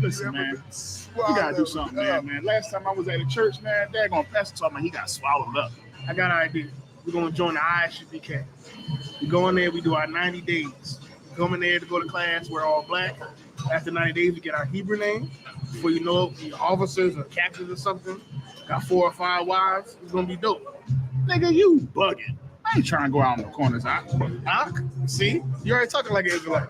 Listen, man, we gotta do something, man. Last time I was at a church, man, daggone pastor told me he got swallowed up. I got an idea. We're gonna join the ISUPK. We go in there, we do our 90 days. We come in there to go to class, we're all black. After 90 days, we get our Hebrew name. Before you know it, we officers or captains or something. Got 4 or 5 wives. It's gonna be dope. Nigga, you bugging. I ain't trying to go out in the corners. See? You already talking like an Israelite.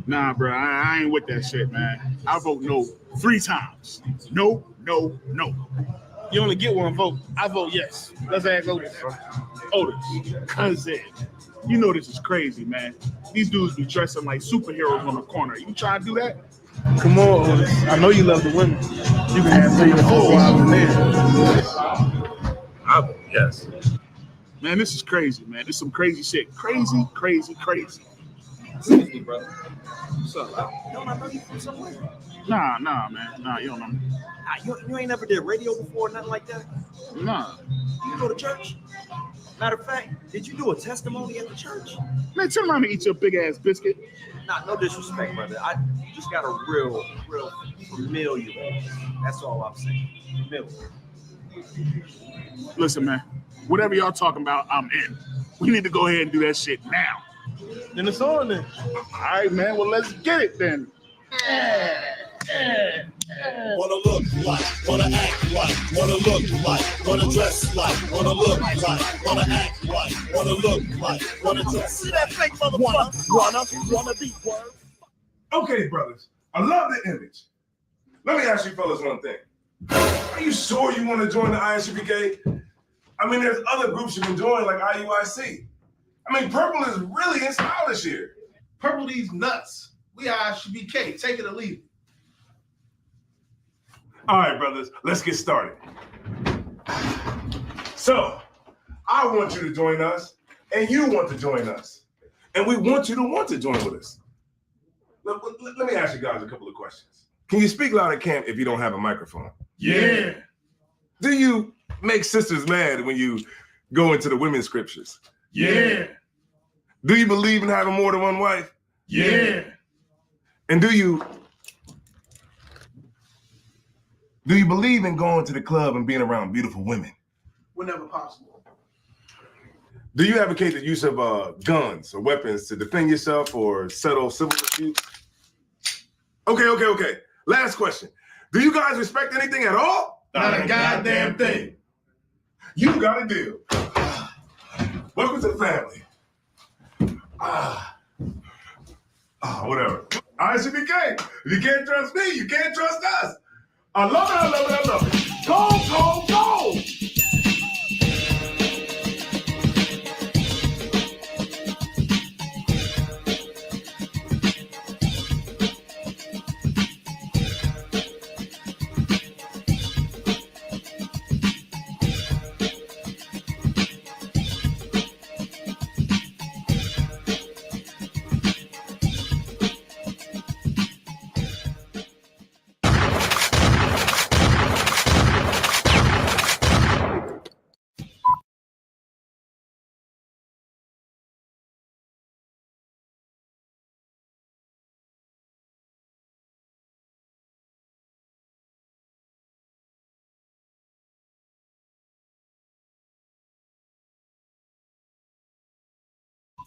Nah, bro, I ain't with that shit, man. I vote no 3 times. No, no, no. You only get 1 vote. I vote yes. Let's ask Otis. Otis, cousin. You know this is crazy, man. These dudes be dressing like superheroes on the corner. You trying to do that? Come on, Otis. I know you love the women. You can have 3 or 4 wives in there. I vote yes. Man, this is crazy, man. This is some crazy shit. Crazy, crazy, crazy. Excuse me, brother. What's up? Don't I know you from somewhere? Nah, man. Nah, you don't know me. You ain't never did radio before, nothing like that? Nah. You go to church? Matter of fact, did you do a testimony at the church? Man, turn around and eat your big ass biscuit. Nah, no disrespect, brother. You just got a real familiar. That's all I'm saying. Familiar. Listen, man. Whatever y'all talking about, I'm in. We need to go ahead and do that shit now. Then it's on then. All right, man. Well, let's get it then. Wanna look like, wanna act like, wanna look like, wanna dress like, wanna look like, wanna act like, wanna look like, wanna dress. See that fake motherfucker? Wanna be word. Okay, brothers. I love the image. Let me ask you fellas one thing. Are you sure you want to join the ISUPK? I mean, there's other groups you can join like IUIC. I mean, purple is really in style this year. Purple these nuts. We ISUPK. Take it or leave it. All right, brothers, let's get started. So, I want you to join us, and you want to join us. And we want you to want to join with us. Let me ask you guys a couple of questions. Can you speak loud at camp if you don't have a microphone? Yeah. Do you make sisters mad when you go into the women's scriptures? Yeah. Do you believe in having more than one wife? Yeah. And do you believe in going to the club and being around beautiful women? Whenever possible. Do you advocate the use of guns or weapons to defend yourself or settle civil disputes? Okay. Last question. Do you guys respect anything at all? Not a goddamn thing. You got a deal. Welcome to the family. Whatever. ISUPK. If you can't trust me, you can't trust us. I love it. Go.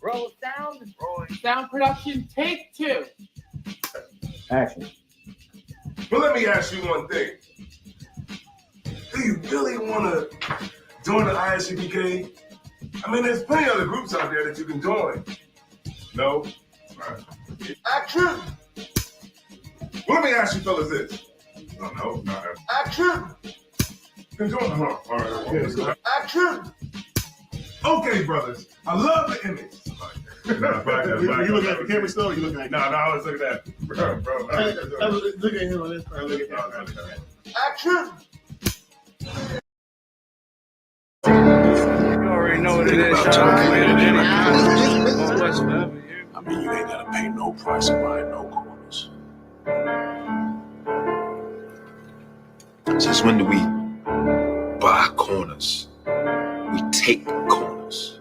Roll sound production, take 2. Action. But let me ask you one thing. Do you really want to join the ISUPK? I mean, there's plenty of other groups out there that you can join. No? All right. Action! Well, let me ask you fellas this. No. Action! You can join. All right. Action! Okay, brothers. I love the image. You looking at the camera still? Or you looking at? No, I was looking at bro. Look at him on this part. Action! You already know what it is. I mean, you ain't gotta pay no price of buying no corners. Since when do we buy corners? We take corners.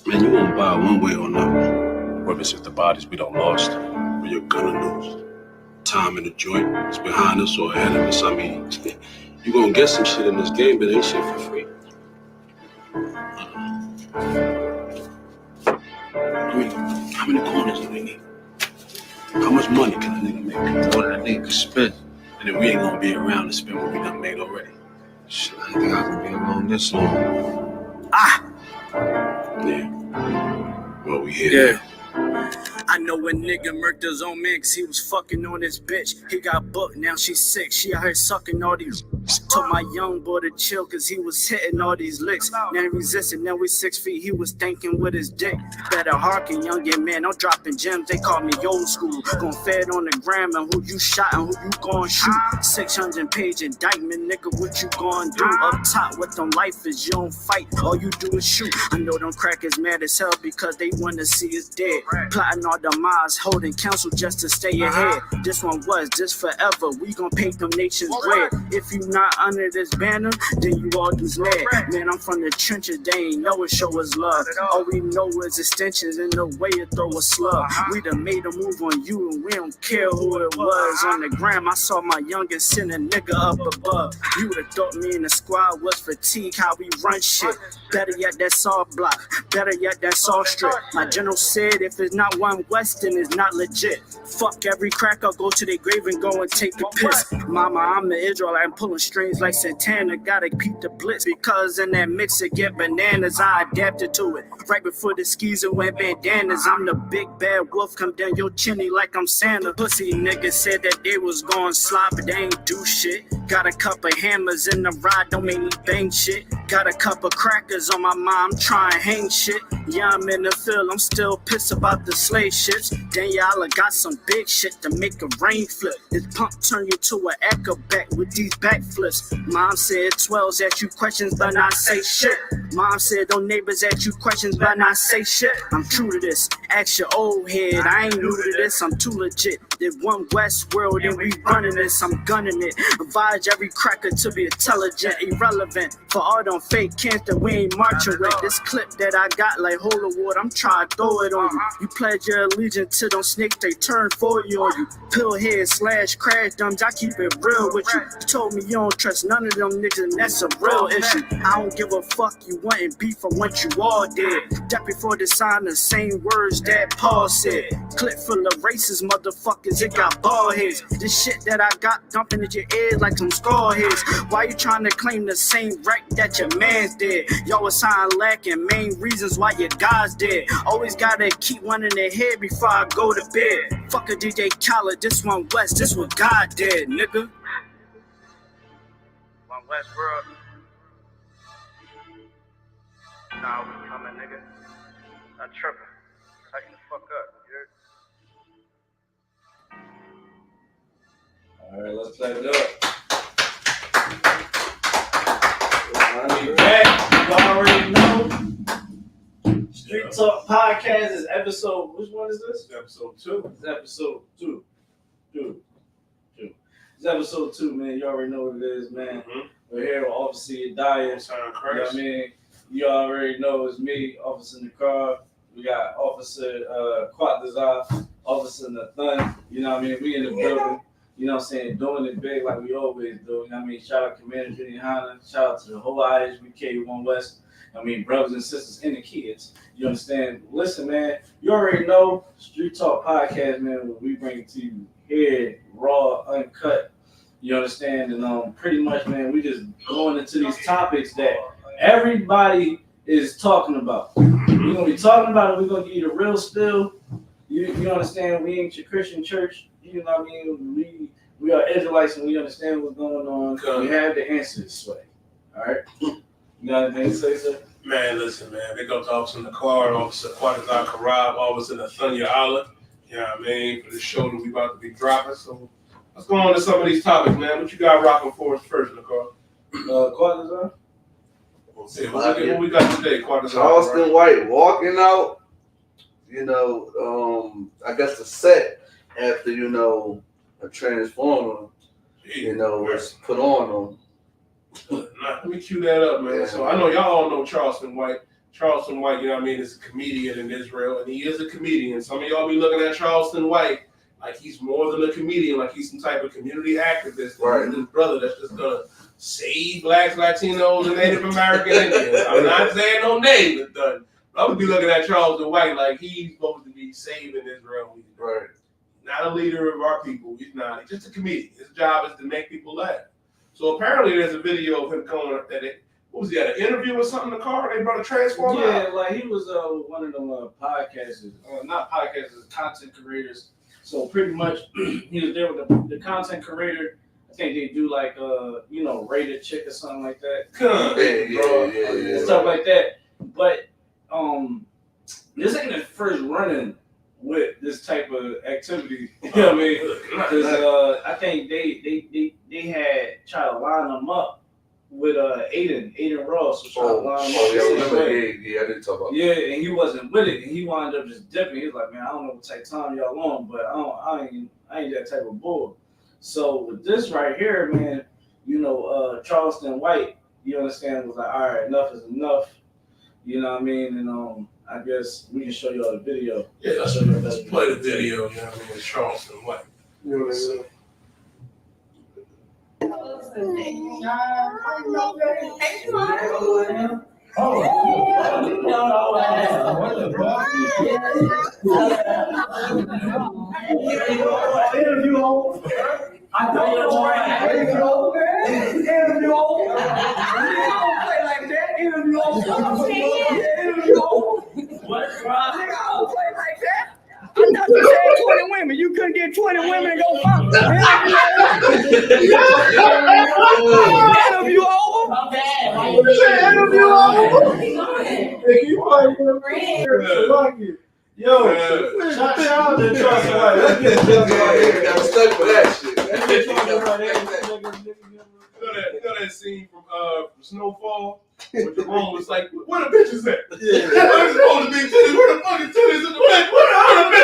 Man, you won't buy one way or another. Whether it's if the bodies we don't lost, or you're gonna lose. time in the joint. It's behind us or ahead of us. I mean, you gonna get some shit in this game, but ain't shit for free. I mean, how many corners do we need? How much money can a nigga make? More than a nigga can spend. And then we ain't gonna be around to spend what we done made already. Shit, I think I can be alone this long. Yeah. Well, we here. Yeah. I know a nigga murked his own man cause he was fucking on his bitch. He got booked, now she's sick. She out here sucking all these. Told my young boy to chill cause he was hitting all these licks. Now he resisted, now we 6 feet. He was thinking with his dick. Better hearken, young man. I'm dropping gems, they call me old school. Gon' fed on the gram and who you shot and who you gon' shoot. 600-page indictment, nigga, what you gon' do? Up top, what them life is, you don't fight, all you do is shoot. I know them crackers mad as hell because they wanna see us dead. Plotting all the miles, holding counsel just to stay ahead. This one was, this forever. We gon' paint them nations red. If you not under this banner, then you all just mad. Man, I'm from the trenches, they ain't know it, show us love. All we know is extensions in the way you throw a slug. We done made a move on you and we don't care who it was. On the gram, I saw my youngest send a nigga up above. You would've thought me and the squad was fatigue, how we run shit. Better yet, that saw block. Better yet, that saw strip. My general said if it's not one West, then it's not legit. Fuck every cracker, go to their grave and go and take a piss. Mama, I'm the Israel, I'm pulling strings like Santana. Gotta keep the blitz because in that mix it get bananas. I adapted to it. Right before the skis and went bandanas. I'm the big bad wolf, come down your chimney like I'm Santa. Pussy niggas said that they was gon' slide, but they ain't do shit. Got a couple hammers in the ride, don't make me bang shit. Got a couple crackers on my mind, I'm trying hang shit. Yeah, I'm in the field, I'm still pissed about the slave ships. Then y'all got some big shit to make a rain flip. This pump turn you to an acrobat with these backflips. Mom said 12s ask you questions but not say shit. Mom said don't neighbors ask you questions but not say shit. I'm true to this, ask your old head. I ain't new to this, I'm too legit. There's one West world and we running this, I'm gunning it. Advise every cracker to be intelligent, irrelevant. For all them fake cans that we ain't marching with. This clip that I got like holy water, I'm trying to throw it on you. You pledge your allegiance to them snakes, they turn for you on you. Pillhead / crash dumps, I keep it real with you. You told me you don't trust none of them niggas and that's a real issue. I don't give a fuck, you wantin' beef for what you all did. Just before they signed the same words that Paul said. Clip full of racist motherfuckers, it got bald heads. This shit that I got dumping in your ears like some skull heads. Why you trying to claim the same wreck that your man's did? Y'all was sign lacking, main reasons why your guys dead. Always gotta keep one in the head before I go to bed. Fuck a DJ Khaled, this one West, this what God did, nigga. One West world. Nah, we coming, nigga. Not tripping. Tighten the fuck up, you heard? All right, let's play it up. We back. You already know. Street Talk Podcast is episode. Which one is this? Episode 2. It's episode 2. It's episode 2, man. You already know what it is, man. Mm-hmm. We're here with Officer Yediah. You know what I mean? You already know it's me, Officer in the car. We got Officer Quatazar, Officer Nathan. You know what I mean? We in the building. You know what I'm saying? Doing it big like we always do. You know what I mean? Shout out Commander Vinny Hanna. Shout out to the whole IHBK 1 West. I mean, brothers and sisters and the kids. You understand? Listen, man, you already know Street Talk Podcast, man, what we bring it to you here, raw, uncut. You understand? And pretty much, man, we just going into these topics that everybody is talking about. We're going to be talking about it. We're going to give you the real spill. You understand? We ain't your Christian church. You know what I mean? We are Israelites and we understand what's going on. We have the answers, Sway. All right? You got anything to say, sir? Man, listen, man. Big up to Officer in the car, Officer Quatazar Karab, Officer Nathaniel Allah. You know what I mean? For the show that we about to be dropping. So let's go on to some of these topics, man. What you got rocking for us first in the car? Quatazar? Yeah, what we got today, Quatazar? Charleston White walking out, I guess the set after, a transformer, was put on them. Let me cue that up, man. Yeah. So I know y'all all know Charleston White. Charleston White, you know what I mean, is a comedian in Israel, and he is a comedian. Some of y'all be looking at Charleston White like he's more than a comedian, like he's some type of community activist. Right. This brother that's just gonna save blacks, Latinos, and Native American Indians. I'm not saying no name is done. I would be looking at Charles the White like he's supposed to be saving Israel. Right. Not a leader of our people. He's not. He's just a comedian. His job is to make people laugh. So apparently there's a video of him going up that what was he at, an interview or something in the car? They brought a transformer out? Yeah, like he was one of them podcasters, not podcasters, content creators. So pretty much he was there with the content creator. I think they do like rated chick or something like that. Yeah. Stuff like that. But this ain't his first running with this type of activity. You know what I mean? Because I think they had tried to line them up with Aiden Ross was trying to line him up. Yeah, I didn't talk about that. Yeah, and he wasn't with it, and he wound up just dipping. He was like, man, I don't know what type of time y'all on, but I ain't that type of bull. So with this right here, man, Charleston White, you understand, was like, all right, enough is enough. You know what I mean? And I guess we can show y'all the video. Yeah, let's play the video, you know what I mean, with Charleston White. You know what I mean? I know you're I thought you said 20 women. You couldn't get 20 women and go fuck. Interview over? Interview over? Yo, shout out to Charleston White. Let's get Charleston White. I'm stuck for that shit. You know that scene from Snowfall? Where Jerome was like, where the bitches at? Yeah. Where's supposed to be titties? Where the fucking titties in the back? Where the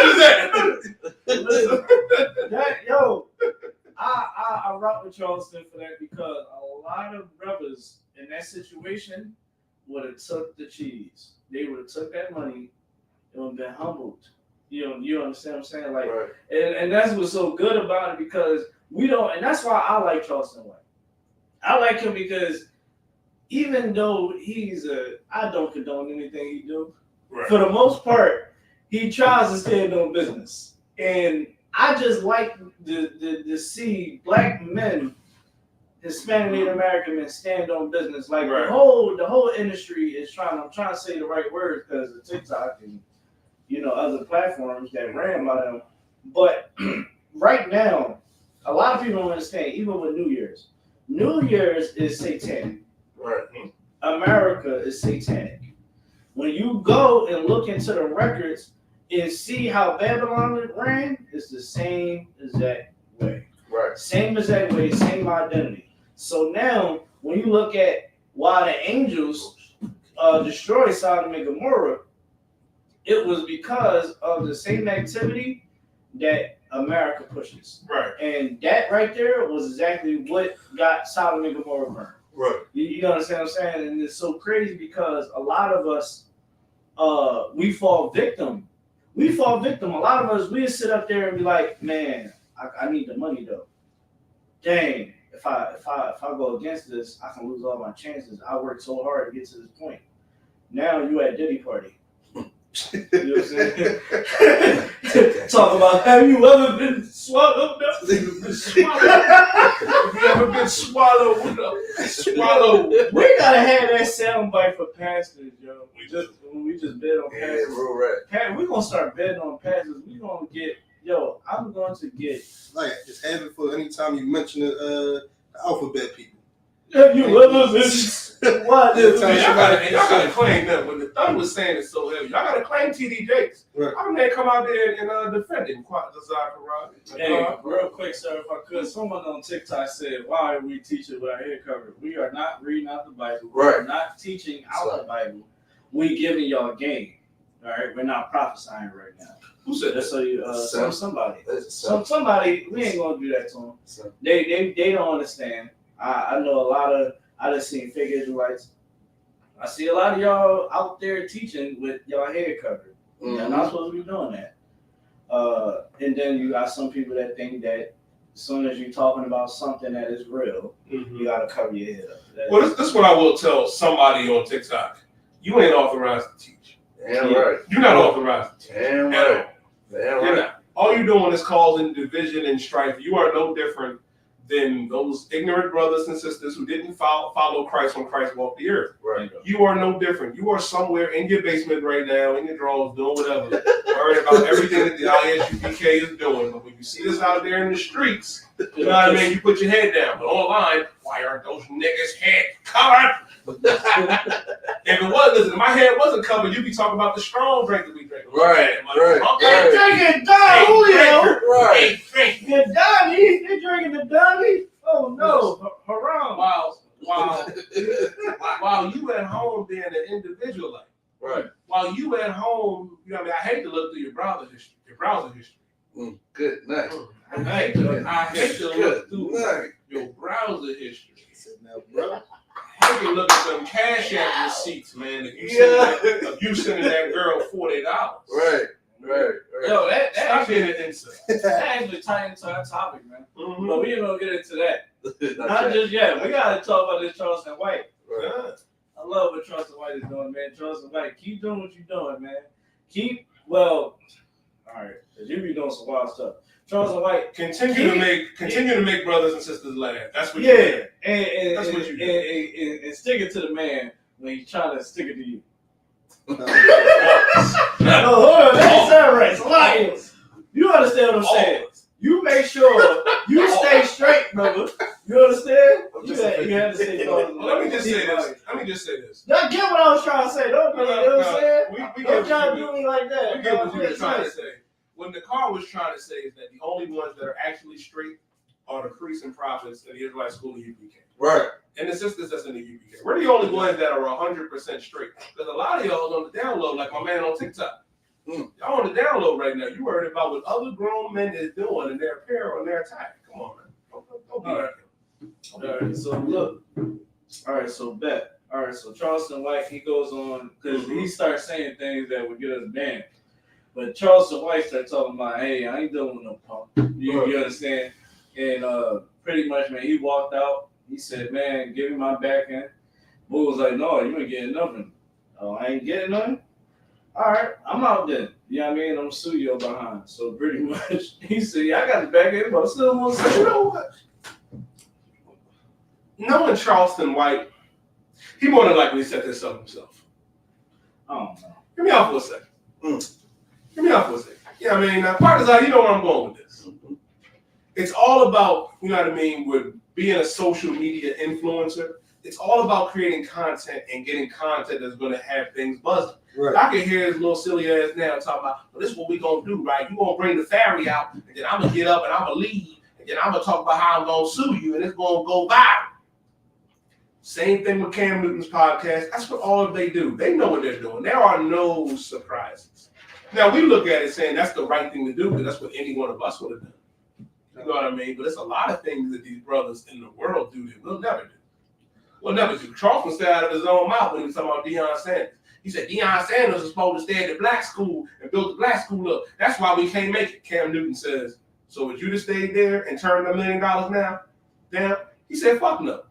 bitches at? Yo, I rock with Charleston for that because a lot of brothers in that situation would have took the cheese. They would have took that money and would have been humbled. You understand what I'm saying? Like, right. and that's what's so good about it because we don't, and that's why I like Charleston White. I like him because even though I don't condone anything he do. Right. For the most part, he tries to stand on business, and I just like to see black men, Hispanic Native American men, stand on business. Like right. the whole industry is trying. I'm trying to say the right words because of TikTok and other platforms that ran by them. But right now, a lot of people don't understand. Even with New Year's is satanic. Right. America is satanic. When you go and look into the records and see how Babylon ran, it's the same exact way. Right. Same exact way, same identity. So now, when you look at why the angels destroyed Sodom and Gomorrah, it was because of the same activity that America pushes. Right. And that right there was exactly what got Sodom and Gomorrah burned. Right. You understand what I'm saying? And it's so crazy because a lot of us, we fall victim. A lot of us, we sit up there and be like, man, I need the money though. Dang, if I go against this, I can lose all my chances. I worked so hard to get to this point. Now you at Diddy party. You know what I'm saying? Talk about, have you ever been swallowed up? Have you ever been swallowed up? We gotta have that soundbite for pastors, yo. We just bet on pastors. Yeah, real right. We're gonna start betting on pastors. We're gonna get, I'm going to get. Like, just have it for any time you mention the alphabet people. Have you ever been what? Y'all gotta claim that when the thumb was saying it's so heavy. Y'all gotta claim TD Jakes. Right. How come they come out there and defend him? Hey, real quick, sir, if I could. Someone on TikTok said, why are we teaching with our head covered? We are not reading out the Bible. Right. We're not teaching out the Bible. We giving y'all game. All right, we're not prophesying right now. Who said that? So somebody. Somebody. We ain't gonna do that to them. They don't understand. I know I just seen fake Israelites. I see a lot of y'all out there teaching with y'all head covered. Mm-hmm. You're not supposed to be doing that. And then you got some people that think that as soon as you're talking about something that is real, you gotta cover your head up. Well, this is what I will tell somebody on TikTok. You ain't authorized to teach. Damn right. You're not authorized to teach. Damn right. Damn right. Not. All you're doing is causing division and strife. You are no different than those ignorant brothers and sisters who didn't follow Christ when Christ walked the earth. Right. You are no different. You are somewhere in your basement right now, in your drawers, doing whatever, worried about everything that the ISUPK is doing. But when you see us out there in the streets, you know what I mean? You put your head down. But online, why aren't those niggas' head covered? If it wasn't, if my head wasn't covered, you'd be talking about the strong drink that we drink. Right. They drinking Don Julio. Right. The Donnie. They drinking the Donnie. Oh no, haram. While you at home being an individual, like, Right. While you at home, you know what I mean? I hate to look through your browser history. Good night. I hate to look through your browser history. Now, bro. I hate to look at some Cash App receipts, man. If you sending that girl $40. Right. Yo, that Stop being an insult. That actually ties into our topic, man. Mm-hmm. But we ain't gonna get into that. Not just yet. We gotta talk about this Charleston White. Right. I love what Charleston White is doing, man. Charleston White, keep doing what you're doing, man. All right, because you be doing some wild stuff. Charleston White, continue to make brothers and sisters laugh. That's what you do. And stick it to the man when he's trying to stick it to you. No, hold on, let me separate. So you understand what I'm saying? You make sure you stay straight, brother. You understand? You have to say. Let me just say this. Don't get what I was trying to say. Don't you know what I'm saying? Don't try to do me like that. We get what you were trying to say. What the car was trying to say is that the only ones that are actually straight are the priests and prophets in the Israelite school of UPK. Right. And the sisters that's in the UPK. We're the only ones that are 100% straight. Because a lot of y'all on the download, like my man on TikTok. Y'all on the download right now. You worried about what other grown men is doing in their apparel and their attire. Come on, man. Don't be that. All right, so look. All right, so bet. All right, so Charleston White, he goes on because he starts saying things that would get us banned. But Charleston White started talking about, hey, I ain't dealing with no punk. You understand? And pretty much, man, he walked out. He said, man, give me my back end. Boo was like, no, you ain't getting nothing. Oh, I ain't getting nothing? All right, I'm out then. You know what I mean? I'm going to sue you behind. So pretty much, he said, yeah, I got the back end, but I still want to say, you know what? Knowing Charleston White, he more than likely set this up himself. I don't know. Hear me out for a second. Hear me out for a second. Yeah, I mean, Partisan, you know where I'm going with this. It's all about, you know what I mean, with being a social media influencer. It's all about creating content and getting content that's going to have things buzzing. Right. I can hear his little silly ass now talking about, well, this is what we going to do, right? You're going to bring the fairy out, and then I'm going to get up and I'm going to leave, and then I'm going to talk about how I'm going to sue you, and it's going to go viral. Same thing with Cam Newton's podcast. That's what all of they do. They know what they're doing. There are no surprises. Now, we look at it saying that's the right thing to do because that's what any one of us would have done. You know what I mean? But it's a lot of things that these brothers in the world do that we'll never do. We'll never do. Charleston said out of his own mouth when he was talking about Deion Sanders. He said Deion Sanders is supposed to stay at the black school and build the black school up. That's why we can't make it. Cam Newton says, so would you just stay there and turn $1 million now down? He said, fuck no.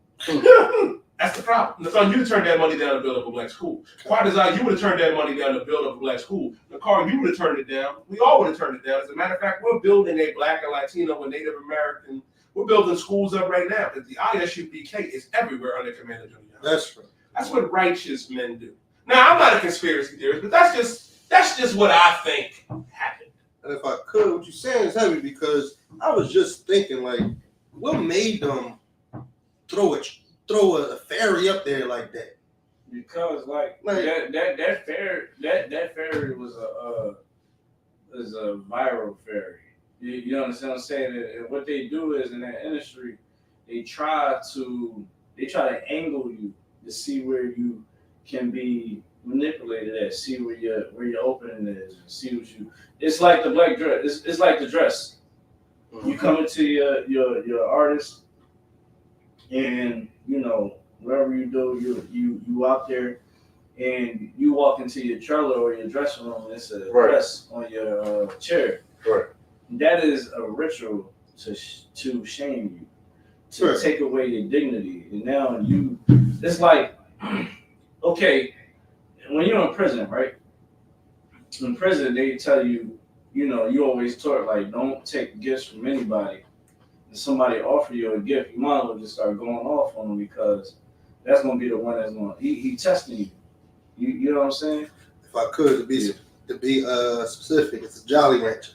That's the problem. The son, you turned that money down to build up a black school. Partisan, you would have turned that money down to build up a black school. The car, you would have turned it down. We all would have turned it down. As a matter of fact, we're building a black and Latino and Native American. We're building schools up right now because the ISUPK is everywhere under command of Junior. That's right. That's what righteous men do. Now, I'm not a conspiracy theorist, but that's just what I think happened. And if I could, what you're saying is heavy because I was just thinking, like, what made them throw a ferry up there like that? Because that ferry was a viral ferry. You understand what I'm saying? And what they do is in that industry, they try to angle you to see where you can be manipulated at, see where your opening is, and see what you. It's like the black dress. It's like the dress. You come into your artist, and you know whatever you do, you out there, and you walk into your trailer or your dressing room, and it's a dress on your chair. that is a ritual to shame you, to take away your dignity. And now it's like, okay, when you're in prison, right? In prison, they tell you, you always taught, like, don't take gifts from anybody. If somebody offer you a gift, you might as well just start going off on them, because that's going to be the one that's going to, he testing you. You know what I'm saying? If I could, to be specific, it's a Jolly Rancher.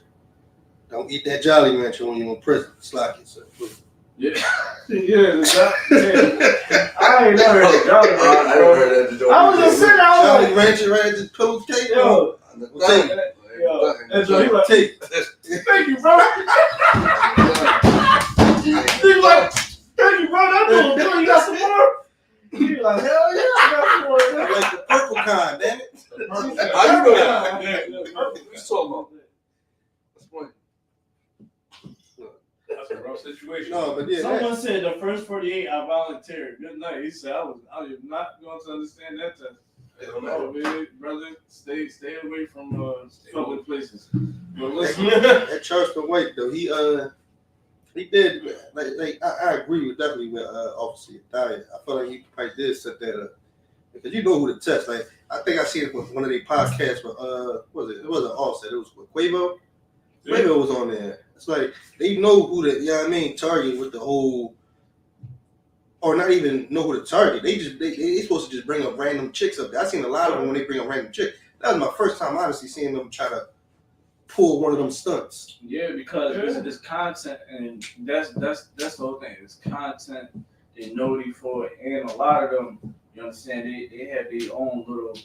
Don't eat that Jolly Rancher when you're in prison. Slack yourself. Yeah, yeah. I ain't never heard of Jolly Rancher. I never heard that. I was just sitting out. Jolly Rancher right at the pillow cake. Yo, and so he like, take. Thank you, bro. He's like, thank you, bro. That's cool. You got some more? He's like, hell yeah, I got some more. Like the purple kind, damn it. How you know that? What you talking about? That's funny. That's a rough situation. No, but yeah. Someone said the first 48, I volunteered. Good night. He said, I am not going to understand that test. No, man, brother, stay away from public places. But listen, that Charleston White though, he did like I agree with definitely with Officer Dyer. I feel like he probably did set that up because you know who to test. Like I think I seen it with one of their podcasts with it wasn't Offset, it was with Quavo. Yeah. Quavo was on there. It's like they know who to target with the whole. Or not even know who to target. They supposed to just bring up random chicks up there. I seen a lot of them when they bring up random chicks. That was my first time honestly seeing them try to pull one of them stunts. yeah, because it's content, and that's the whole thing. It's content. They know they for it, and a lot of them, you understand, they have their own little.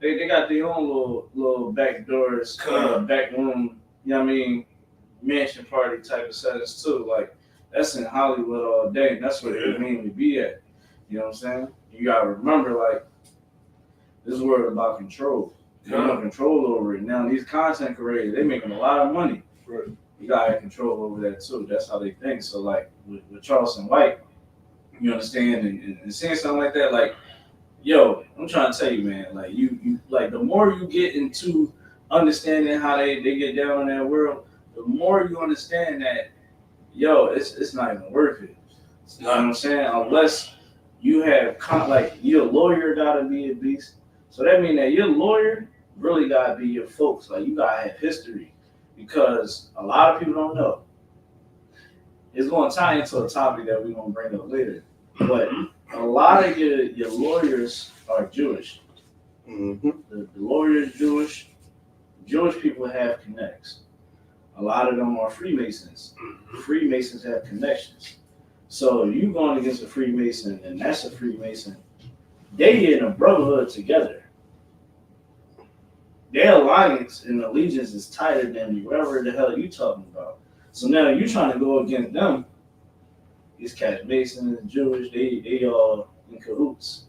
They got their own little back doors, back room. You know what I mean? Mansion party type of settings too, like. That's in Hollywood all day. That's where they mainly be at. You know what I'm saying? You gotta remember, like, this world about control. You have control over it. Now these content creators, they making a lot of money. Right. You gotta have control over that too. That's how they think. So like with Charleston White, you understand, and saying something like that, like, yo, I'm trying to tell you, man, like you like the more you get into understanding how they get down in that world, the more you understand that. Yo, it's not even worth it. You know what I'm saying? Unless you have, like, your lawyer gotta be a beast. So that means that your lawyer really gotta be your folks. Like, you gotta have history. Because a lot of people don't know. It's gonna tie into a topic that we're gonna bring up later. But a lot of your lawyers are Jewish. Mm-hmm. The lawyer is Jewish. Jewish people have connects. A lot of them are Freemasons. Freemasons have connections. So you going against a Freemason, and that's a Freemason. They in a brotherhood together. Their alliance and allegiance is tighter than whoever the hell you talking about. So now you trying to go against them. These cats, Masons, Jewish, they all in cahoots.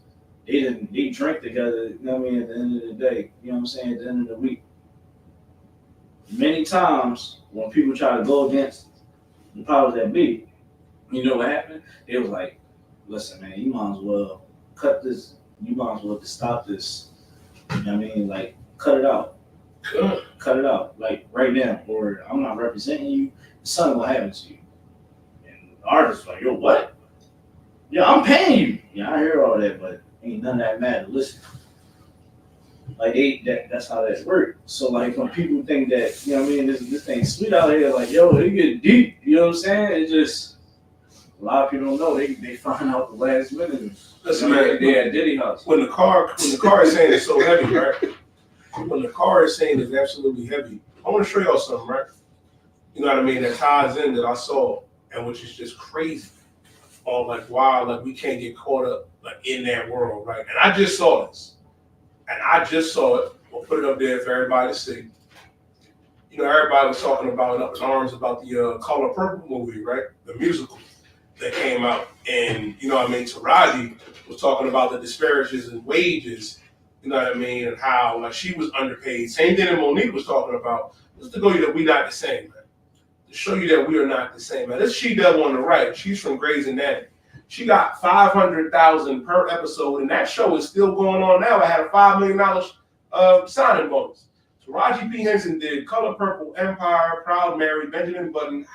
They drink together, you know what I mean, at the end of the day. You know what I'm saying? At the end of the week. Many times when people try to go against the powers that be, you know what happened? It was like, listen, man, you might as well cut this. You might as well just stop this. You know what I mean? Like, cut it out. Cut it out. Like, right now. Or I'm not representing you. Something will happen to you. And the artist like, yo, what? Yeah, I'm paying you. Yeah, I hear all that, but ain't none of that matter. Listen. Like that's how that works. So like when people think that, you know what I mean, this thing's sweet out here, like, yo, it get deep, you know what I'm saying? It just a lot of people don't know. They find out the last minute. Listen, man, they at Diddy House. When the car is saying it's so heavy, right? When the car is saying it's absolutely heavy, I want to show y'all something, right? You know what I mean? That ties in that I saw, and which is just crazy. On like, wow, like we can't get caught up like in that world, right? And I just saw this. And I just saw it. We'll put it up there for everybody to see. You know, everybody was talking about Up in Arms about the Color Purple movie, right? The musical that came out. And, you know what I mean, Taraji was talking about the disparities in wages, you know what I mean, and how like she was underpaid. Same thing that Monique was talking about. Just to go you that we're not the same, man. To show you that we are not the same, man. This She-Devil on the right, she's from Grey's Anatomy. She got $500,000 per episode, and that show is still going on now. I had a $5 million signing bonus. Taraji P. Henson did Color Purple, Empire, Proud Mary, Benjamin Button,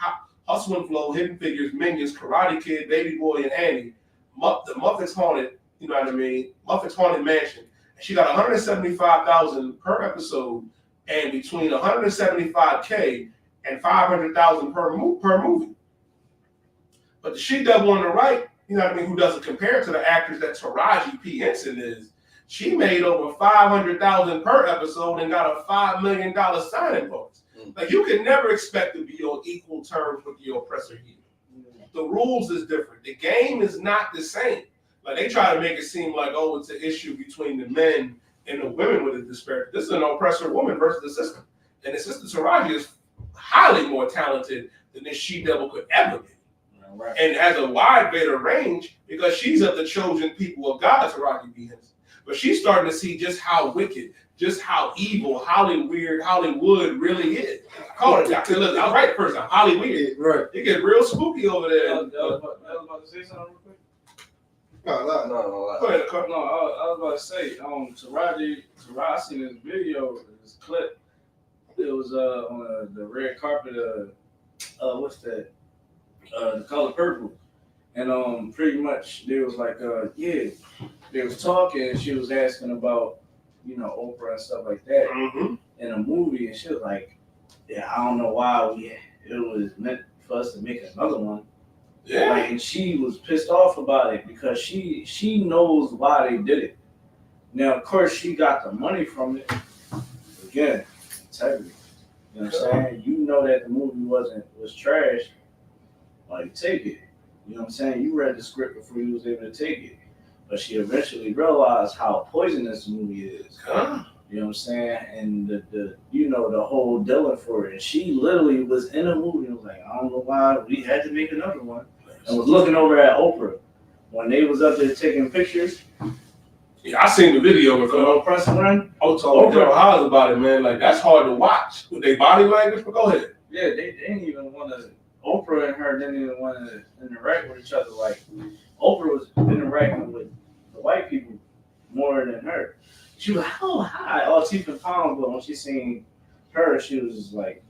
Hustle and Flow, Hidden Figures, Minions, Karate Kid, Baby Boy, and Annie. The Muppets Haunted, you know what I mean? Muppets Haunted Mansion. She got $175,000 per episode, and between $175K and $500,000 per movie. But the she-devil on the right, you know what I mean, who doesn't compare to the actors that Taraji P. Henson is, she made over $500,000 per episode and got a $5 million signing bonus. Like, you can never expect to be on equal terms with the oppressor here. The rules is different. The game is not the same. Like, they try to make it seem like, oh, it's an issue between the men and the women with a disparity. This is an oppressor woman versus the system. And the sister Taraji is highly more talented than this she-devil could ever be. Right. And has a wide greater range because she's of the chosen people of God, Taraji P. Henson. But she's starting to see just how wicked, just how evil Hollywood really is. I called it that. Look, I was right the first time. Hollywood. Right. It gets real spooky over there. I was about to say something real quick. No. Go ahead, Carl. No, I was about to say, Taraji, I seen this video, this clip. It was on the red carpet. What's that? The Color Purple. And pretty much they was like, they was talking, and she was asking about, you know, Oprah and stuff like that in a movie, and she was like, yeah, I don't know why it was meant for us to make another one. Yeah. Like, and she was pissed off about it because she knows why they did it. Now, of course, she got the money from it. Again, integrity. You know what I'm saying? You know that the movie was trash. Like, take it. You know what I'm saying? You read the script before you was able to take it. But she eventually realized how poisonous the movie is. You know what I'm saying? And the whole dealing for it. And she literally was in a movie and was like, I don't know why we had to make another one. And was looking over at Oprah when they was up there taking pictures. Yeah, I seen the video with press run. Oprah Hollins about it, man. Like, that's hard to watch with their body language. But go ahead. Yeah, they didn't even want to. Oprah and her didn't even want to interact with each other. Like, Oprah was interacting with the white people more than her. She was like, oh, hi, all teeth and pounds. But when she seen her, she was just like,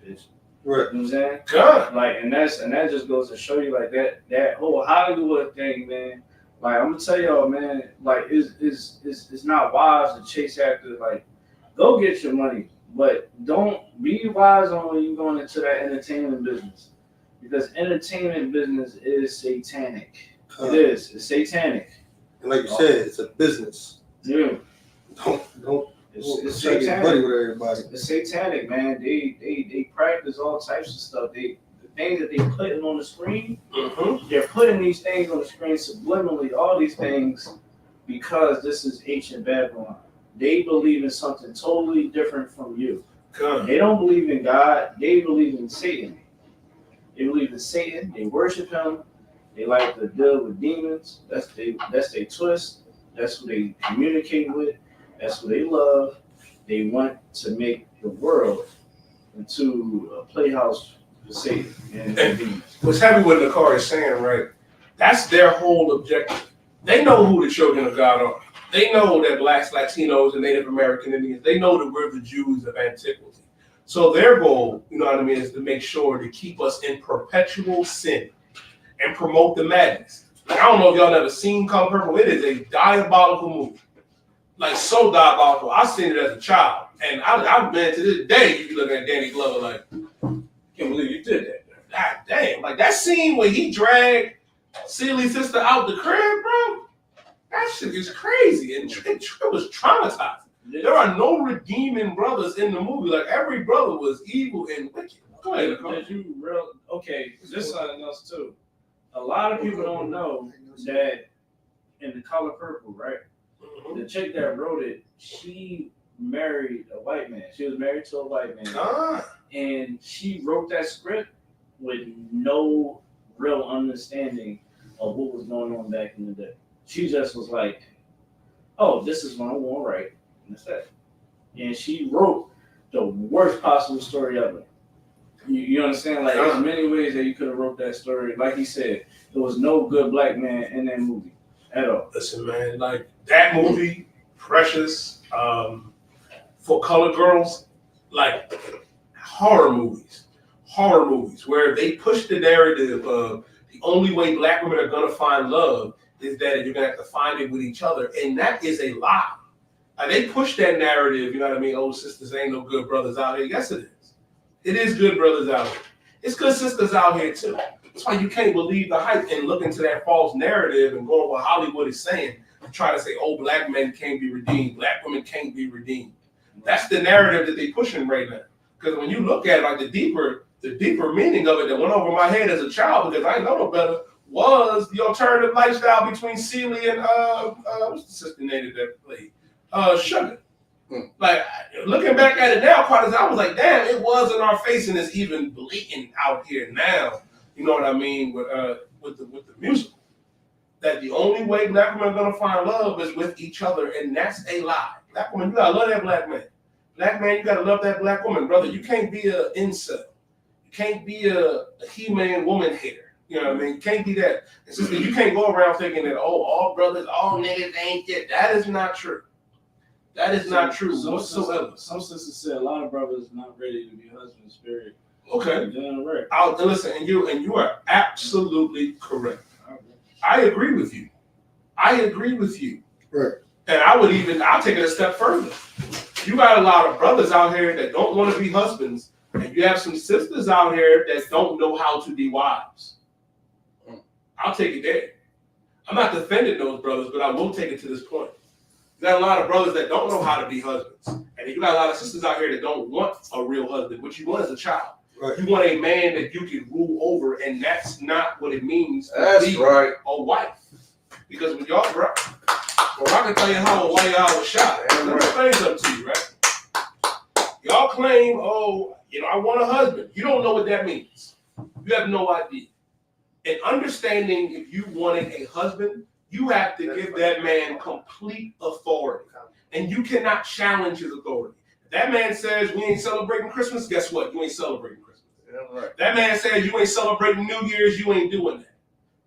bitch. Right. You know what I'm saying? God. Like, and that just goes to show you, like, that whole Hollywood thing, man. Like, I'm gonna tell y'all, man, like, it's not wise to chase after, like, go get your money. But don't be wise on when you're going into that entertainment business, because entertainment business is satanic. It is. It's satanic. And like you said, it's a business. Yeah. Don't. It's satanic. Buddy with everybody. It's satanic, man. They practice all types of stuff. The things that they putting on the screen, they're putting these things on the screen subliminally. All these things because this is ancient Babylon. They believe in something totally different from you. They don't believe in God. They believe in Satan. They believe in Satan. They worship him. They like to deal with demons. That's their twist. That's who they communicate with. That's who they love. They want to make the world into a playhouse for Satan. And what's heavy what the car is saying, right? That's their whole objective. They know who the children of God are. They know that blacks, Latinos, and Native American Indians, they know that we're the Jews of antiquity. So their goal, you know what I mean, is to make sure to keep us in perpetual sin and promote the madness. Like, I don't know if y'all ever seen Color Purple. It is a diabolical movie. Like, so diabolical. I seen it as a child. And I've been to this day, you can look at Danny Glover like, can't believe you did that. God damn. Like, that scene where he dragged Celie's sister out the crib, bro. That shit is crazy, and it was traumatizing. There are no redeeming brothers in the movie. Like, every brother was evil and wicked. Go ahead, okay, this is something else too. A lot of people don't know that in The Color Purple, right? The chick that wrote it, she married a white man. She was married to a white man, and she wrote that script with no real understanding of what was going on back in the day. She just was like, oh, this is what I want to write. And that's that. And she wrote the worst possible story ever. You understand? Like, there's many ways that you could have wrote that story. Like he said, there was no good black man in that movie at all. Listen, man, like, that movie, Precious, for colored girls, like horror movies where they push the narrative of the only way black women are gonna find love is that you're gonna have to find it with each other, and that is a lie. They push that narrative, you know what I mean? Oh, sisters ain't no good brothers out here. Yes, it is. It is good brothers out here. It's good sisters out here too. That's why you can't believe the hype and look into that false narrative and go what Hollywood is saying and try to say, oh, black men can't be redeemed, black women can't be redeemed. That's the narrative that they're pushing right now. Because when you look at it, like the deeper meaning of it that went over my head as a child, because I didn't know no better, was the alternative lifestyle between Celie and what's the sister name that played? Sugar. Like looking back at it now, quite as I was like, damn, it was in our face and it's even blatant out here now. You know what I mean? With the musical. That the only way black women are gonna find love is with each other, and that's a lie. Black woman, you gotta love that black man. Black man, you gotta love that black woman, brother. You can't be a incel. You can't be a he-man woman hater. You know what I mean? You can't be that. It's just that you can't go around thinking that, oh, all brothers, all niggas ain't that. That is not true. That is not true whatsoever. Some sisters say a lot of brothers not ready to be husbands, period. Okay. Right. Listen, and you are absolutely correct. I agree with you. Right. And I'll take it a step further. You got a lot of brothers out here that don't want to be husbands, and you have some sisters out here that don't know how to be wives. I'll take it there. I'm not defending those brothers, but I will take it to this point. You got a lot of brothers that don't know how to be husbands. And you got a lot of sisters out here that don't want a real husband. What you want is a child. Right. You want a man that you can rule over, and that's not what it means to be a wife. Because when y'all, bro, well, I can tell you how a white y'all was shot. Let me explain something to you, right? Y'all claim, oh, I want a husband. You don't know what that means. You have no idea. And understanding if you wanted a husband, you have to give that man complete authority. And you cannot challenge his authority. If that man says we ain't celebrating Christmas, guess what? You ain't celebrating Christmas. Yeah, right. That man says you ain't celebrating New Year's, you ain't doing that.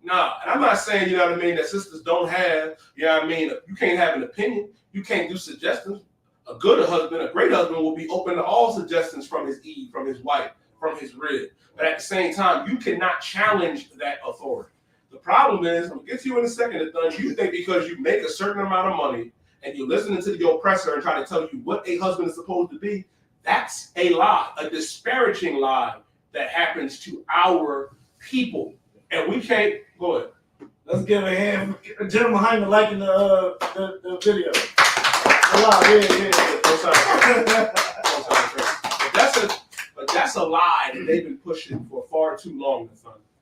Nah, and I'm not saying, you know what I mean, that sisters don't have, you know what I mean, you can't have an opinion. You can't do suggestions. A good husband, a great husband will be open to all suggestions from his Eve, from his wife, from his rib. But at the same time, you cannot challenge that authority. The problem is, I'm going to get to you in a second, you think because you make a certain amount of money and you're listening to the oppressor and trying to tell you what a husband is supposed to be, that's a lie, a disparaging lie that happens to our people. And we can't, go ahead. Let's give a hand for the gentleman behind me liking the video. But that's a lie that they've been pushing for far too long.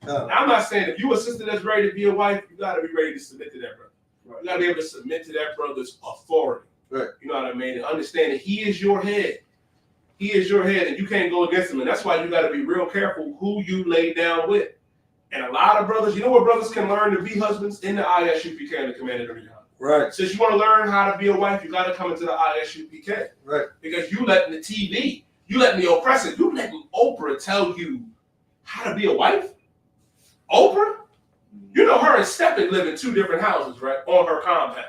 Now, I'm not saying if you a sister that's ready to be a wife, you got to be ready to submit to that brother. Right. You got to be able to submit to that brother's authority. Right. You know what I mean? And understand that he is your head. He is your head, and you can't go against him. And that's why you got to be real careful who you lay down with. And a lot of brothers, you know what brothers can learn to be husbands? In the ISUPK and the Commanded Army. Right. Since you want to learn how to be a wife, you got to come into the ISUPK. Right. Because you letting the TV, you letting the oppressor, you letting Oprah tell you how to be a wife? Oprah? You know her and Steppen live in two different houses, right? On her compound.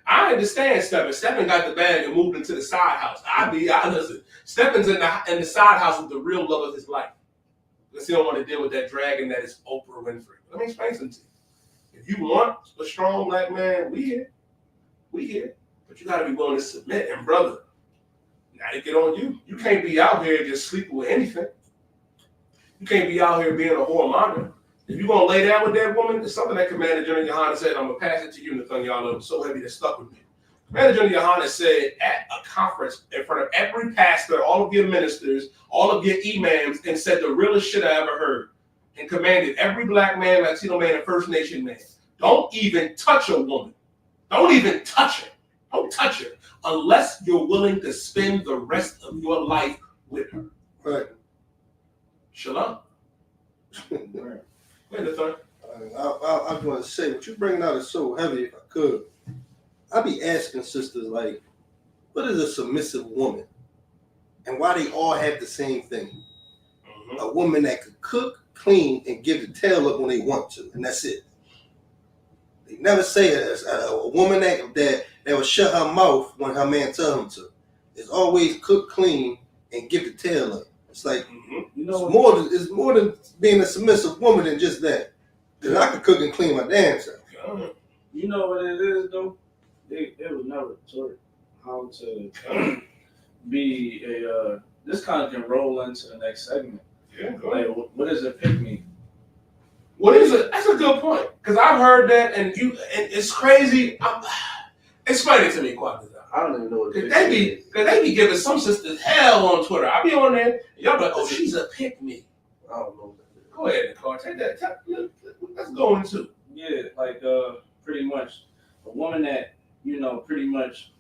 I understand Steppen. Steppen got the bag and moved into the side house. Listen, Steppen's in the side house with the real love of his life. Because he don't want to deal with that dragon that is Oprah Winfrey. Let me explain something to you. If you want a strong black man, we here. But you got to be willing to submit. And brother, got to get on you. You can't be out here just sleeping with anything. You can't be out here being a whoremonger. If you're going to lay down with that woman, it's something that Commander General Yohanna said. I'm going to pass it to you, Nathaniel. Y'all so heavy that stuck with me. Commander General Yohanna said at a conference in front of every pastor, all of your ministers, all of your imams, and said the realest shit I ever heard. And commanded every black man, Latino man, and First Nation man, don't even touch a woman. Don't even touch her. Don't touch her unless you're willing to spend the rest of your life with her. Right. Shalom. Right. Wait a third. I was going to say, what you bringing out is so heavy, if I could. I'd be asking sisters, like, what is a submissive woman? And why they all have the same thing? Mm-hmm. A woman that could cook, clean, and give the tail up when they want to, and that's it. They never say a woman that will shut her mouth when her man tells him to. is always cook clean and give the tail up. It's like You know, it's more than being a submissive woman than just that. Because I could cook and clean my damn self. You know what it is though? They was never taught how to be a this kind of can roll into the next segment. Yeah, go Like, ahead. what does it pick me? What is it? That's a good point. Because I've heard that, and it's crazy. Explain it to me, Quad. I don't even know what Cause they be giving some sisters hell on Twitter. I be on there, y'all be like, oh, she's a pick me. I don't know what that is. Go ahead, Nicole. Take that. Let's go into. Yeah, like pretty much a woman that, you know, pretty much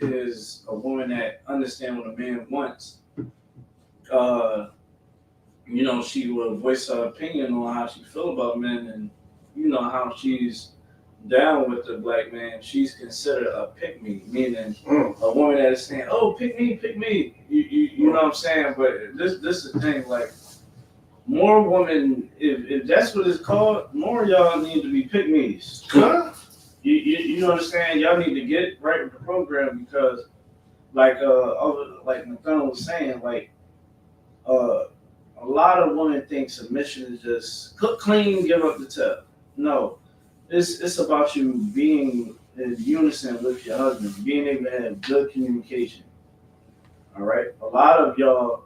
is a woman that understands what a man wants. You know, she will voice her opinion on how she feel about men, and you know how she's down with the black man. She's considered a pick me, meaning a woman that is saying, "Oh, pick me, pick me." You know what I'm saying? But this is the thing, like more women, if that's what it's called, more of y'all need to be pick me's. Huh? You understand? Y'all need to get right with the program because, like Nathaniel was saying, like a lot of women think submission is just cook clean, give up the tub. No, it's about you being in unison with your husband, being able to have good communication. All right, a lot of y'all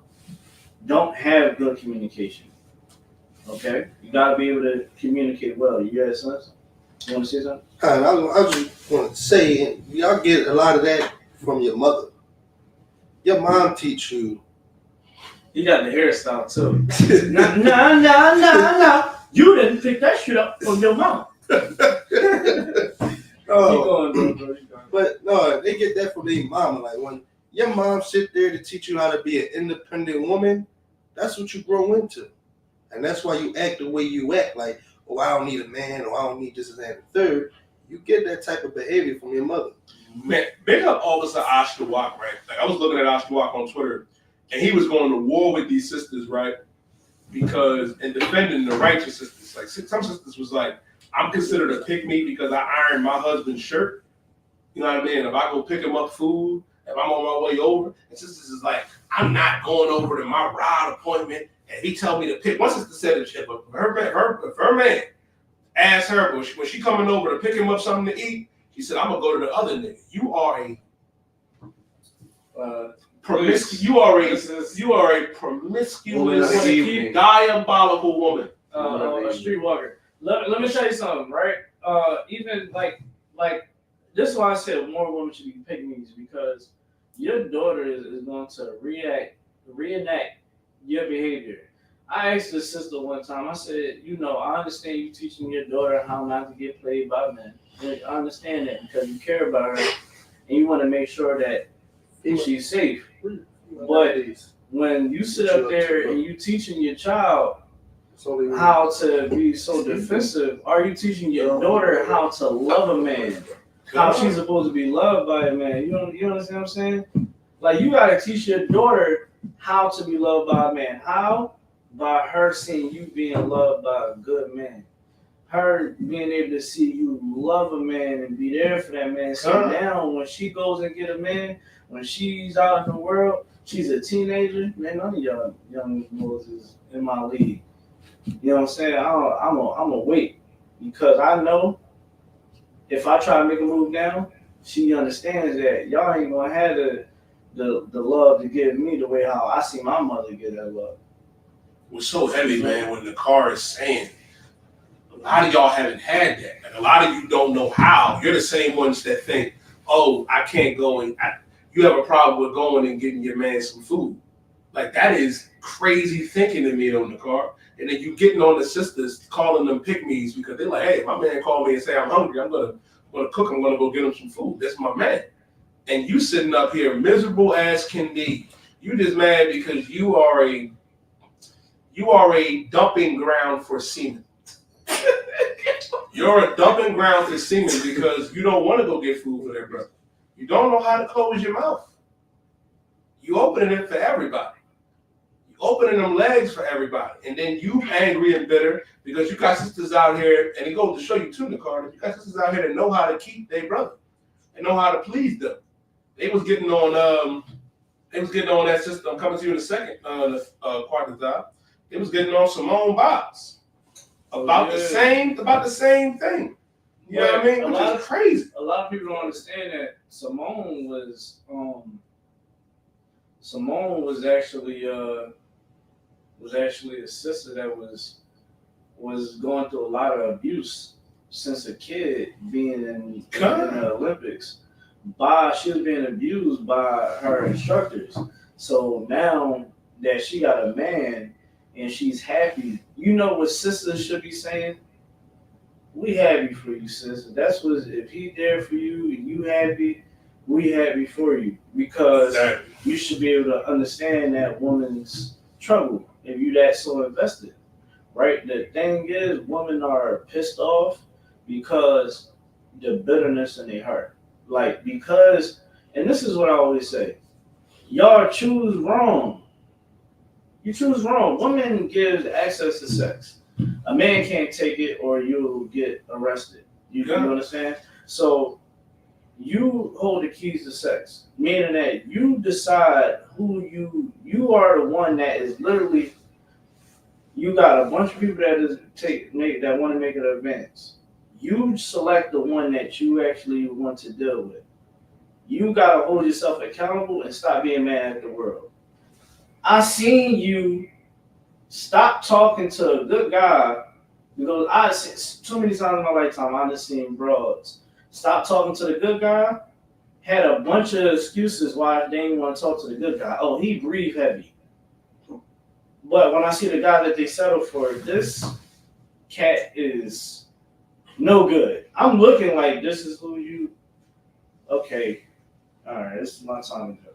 don't have good communication. Okay, you gotta be able to communicate well. You guys, sons? You want to say something? I just want to say, y'all get a lot of that from your mother. Your mom teach you. You got the hairstyle too. No. You didn't pick that shit up from your mom. Oh, Keep going, bro. but no, they get that from their mama. Like when your mom sit there to teach you how to be an independent woman, that's what you grow into. And that's why you act the way you act. Like, oh, I don't need a man, or I don't need this and that and third. You get that type of behavior from your mother. Man, big up Officer Oshawott, right? Like I was looking at Oshawott on Twitter, and he was going to war with these sisters, right? Because in defending the righteous sisters, like some sisters was like, I'm considered a pick me because I iron my husband's shirt. You know what I mean? If I go pick him up food, if I'm on my way over, and sisters is like, I'm not going over to my ride appointment, and he tell me to pick. One sister said it, but if her man asked her when she coming over to pick him up something to eat, she said, I'm gonna go to the other nigga. You are a promiscuous, diabolical woman. A streetwalker. Let me tell you something, right? Even like this is why I said more women should be pick me's because your daughter is going to reenact your behavior. I asked the sister one time, I said, you know, I understand you teaching your daughter how not to get played by men. I understand that because you care about her and you want to make sure that she's safe. But when you sit up there and you teaching your child how to be so defensive, are you teaching your daughter how to love a man? How she's supposed to be loved by a man? You understand what I'm saying? Like you gotta teach your daughter how to be loved by a man. How? By her seeing you being loved by a good man. Her being able to see you love a man and be there for that man. So now when she goes and get a man, when she's out in the world, she's a teenager, man, none of y'all young boys is in my league. You know what I'm saying? I'm a wait because I know if I try to make a move down, she understands that y'all ain't gonna have the love to give me the way how I see my mother give that love. It was so heavy, man, when the car is saying, a lot of y'all haven't had that. Like, a lot of you don't know how. You're the same ones that think, oh, I can't go and you have a problem with going and getting your man some food. Like, that is crazy thinking to me on the car. And then you getting on the sisters, calling them pick-me's because they're like, hey, my man called me and say I'm hungry. I'm gonna cook. I'm gonna go get him some food. That's my man. And you sitting up here miserable as can be. You just mad because you are a dumping ground for semen. You're a dumping ground for semen because you don't want to go get food for their brother. You don't know how to close your mouth. You opening it for everybody. You opening them legs for everybody. And then you angry and bitter because you got sisters out here, and it goes to show you too, Nicole, you got sisters out here that know how to keep their brother and know how to please them. they was getting on that system. I'm coming to you in a second. Part of that, they was getting on Simone Biles about the same thing. You know what I mean? Which is crazy. A lot of people don't understand that Simone was actually a sister that was going through a lot of abuse since a kid, being in the Olympics. She was being abused by her instructors. So now that she got a man and she's happy, you know what sisters should be saying? We happy for you, sister. That's what, if he there for you and you happy, we happy for you. Because you should be able to understand that woman's trouble if you that so invested. Right? The thing is, women are pissed off because the bitterness in their heart. Like, because, and this is what I always say, y'all choose wrong. You choose wrong. Women gives access to sex. A man can't take it or you'll get arrested. You understand? So you hold the keys to sex, meaning that you decide who you are the one that is literally, you got a bunch of people that want to make an advance. You select the one that you actually want to deal with. You gotta hold yourself accountable and stop being mad at the world. I seen you stop talking to a good guy because I seen too many times in my lifetime I just seen broads stop talking to the good guy, had a bunch of excuses why they didn't want to talk to the good guy. Oh, he breathe heavy. But when I see the guy that they settled for, this cat is no good. I'm looking like this is who you. Okay, all right, this is my time to go.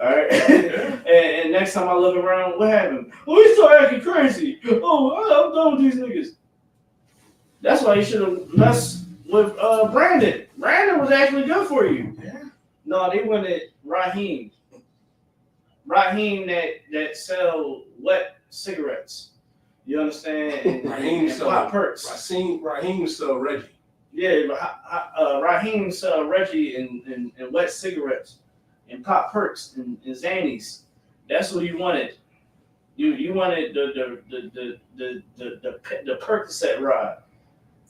All right, and next time I look around, what happened? Oh, he started acting crazy. Oh, I'm done with these niggas. That's why you should have messed with Brandon. Brandon was actually good for you. Yeah. No, they wanted Raheem. Raheem that sell wet cigarettes. You understand? Raheem and pop perks. Raheem sell Reggie. Yeah, Raheem sell Reggie and wet cigarettes and pop perks and Xannies. That's what you wanted. You wanted the Percocet ride.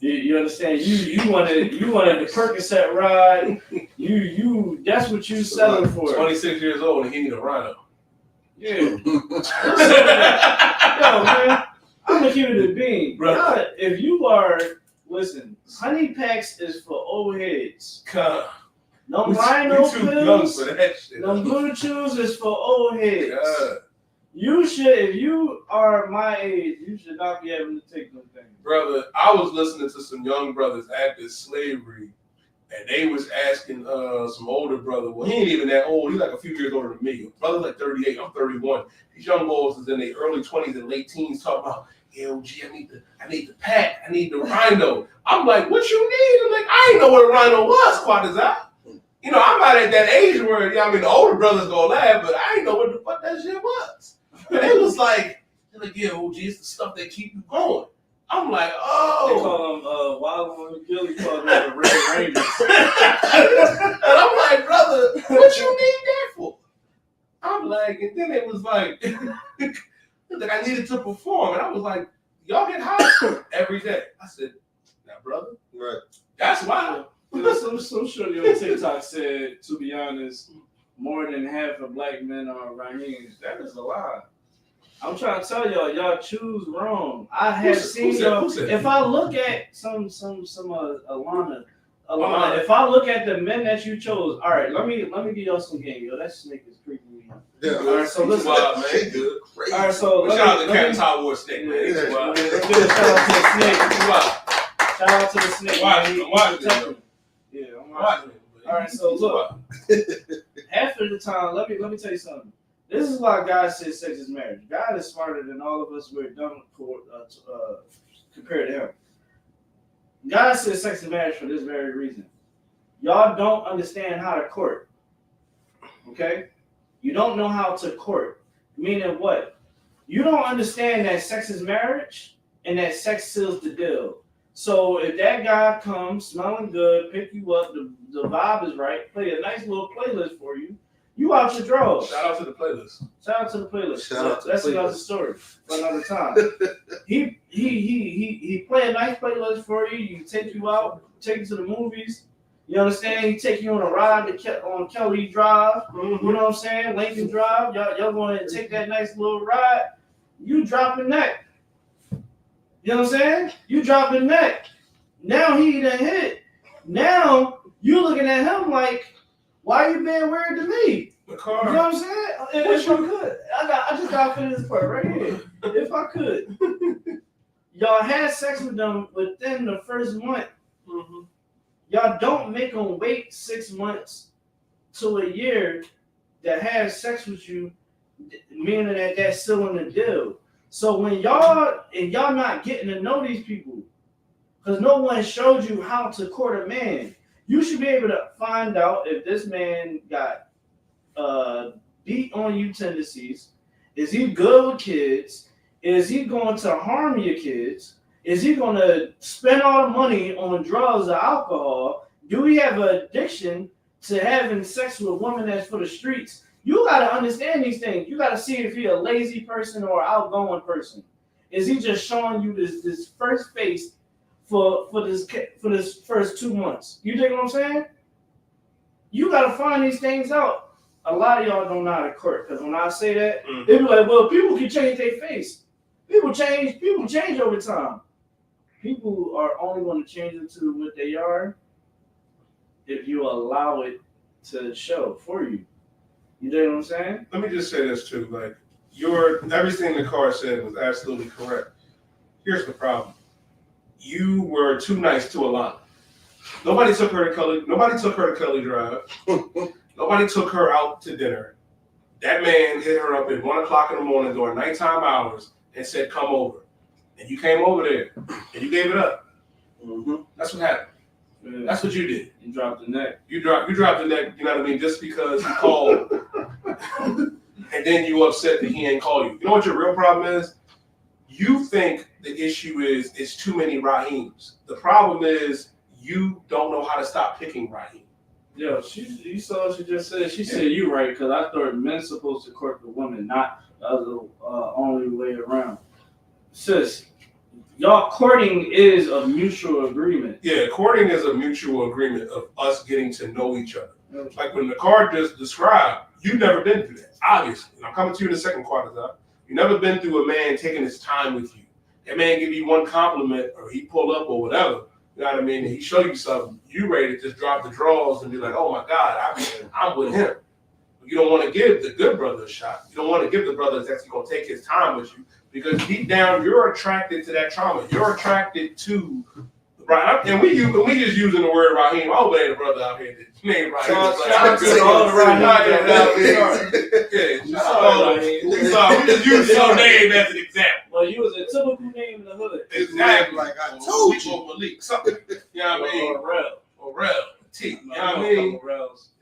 You understand? You wanted the Percocet ride. You that's what you selling for. 26 years old and he need a rhino. Yeah. Yo, man, I'm gonna keep it a bean. Bro, if you are, listen, honey packs is for old heads. No rhino pills. No blue chews is for old heads. God. You should, if you are my age, you should not be able to take them things. Brother, I was listening to some young brothers active slavery, and they was asking some older brother. Well, he ain't even that old. He's like a few years older than me. Brother's like 38. I'm 31. These young boys is in their early 20s and late teens talking about, yeah, OG, I need the pack. I need the rhino. I'm like, what you need? I'm like, I ain't know what a rhino was. Quite as I. You know, I'm not at that age where, I mean, the older brothers gonna laugh, but I ain't know what the fuck that shit was. And it was like, yeah, OG, it's the stuff that keep you going. I'm like, oh. They call them Wild and Gilly, call them the Red Rangers. And I'm like, brother, what you need that for? I'm like, and then it was like, like I needed to perform. And I was like, y'all get high every day. I said, now, brother, right. That's why. Some shorty on TikTok said, to be honest, more than half of black men are Raheems. That is a lie. I'm trying to tell y'all choose wrong. I have seen y'all. If I look at some Alana, if I look at the men that you chose, all right, let me give y'all some game, yo. That snake is creeping me out. Yeah, all right, so listen, wild, man. Good. All right, so shout out to the Captain Tower War snake, man. Shout out to the snake. Shout out to the snake. I'm watching. Yeah, I'm watching. All right, so look, half of the time, let me tell you something. This is why God says sex is marriage. God is smarter than all of us. We're dumb compared to him. God says sex is marriage for this very reason. Y'all don't understand how to court. Okay? You don't know how to court. Meaning what? You don't understand that sex is marriage and that sex seals the deal. So if that guy comes smelling good, pick you up, the vibe is right, play a nice little playlist for you, you out your drawers. Shout out to the playlist. Shout out to the playlist. Shout out to That's the another playlist. story for another time. he play a nice playlist for you. You take you out, take you to the movies. You understand? He take you on a ride on Kelly Drive. You know what I'm saying? Lincoln Drive. Y'all going to take that nice little ride. You dropping neck. You know what I'm saying? You dropping neck. Now he done hit. Now you looking at him like, why you being weird to me? The car. You know what I'm saying? If I could, I just gotta finish this part right here. If I could, y'all had sex with them within the first month. Y'all don't make them wait 6 months to a year to have sex with you, meaning that that's still in the deal. So when y'all not getting to know these people, because no one showed you how to court a man, you should be able to find out if this man got beat on you tendencies. Is he good with kids? Is he going to harm your kids? Is he going to spend all the money on drugs or alcohol? Do we have an addiction to having sex with a woman that's for the streets? You got to understand these things. You got to see if he's a lazy person or an outgoing person. Is he just showing you this first face for this first 2 months? You dig what I'm saying? You got to find these things out. A lot of y'all don't know how to court, because when I say that, they be like, well, people can change their face. People change over time. People are only going to change into what they are if you allow it to show for you. You know what I'm saying? Let me just say this too. Like, everything the car said was absolutely correct. Here's the problem. You were too nice to Alana. Nobody took her to Kelly Drive. Nobody took her out to dinner. That man hit her up at 1 o'clock in the morning during nighttime hours and said, come over. And you came over there and you gave it up. That's what happened. Yeah. That's what you did. You dropped the neck. You dropped the neck, you know what I mean, just because he called. And then you upset that he ain't call you. You know what your real problem is? You think the issue is it's too many Raheems. The problem is you don't know how to stop picking Raheem. Yo, you saw what she just said. She said you right, because I thought men's supposed to court the women, not the other only way around. Sis, y'all courting is a mutual agreement. Yeah, courting is a mutual agreement of us getting to know each other. Like when the card just described, you've never been through that, obviously. And I'm coming to you in the second quarter, you've never been through a man taking his time with you. That man give you one compliment or he pull up or whatever, you know what I mean, and he show you something, you ready to just drop the drawers and be like, oh my God, I'm with him. You don't want to give the good brother a shot. You don't want to give the brother that's actually going to take his time with you, because deep down you're attracted to that trauma. You're attracted to, right? And we just using the word Raheem. I hope there ain't a brother out here that's named Raheem. Shout out to all the Raheem. We just use your name as an example. Well, you was a typical name in the hood. Exactly. Like I told you. Malik, something. You know what I mean? Or T. You know what I mean?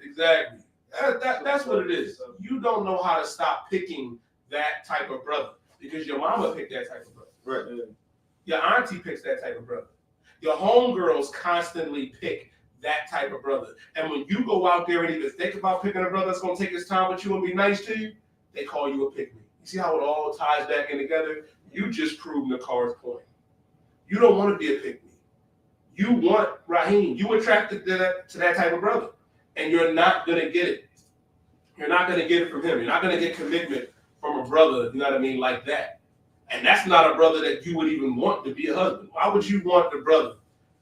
Exactly. That's what it is. You don't know how to stop picking that type of brother, because your mama picked that type of brother. Right. Your auntie picks that type of brother. Your homegirls constantly pick that type of brother. And when you go out there and even think about picking a brother that's going to take his time with you and be nice to you, they call you a pick-me. You see how it all ties back in together? You just proved Nakar's point. You don't want to be a pick-me. You want Raheem. You attracted to that type of brother. And you're not going to get it. You're not going to get it from him. You're not going to get commitment from a brother, you know what I mean, like that. And that's not a brother that you would even want to be a husband. Why would you want the brother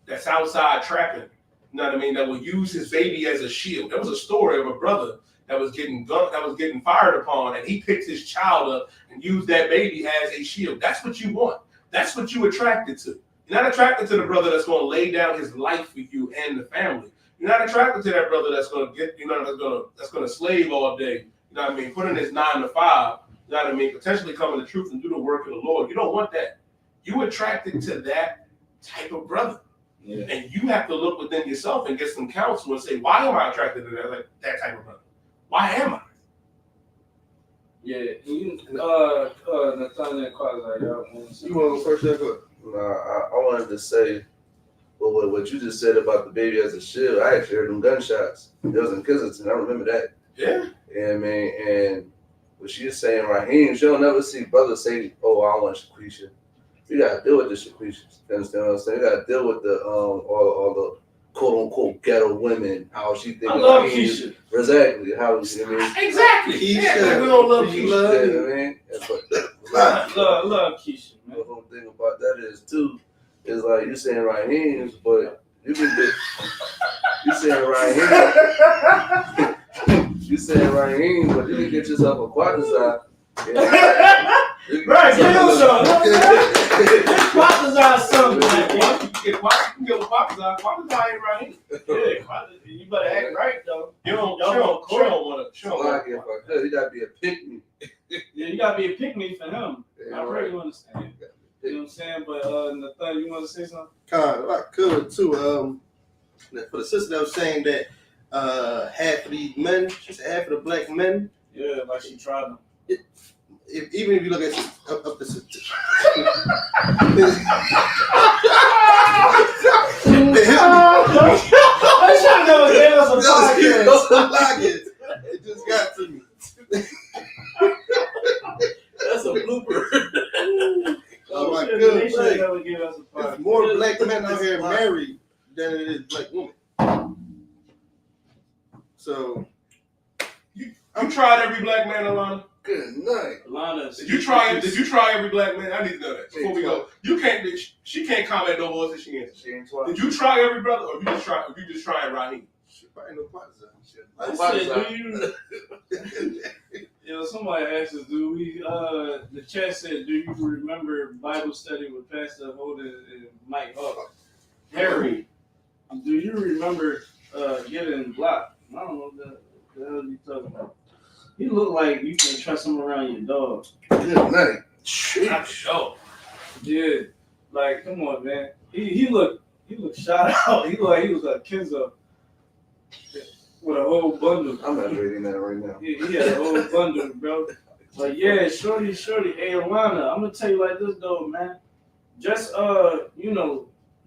that's outside trapping, you know what I mean, that would use his baby as a shield? There was a story of a brother that was getting fired upon, and he picked his child up and used that baby as a shield. That's what you want. That's what you attracted to. You're not attracted to the brother that's going to lay down his life for you and the family. You're not attracted to that brother that's going to get, that's going to slave all day. You know what I mean? Put in his 9 to 5. You know what I mean? Potentially come in the truth and do the work of the Lord. You don't want that. You attracted to that type of brother. Yeah. And you have to look within yourself and get some counsel and say, why am I attracted to that type of brother? Why am I? Yeah. Nathaniel Quasi, you want to go first? I wanted to say But what you just said about the baby as a shield, I actually heard them gunshots. It was in Kensington. I remember that. Yeah. Yeah, man. And what she is saying, Raheem, she'll never see brothers say, "Oh, I want Shaquisha." You gotta deal with the Shaquishas. You understand what I'm saying? You gotta deal with the all the quote unquote ghetto women. How she thinks. I love Keisha. Exactly. How you know what I mean? Exactly. Yeah, like we don't love Keisha. You know what I mean? Love Keisha, man. The whole thing about that is too, is like you saying Raheem, but you can get you saying Raheem, you saying Raheem, but you can get yourself a Quatazar. Right, get him some. Quatazar something. You can get Quatazar. Quatazar ain't Raheem. Yeah, you better act right though. She don't want to. You gotta be a pick me. Yeah, you gotta be a pick-me for him. Yeah, I really understand. You know what I'm saying? But Nathan, you want to say something? If I could too. For the sister that was saying that half of these men, she said half of the black men. Yeah, like she tried them. Even if you look at up the sister. I'm trying to know if there was a podcast. It just got to me. That's a blooper. Oh my shit, goodness. they should never give us a There's podcast. more black men out here married than it is black women. So You tried every black man, Alana? Good night. Alana, Did you try every black man? I need to know that before we go. You can't. She can't comment no more than she answered. She ain't twice. Did you try every brother, or you just trying Raheem? she probably no Quatazar. I said, do you? Yo, somebody asked us, do we? The chat said, do you remember Bible study with Pastor Holden and Mike Hawk? Harry, do you remember getting blocked? I don't know what the hell you talking about. He look like you can trust him around your dog. Good night. Oh, Yeah, like come on, man. He looked shot out. He looked like he was a Kenzo with a whole bundle. I'm not reading that right now. He had a whole bundle, bro. Like, yeah, shorty. Hey, Alana, I'm gonna tell you like this though, man. Just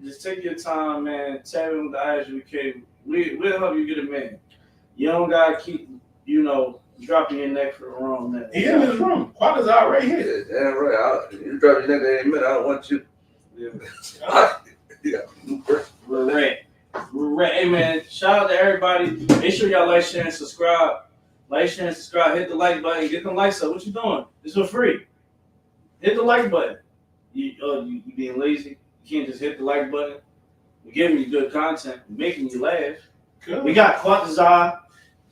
just take your time, man. Tap in with the ISUK. We'll help you get a man. You don't gotta keep, dropping your neck for the wrong man. he in his room. Quatazar right here. Yeah, damn right. You drop your neck at any minute. I don't want you. Yeah. We're red. Hey, man. Shout out to everybody. Make sure y'all like, share, and subscribe. Like, share, and subscribe. Hit the like button. Get them likes up. What you doing? It's for free. Hit the like button. You being lazy? You can't just hit the like button. We're giving you good content. We're making you laugh. Good. We got Quatazar.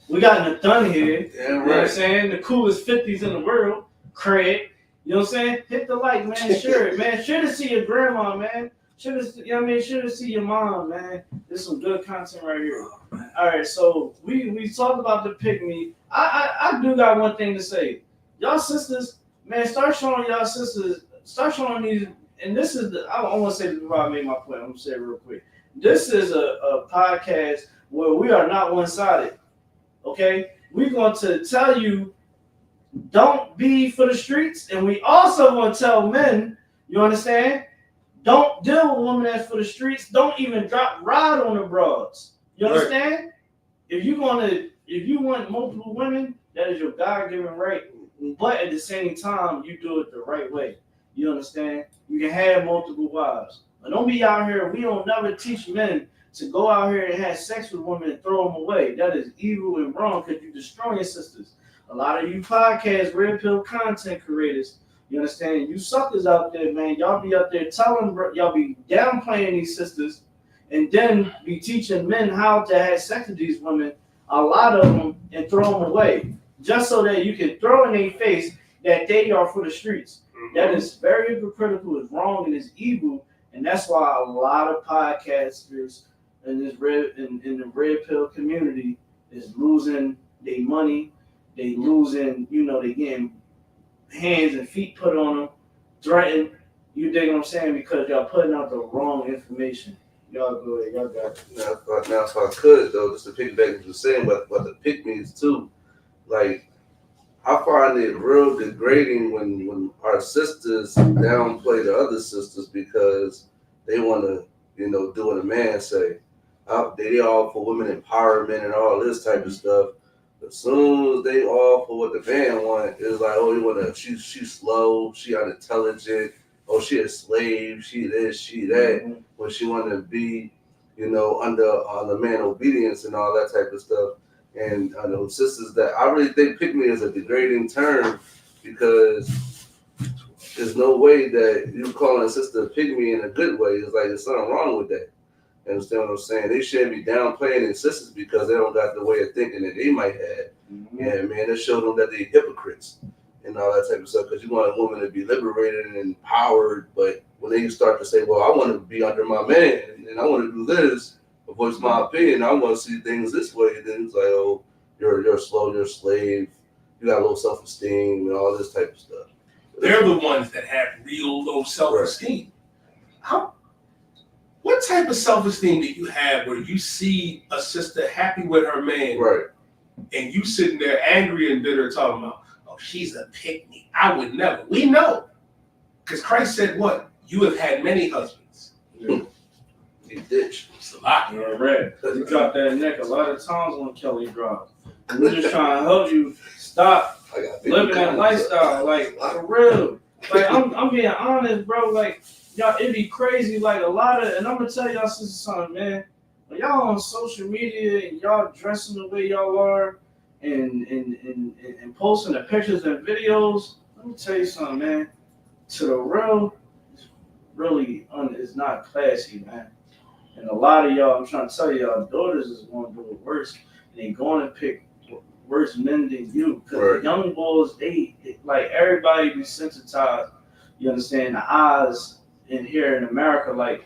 We got Nathan here. Damn You know what I'm right. saying? The coolest 50s in the world. Craig. You know what I'm saying? Hit the like, man. Share it, man. Share to see your grandma, man. Share to see your mom, man. There's some good content right here. All right, so we talked about the pick me. I do got one thing to say. Y'all sisters, man, start showing y'all sisters. Start showing these. And this is I want to say this before I make my point. I'm gonna say it real quick. This is a podcast where we are not one-sided. Okay, we're going to tell you don't be for the streets, and we also want to tell men, you understand, don't deal with women that's for the streets. Don't even ride on the broads. You understand? Right. If you want multiple women, that is your God-given right. But at the same time, you do it the right way. You understand? You can have multiple wives. But don't be out here. We don't never teach men to go out here and have sex with women and throw them away. That is evil and wrong because you're destroying sisters. A lot of you podcast, red pill content creators, you understand? You suckers out there, man. Y'all be out there y'all be downplaying these sisters and then be teaching men how to have sex with these women, a lot of them, and throw them away. Just so that you can throw in their face that they are for the streets. Mm-hmm. That is very hypocritical, it's wrong, and it's evil. And that's why a lot of podcasters in the red pill community is losing their money. They losing, they getting hands and feet put on them, threatened. You dig what I'm saying? Because y'all putting out the wrong information. Y'all go ahead, y'all got it. Now, if I could though, just to piggyback what you're saying about the pick-me's too, like I find it real degrading when our sisters downplay the other sisters because they want to do what a man say. They all for women empowerment and all this type of stuff. As soon as they all for what the man want, it's like, oh, she's slow, she unintelligent, oh, she a slave, she this, she that. When she want to be, under the man obedience and all that type of stuff. And I know sisters that I really think pick me is a degrading term because there's no way that you calling a sister a pygmy in a good way. It's like there's something wrong with that. You understand what I'm saying? They shouldn't be downplaying their sisters because they don't got the way of thinking that they might have. And man, it showed them that they're hypocrites and all that type of stuff. Because you want a woman to be liberated and empowered, but when they start to say, "Well, I want to be under my man and I want to do this," voice my opinion, I want to see things this way, then it's like, "Oh, you're slow, you're a slave, you got low self-esteem and all this type of stuff." They're the ones that have real low self-esteem. Right. What type of self-esteem do you have where you see a sister happy with her man, right, and you sitting there angry and bitter talking about, "Oh, she's a pick-me. I would never." We know. Because Christ said what? You have had many husbands. Yeah. He ditched. It's a lot. Yeah, right. Because he dropped that neck a lot of times when Kelly dropped. We're just trying to help you stop living that lifestyle. Like, for real. Like, I'm being honest, bro. Like, y'all, it'd be crazy. Like, a lot of, and I'm going to tell y'all something, man. When y'all on social media and y'all dressing the way y'all are and posting the pictures and videos, let me tell you something, man. To the real, really is not classy, man. And a lot of y'all, I'm trying to tell y'all, daughters is going to do it worse. And they going to pick worse men than you. Because the young boys, they like everybody be sensitized. You understand? The eyes in here in America, like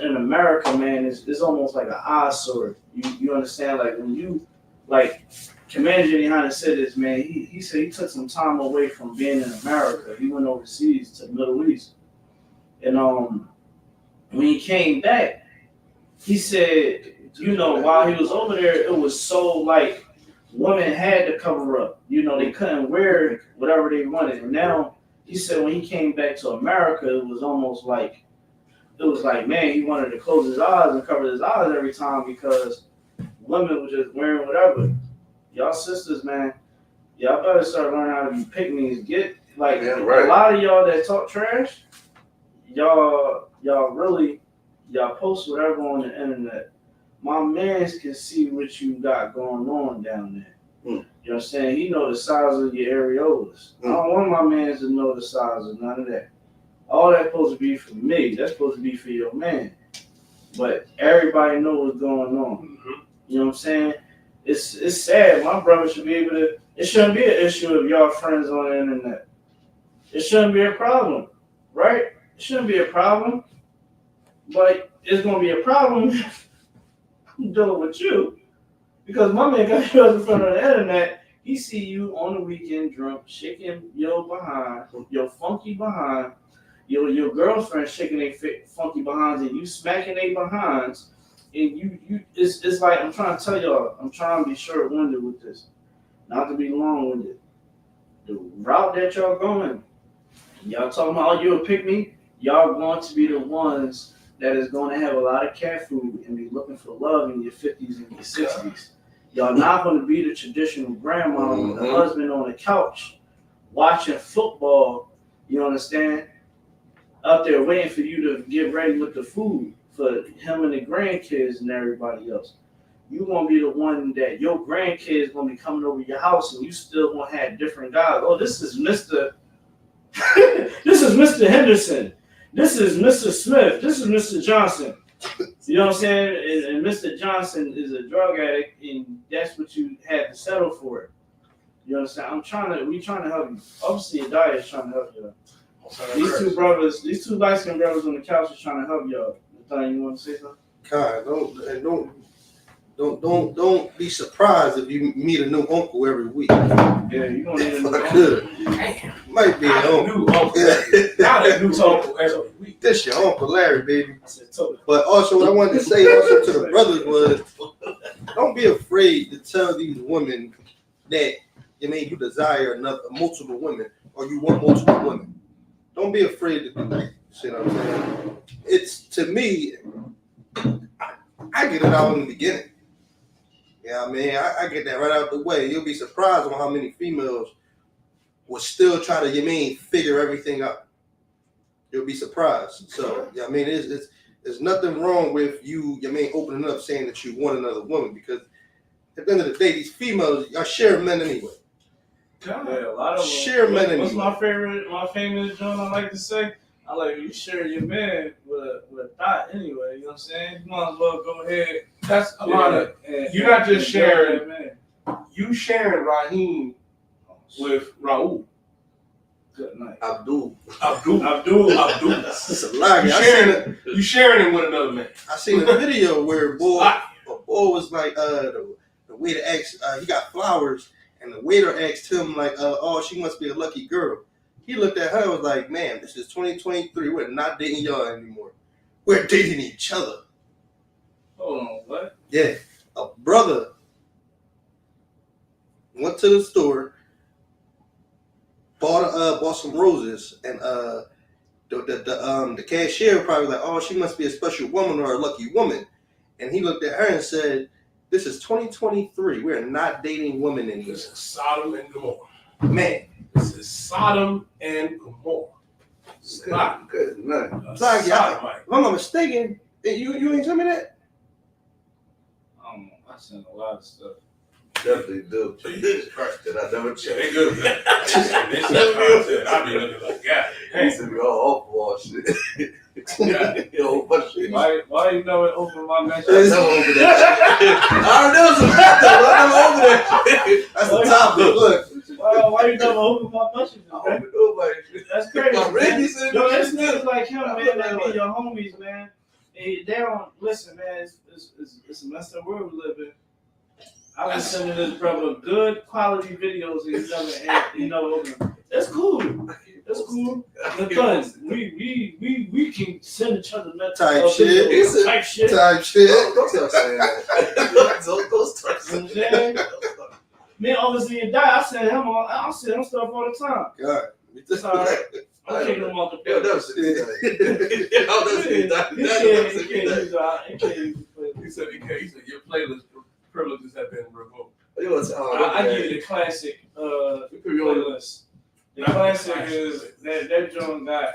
in America, man, it's almost like an eyesore. You understand? Like when you, like Commander Giuliani said this, man, he said he took some time away from being in America. He went overseas to the Middle East. And when he came back, he said, while he was over there, it was so like women had to cover up. They couldn't wear whatever they wanted. And now he said when he came back to America, it was almost like, man, he wanted to close his eyes and cover his eyes every time because women were just wearing whatever. Y'all sisters, man, y'all better start learning how to be pick-me's. Get, like, a lot of y'all that talk trash, y'all post whatever on the internet. My mans can see what you got going on down there. You know what I'm saying? He know the size of your areolas. I don't want my mans to know the size of none of that. All that's supposed to be for me. That's supposed to be for your man. But everybody know what's going on. You know what I'm saying? It's sad. My brother should be able to. It shouldn't be an issue if y'all friends on the internet. It shouldn't be a problem, right? It shouldn't be a problem. But it's gonna be a problem if I'm dealing with you. Because my man got you in front of the internet, he see you on the weekend drunk, shaking your behind, your funky behind, your girlfriend shaking their funky behinds, and you smacking their behinds, and it's like, I'm trying to tell y'all, I'm trying to be short-winded with this, not to be long-winded. The route that y'all going, y'all talking about, oh, you'll pick me, y'all going to be the ones that is going to have a lot of cat food and be looking for love in your 50s and your 60s. Y'all not going to be the traditional grandma with the husband on the couch watching football, you understand, up there waiting for you to get ready with the food for him and the grandkids and everybody else. You're going to be the one that your grandkids going to be coming over your house and you still going to have different guys. Oh, this is Mr. This is Mr. Henderson. This is Mr. Smith. This is Mr. Johnson. You know what I'm saying? And Mr. Johnson is a drug addict, and that's what you had to settle for. You understand? We trying to help you. Obviously, Adaya is trying to help you. These two light-skinned brothers on the couch are trying to help y'all. Adaya, you want to say something? God, don't be surprised if you meet a new uncle every week. Yeah, you gonna need a new uncle. Damn. Might be an uncle. Not a new uncle every week. This your Uncle Larry, baby. But also, what I wanted to say also to the brothers was, don't be afraid to tell these women that you desire multiple women or you want multiple women. Don't be afraid to do that. You know what I'm saying? It's, to me, I get it out in the beginning. Yeah, I mean, I get that right out the way. You'll be surprised on how many females will still try to, figure everything out. You'll be surprised. So, I mean, there's nothing wrong with you, opening up saying that you want another woman, because at the end of the day, these females are sharing men anyway. Yeah, a lot of share them. men anyway. What's my famous joint I like to say? I like you share your man with a thought anyway. You know what I'm saying? You might as well go ahead. That's a lot of. You're not just sharing. You sharing Raheem with Raul. Good night. Abdul. It's a lie. You sharing him with another man. I seen a video where a boy was like, the waiter asked, he got flowers, and the waiter asked him like, oh, she must be a lucky girl. He looked at her and was like, man, this is 2023. We're not dating y'all anymore. We're dating each other. Hold on, what? Yeah. A brother went to the store, bought some roses, and the cashier probably was like, oh, she must be a special woman or a lucky woman. And he looked at her and said, this is 2023. We're not dating women anymore. This is Sodom and Gomorrah. Man. This is Sodom and Gomorrah. Good night. Sorry, if I'm not mistaken, you ain't tell me that? I don't know. I seen a lot of stuff. Definitely do. Jesus Christ. Did I never check? They good. They said content. I be looking like, God. He said we all off wall shit. Yo, what shit? Why you never open my message? I never opened that shit. I already know some stuff though. I never opened that shit. That's the topic. Look. Why you never open my messages? That's crazy. Yo, this niggas like him, man. They be your homies, man. They don't listen, man. It's a messed up world we live in. I was sending this brother good quality videos and he never opened them. That's cool. That's cool. Because we can send each other that type shit. Type shit. Type shit. Don't tell saying that. Those types of shit. Man, obviously you die. I send him stuff all the time. God. It's all right. I'm taking him off the bill. He said your playlist privileges have been revoked. I give you the classic playlist. The classic is that joint got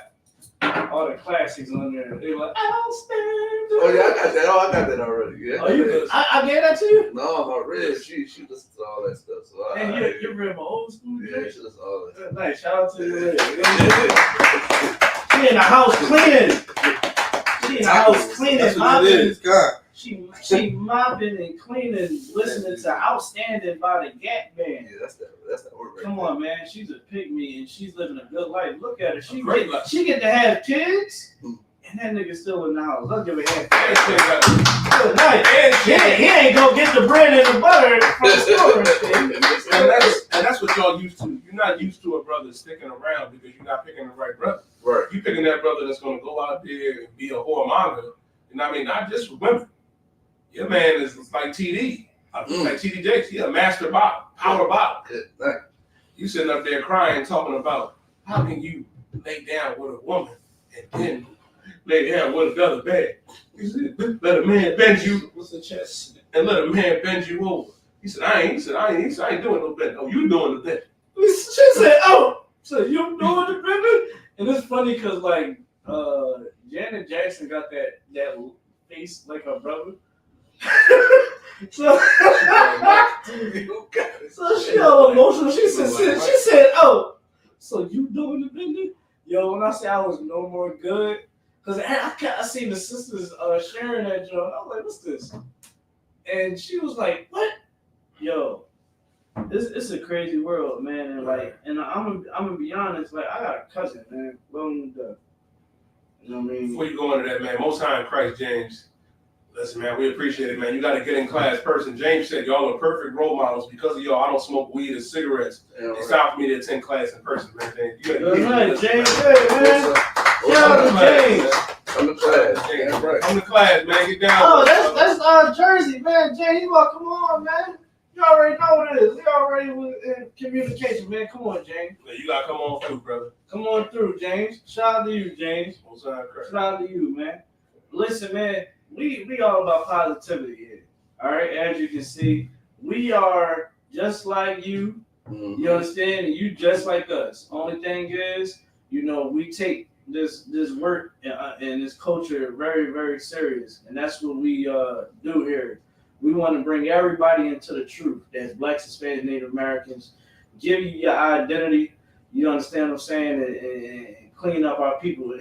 all the classics on there. They were like, outstanding. Oh yeah, I got that. I got that already. Yeah. Oh, you? I gave that to you? No, my Red. She listens to all that stuff. So and you're real old school. Yeah, she listens to all that. Nice. Shout out to you. She in the house cleaning. She in the house cleaning. Mopping. She mopping and cleaning, listening to "Outstanding" by the Gap Band. Yeah, that's that word. Come on, man. She's a pygmy and she's living a good life. Look at her. She get to have kids, and that nigga still in the house. Let's give a hand. Good night. He ain't gonna get the bread and the butter from the store. And that's what y'all used to. You're not used to a brother sticking around because you're not picking the right brother. Right. You picking that brother that's gonna go out there and be a whoremonger. You know what I mean? Not just for women. Your man is like TD. Like TD Jakes. He a master power bottle. You sitting up there crying, talking about how can you lay down with a woman and then lay down with another man. He said, let a man bend you and let a man bend you over. He said, I ain't doing no bend. Oh, you doing the bend. She said, oh, so you doing the bend? And it's funny because like Janet Jackson got that face like her brother. so she all emotional. She said, oh, so you doing the bending? Yo, when I say I was no more good, because I seen the sisters sharing that joke. I was like, what's this? And she was like, what? Yo, it's a crazy world, man. And like, and I'm gonna be honest, like I got a cousin, man. You know what I mean? Before you go into that, man, Most High in Christ, James. Listen, man, we appreciate it, man. You got to get in class person. James said y'all are perfect role models. Because of y'all, I don't smoke weed or cigarettes. It's time for me to attend class in person, man. Good night, James. Hey, man. Shout out to James. I'm the class. James, right. I'm the class, man. Get down. Oh, that's Jersey, man. James, come on, man. You already know what it is. We already was in communication, man. Come on, James. Yeah, you got to come on through, brother. Come on through, James. Shout out to you, James. Most High in Christ. Shout out to you, man. Listen, man. we all about positivity here. All right, as you can see, we are just like you. You understand? And you just like us. Only thing is, we take this work and this culture very, very serious, and that's what we do here. We want to bring everybody into the truth. That's Blacks, Hispanics, Native Americans. Give you your identity. You understand what I'm saying? And clean up our people.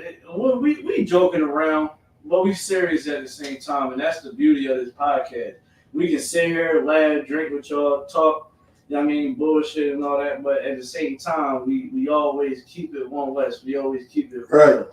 We joking around, but we serious at the same time, and that's the beauty of this podcast. We can sit here, laugh, drink with y'all, talk. Bullshit and all that, but at the same time, we always keep it one West. We always keep it real.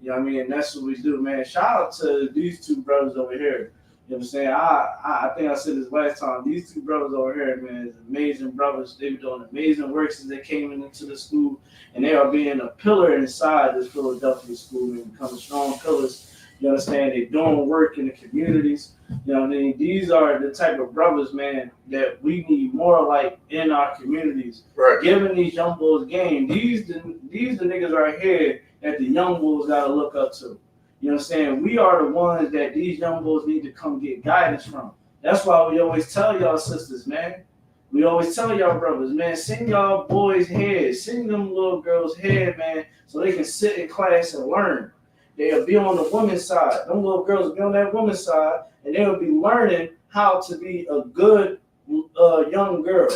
Right. And that's what we do, man. Shout out to these two brothers over here. You know what I'm saying? I think I said this last time. These two brothers over here, man, is amazing brothers. They've been doing amazing work since they came into the school, and they are being a pillar inside this Philadelphia school and becoming strong pillars. You understand? They're doing work in the communities. These are the type of brothers, man, that we need more like in our communities. Right. Giving these young bulls game. These the niggas right here that the young bulls gotta look up to. You understand? We are the ones that these young bulls need to come get guidance from. That's why we always tell y'all sisters, man. We always tell y'all brothers, man, sing y'all boys' head, sing them little girls' head, man, so they can sit in class and learn. They'll be on the women's side. Them little girls will be on that woman's side, and they'll be learning how to be a good young girl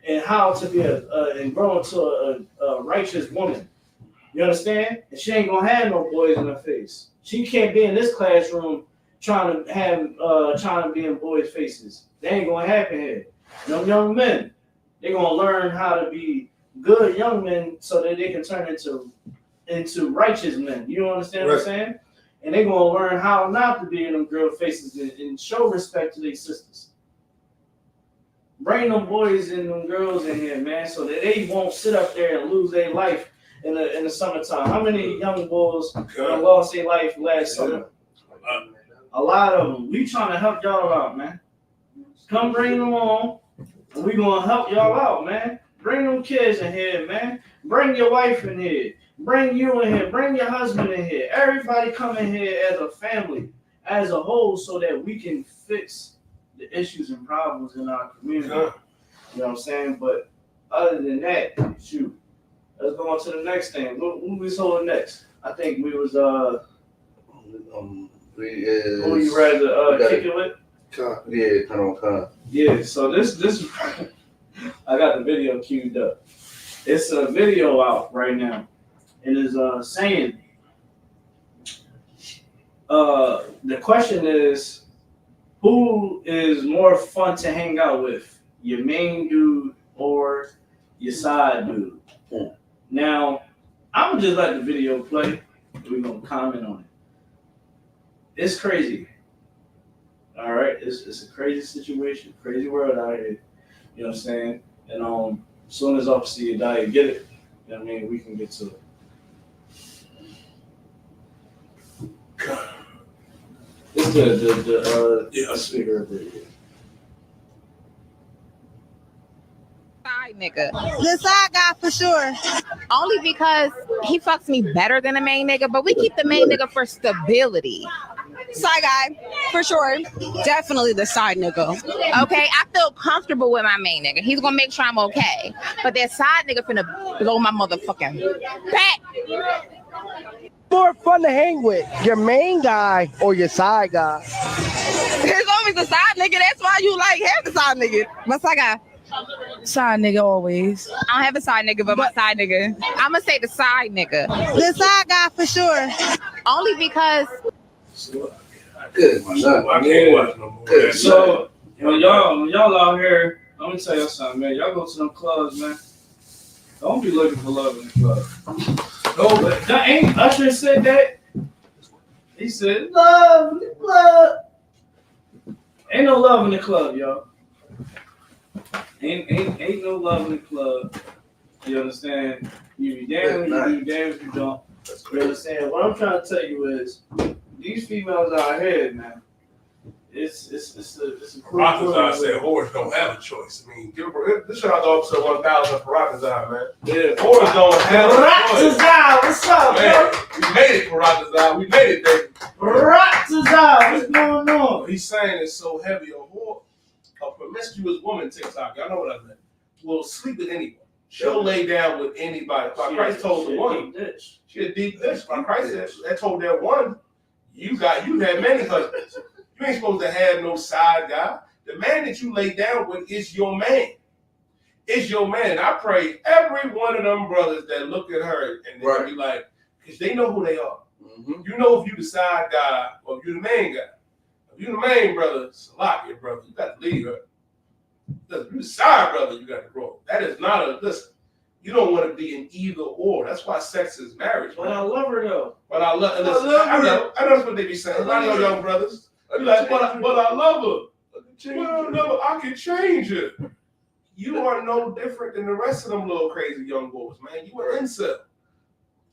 and how to be and grow into a righteous woman. You understand? And she ain't gonna have no boys in her face. She can't be in this classroom trying to be in boys' faces. They ain't gonna happen here. Them young men, they're gonna learn how to be good young men so that they can turn into righteous men. You understand what I'm saying? And they're gonna learn how not to be in them girl faces and show respect to their sisters. Bring them boys and them girls in here, man, so that they won't sit up there and lose their life in the summertime. How many young boys lost their life last summer? A lot of them. We trying to help y'all out, man. Come bring them on, and we gonna help y'all out, man. Bring them kids in here, man. Bring your wife in here. Bring you in here. Bring your husband in here. Everybody come in here as a family, as a whole, so that we can fix the issues and problems in our community. You know what I'm saying? But other than that, shoot. Let's go on to the next thing. What we holding next? I think we was who you rather kick it with? Yeah, Con. Yeah, so this I got the video queued up. It's a video out right now. It is saying the question is, who is more fun to hang out with? Your main dude or your side dude? Now, I'm gonna just let the video play. We're gonna comment on it. It's crazy. All right, it's a crazy situation, crazy world out here. You know what I'm saying? And as soon as obviously you die, you get it. You know what I mean? We can get to it. It's the speaker over here. Side nigga. The side guy for sure. Only because he fucks me better than the main nigga, but we keep the main nigga for stability. Side guy, for sure. Definitely the side nigga. Okay, I feel comfortable with my main nigga. He's gonna make sure I'm okay. But that side nigga finna blow my motherfucking back. More fun to hang with, your main guy or your side guy? It's always the side nigga. That's why you like have the side nigga. My side guy. Side nigga always. I don't have a side nigga, but my side nigga. I'm gonna say the side nigga. The side guy for sure. Only because. Good. I can't watch no more. So when y'all out here, let me tell y'all something, man. Y'all go to them clubs, man. Don't be looking for love in the club. No, but that ain't Usher said that. He said love in the club. Ain't no love in the club, y'all. Ain't no love in the club. You understand? You be damn if you do, damn if you don't. You understand? What I'm trying to tell you is these females out here, man. It's a cool. Paratazar said whores don't have a choice. I mean, this shout out to episode 1000 Paratazar, man. Yeah, whores don't have a choice. Paratazar, what's up, man? We made it, Paratazar. We made it, baby. Paratazar, what's going be saying is so heavy. A promiscuous woman, TikTok, y'all know what I meant, will sleep with anyone. She'll lay down with anybody. Christ told the one. She a deep dish. Christ said, that told that one, you had many husbands. You ain't supposed to have no side guy. The man that you lay down with is your man. It's your man. And I pray every one of them brothers that look at her and they be like, because they know who they are. Mm-hmm. You know if you the side guy or if you the main guy. If you the main brother, Salakia brother, you got to leave her. If you the side brother, you got to grow. That is not a, listen, you don't want to be an either or. That's why sex is marriage. But I love her though. But I love her. I know that's what they be saying. A lot of young brothers. Be like, but I love her. Well, no, I can change it. You are no different than the rest of them little crazy young boys, man. You an incel.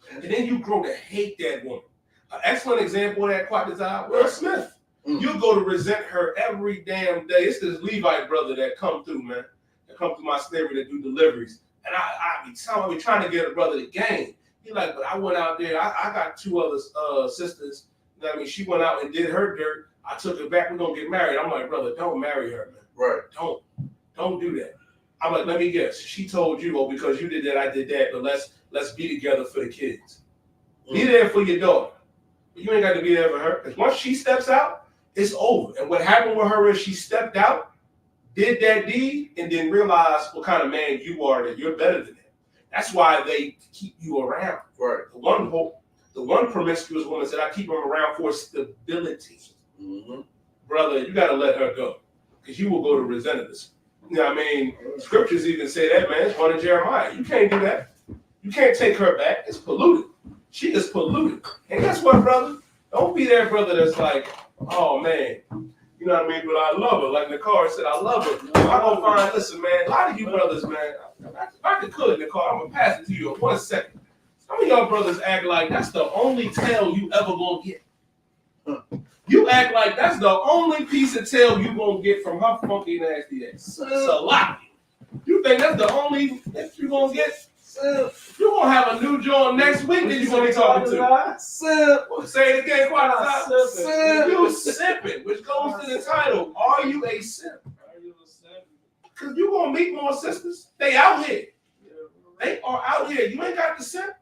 And then you grow to hate that woman. An excellent example of that quite desire, Will Smith. You go to resent her every damn day. It's this Levite brother that come through, man. That come through my slavery that do deliveries. And I be trying to get a brother to game. He like, but I went out there. I got two other sisters. You know what I mean? She went out and did her dirt. I took her back. We're going to get married. I'm like, brother, don't marry her, man. Right. Don't do that. I'm like, let me guess. She told you, oh, because you did that, I did that. But let's be together for the kids. Be there for your daughter. But you ain't got to be there for her. Because once she steps out, it's over. And what happened with her is she stepped out, did that deed, and then realized what kind of man you are, that you're better than him. That's why they keep you around. Right. The one promiscuous woman said, I keep them around for stability. Mm-hmm. Brother, you got to let her go. Because you will go to resent this. You know what I mean? Scriptures even say that, man. It's one in Jeremiah. You can't do that. You can't take her back. It's polluted. She is polluted. And guess what, brother? Don't be that brother that's like, oh, man. You know what I mean? But I love her. Like Nicole said, I love her. I'm going to find, listen, man, a lot of you brothers, man, if I could, Nicole, I'm going to pass it to you in 1 second. Some of y'all brothers act like that's the only tail you ever going to get. You act like that's the only piece of tail you going to get from her funky nasty ass. It's a lot. You think that's the only that you going to get? You're going to have a new joint next week that you're going to be talking to. Say it again, You simping, which goes to the title. Are you a simp? Because you're going to meet more sisters. They out here. They are out here. You ain't got to simp.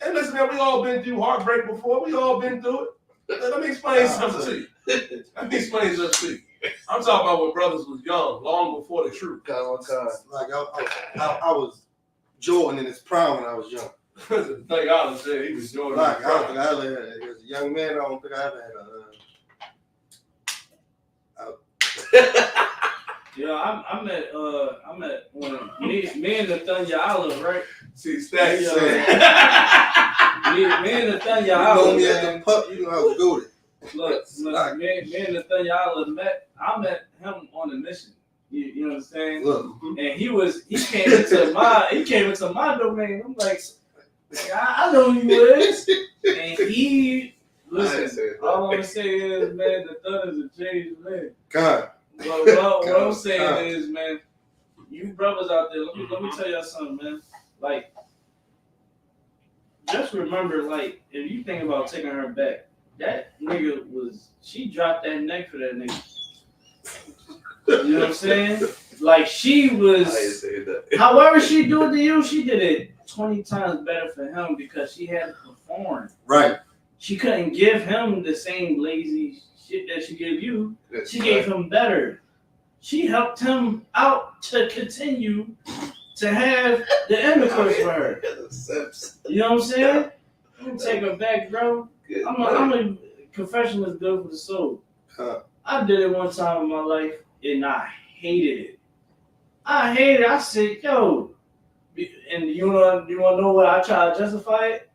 And listen, man, we all been through heartbreak before. We all been through it. Let me explain something to you. I'm talking about when brothers was young, long before the truth. Like I was Jordan in his prime when I was young. Thank God said he was Jordan. Like, I don't think I ever had, as a young man, I don't think I ever had Yeah, I met when me and Nathaniel Olive, right? See, Stacks. Me and Nathaniel Olive. You know me as a pup, you know I was good. Look, me and Nathaniel Olive met. I met him on a mission. You know what I'm saying? Look. And he came into my domain. I'm like, I know who you is. And he listen. All I'm gonna say is, man, the thug is a changed man. God. What I'm saying is, man, you brothers out there, let me tell y'all something, man. Like, just remember, like, if you think about taking her back, that nigga she dropped that neck for that nigga. You know what I'm saying? Like, she was, however she do it to you, she did it 20 times better for him because she had to perform. Right. She couldn't give him the same lazy shit that she gave you. She gave him better. She helped him out to continue to have the intercourse with her. You know what I'm saying? I'm gonna take her back, bro. I'm a confession is good for the soul. I did it one time in my life and I hated it. I said, yo, and you want to know what I try to justify it?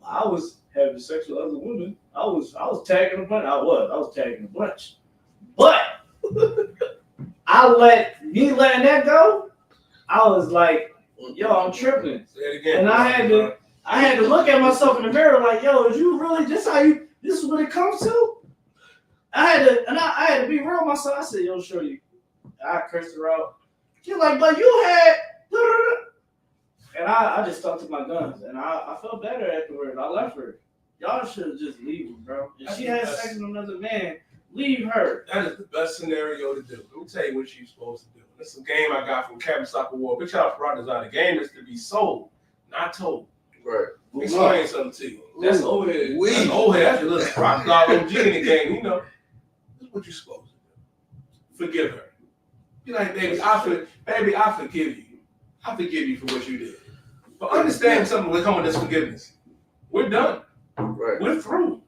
I was having sex with other women. I was tagging a bunch. I was tagging a bunch. But letting that go, I was like, yo, I'm tripping. And I had to look at myself in the mirror like, yo, is you really this is what it comes to? I had to be real with myself. I said, yo, show you. I cursed her out. She's like, but you had and I just stuck to my guns and I felt better afterwards. I left her. Y'all should just leave her, bro. If she had sex with another man, Leave her. That is the best scenario to do. Let me tell you what you're supposed to do. This is a game I got from Captain Soccer War. Big shout out to Rock Design. The game is to be sold, not told. Right. Explain something to you. That's old head. That's old head. That's little Rock Dog OG in the game. You know, this is what you're supposed to do. Forgive her. Be like, baby, I forgive you. I forgive you for what you did. But understand something will come with this forgiveness. We're done. Right. We're through.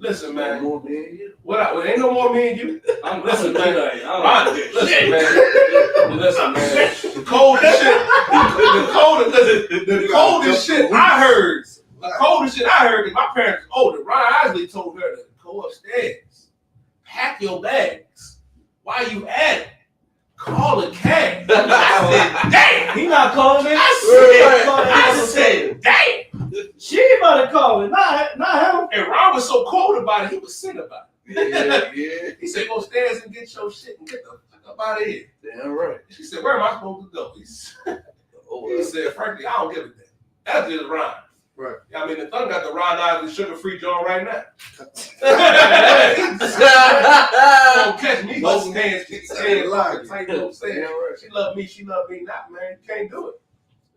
Listen, man. No more me and you. What? Ain't no more me and you. Listen, man. Listen, man. The coldest shit. The coldest shit I heard. The coldest shit I heard. Because my parents were older. Ron Isley told her to go upstairs, pack your bags. Why you at it? Call a cab. I said, damn. He not calling it. I said, damn. She about to call it, not him. And Ron was so cold about it, he was sick about it. Yeah. He said, go upstairs and get your shit and get the fuck up out of here. Damn right. She said, where am I supposed to go? He said, frankly, I don't give a damn. That's just Ron. Right. I mean, the Thun got the Ron Isley sugar-free joint right now. Don't catch me holding hands, tight, you know what I'm saying? She love me not, man. You can't do it.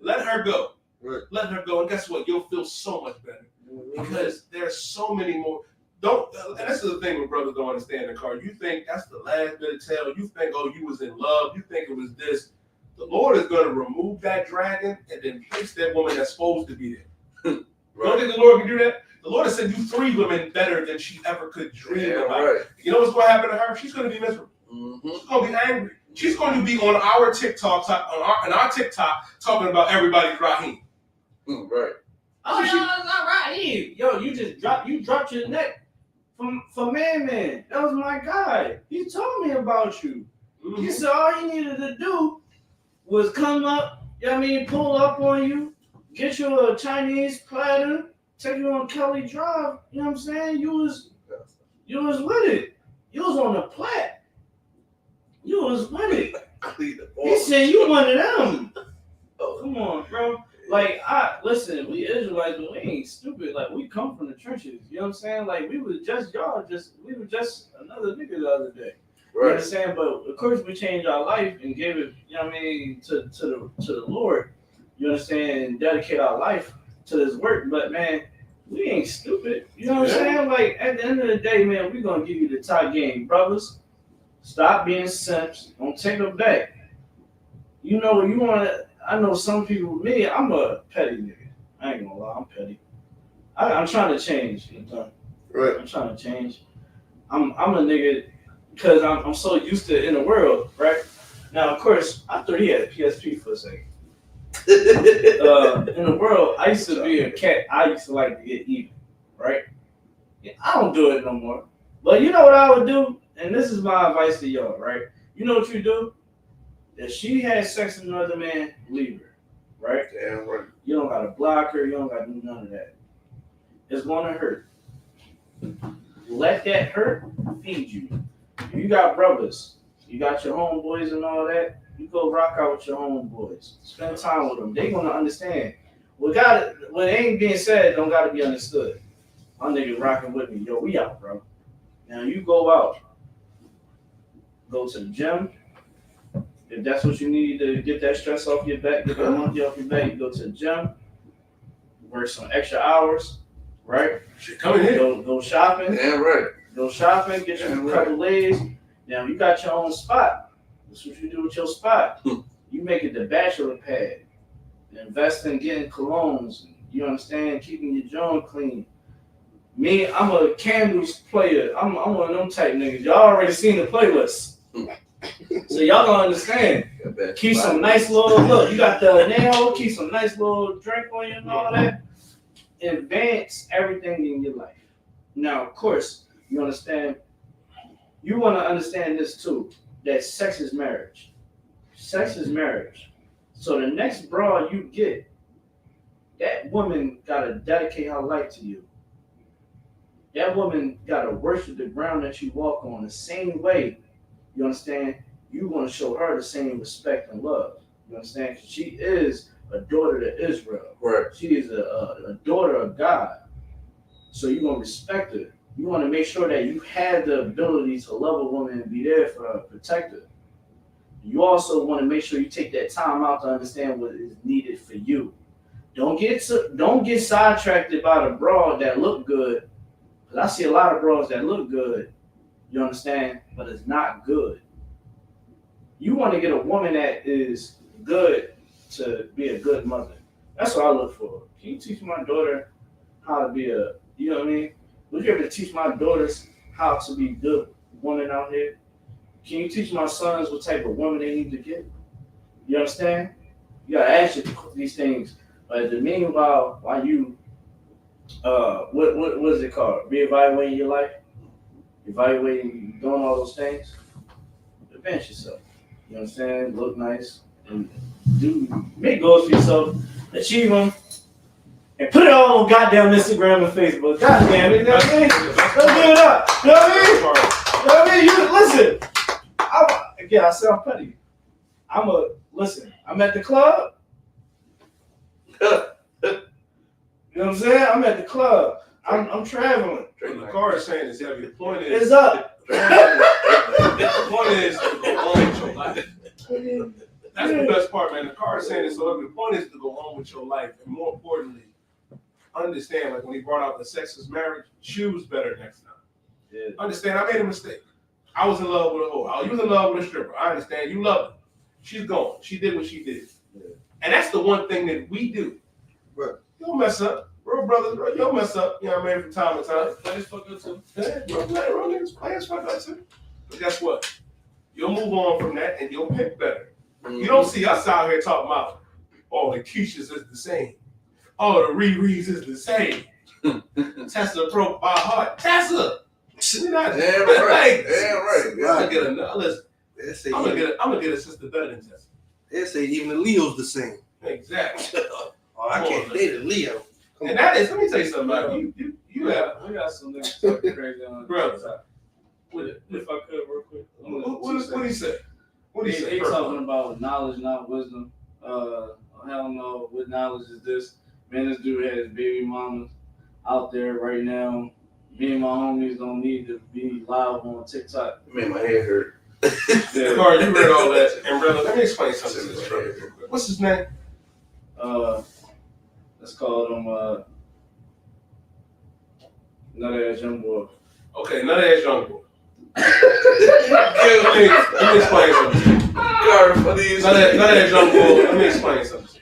Let her go. Right. Let her go, and guess what? You'll feel so much better because there's so many more. And this is the thing when brothers don't understand the car. You think that's the last bit of tale. You think, oh, you was in love. You think it was this. The Lord is going to remove that dragon and then place that woman that's supposed to be there. Right. You don't think the Lord can do that? The Lord has sent you 3 women better than she ever could dream about. Right. You know what's going to happen to her? She's going to be miserable. Mm-hmm. She's going to be angry. She's going to be on our TikTok, on our TikTok, talking about everybody's Raheem. Right. Oh, no, it's not Raheem. Yo, you dropped your neck for Man. That was my guy. He told me about you. Mm-hmm. He said all you needed to do was come up, pull up on you, get you a Chinese platter, take you on Kelly Drive. You know what I'm saying? You was with it. You was on the plat. You was with it. He said you one of them. Oh, come on, bro. Like, listen, we Israelites, but we ain't stupid. Like, we come from the trenches. You know what I'm saying? Like, we were just another nigga the other day. Right. You know what I'm saying? But of course we changed our life and gave it, to the Lord. You understand? And dedicate our life to this work. But man, we ain't stupid. You know what I'm saying? Like, at the end of the day, man, we're gonna give you the top game, brothers. Stop being simps. Don't take them back. You know, you wanna. I know some people. Me, I'm a petty nigga. I ain't gonna lie, I'm petty. I'm trying to change. Right. I'm trying to change. I'm a nigga because I'm so used to it in the world, right? Now, of course, I thought he had a PSP for a second. In the world, I used to be a cat. I used to like to get even, right? Yeah, I don't do it no more. But you know what I would do? And this is my advice to y'all, right? You know what you do? If she has sex with another man, leave her, right? Damn right. You don't gotta block her. You don't gotta do none of that. It's gonna hurt. Let that hurt feed you. You got brothers. You got your homeboys and all that. You go rock out with your homeboys. Spend time with them. They gonna understand. What ain't being said don't gotta be understood. My nigga rocking with me. Yo, we out, bro. Now you go out. Go to the gym. If that's what you need to get that stress off your back, get that monkey off your back, you go to the gym, work some extra hours, right? Coming in. Go shopping. Damn right. Go shopping, get you a couple legs. Now you got your own spot. That's what you do with your spot. You make it the bachelor pad. Invest in getting colognes. You understand? Keeping your joint clean. Me, I'm a candles player. I'm one of them type niggas. Y'all already seen the playlist. So y'all gonna understand. Keep some nice little look. You got the nail, keep some nice little drink on you and all that. Advance everything in your life. Now, of course, you understand. You want to understand this too. That sex is marriage. Sex is marriage. So the next broad you get, that woman gotta dedicate her life to you. That woman gotta worship the ground that you walk on the same way. You understand? You want to show her the same respect and love. You understand? Because she is a daughter to Israel. Right. She is a daughter of God. So you're going to respect her. You want to make sure that you have the ability to love a woman and be there for her, protect her. You also want to make sure you take that time out to understand what is needed for you. Don't get sidetracked by the broad that look good. Cause I see a lot of broads that look good, you understand, but it's not good. You want to get a woman that is good to be a good mother. That's what I look for. Can you teach my daughter how to be a, you know what I mean? Would you ever teach my daughters how to be good women out here? Can you teach my sons what type of woman they need to get? You understand? You gotta ask these things. But in the meanwhile, while you, what is it called? Reevaluating your life, evaluating, doing all those things. Advance yourself. You understand? Look nice and make goals for yourself, achieve them, and put it all on goddamn Instagram and Facebook. Goddamn it, you know what I mean? Don't give it up. You know what I mean? You know what I mean? You listen. I said I'm petty. Listen. I'm at the club. You know what I'm saying? I'm at the club. I'm traveling. The car is saying it's heavy. The point is, it's up. The point is to go on with your life. That's the best part, man. The car is saying it so heavy. The point is to go on with your life, and more importantly, understand. Like when he brought out the sexless marriage, choose better next time. Yeah. Understand? I made a mistake. I was in love with a whore. You was in love with a stripper. I understand. You love her. She's gone. She did what she did. Yeah. And that's the one thing that we do. Bro, you'll mess up. Real brothers, bro, you'll mess up. You know what I mean? From time to time. Players fuck up too. Yeah, real niggas, players fuck up too. But guess what? You'll move on from that and you'll pick better. Mm-hmm. You don't see us out here talking about, oh, the Keishas is the same. Oh, the Riri's is the same. Tessa broke my heart. Tessa! Damn right. I'm gonna get another. Listen, I'm gonna get a sister better than Tessa. They say even the Leo's the same. Exactly. Oh, I can't date a Leo. And that is, let me tell you something about you. We got some niggas talking crazy on bro. If I could, real quick. What he say? What he say? They talking about knowledge, not wisdom. Hell no. What knowledge is this? Man, this dude had his baby mamas out there right now. Me and my homies don't need to be live on TikTok. It made my head hurt. Yeah, Carl, you heard all that. And brother, let me explain something to this brother. What's his name? Let's call him Nut Ass Young Boy. Okay, Nut Ass Young Boy. Let me explain something. Nut Ass Young Boy. Let me explain something.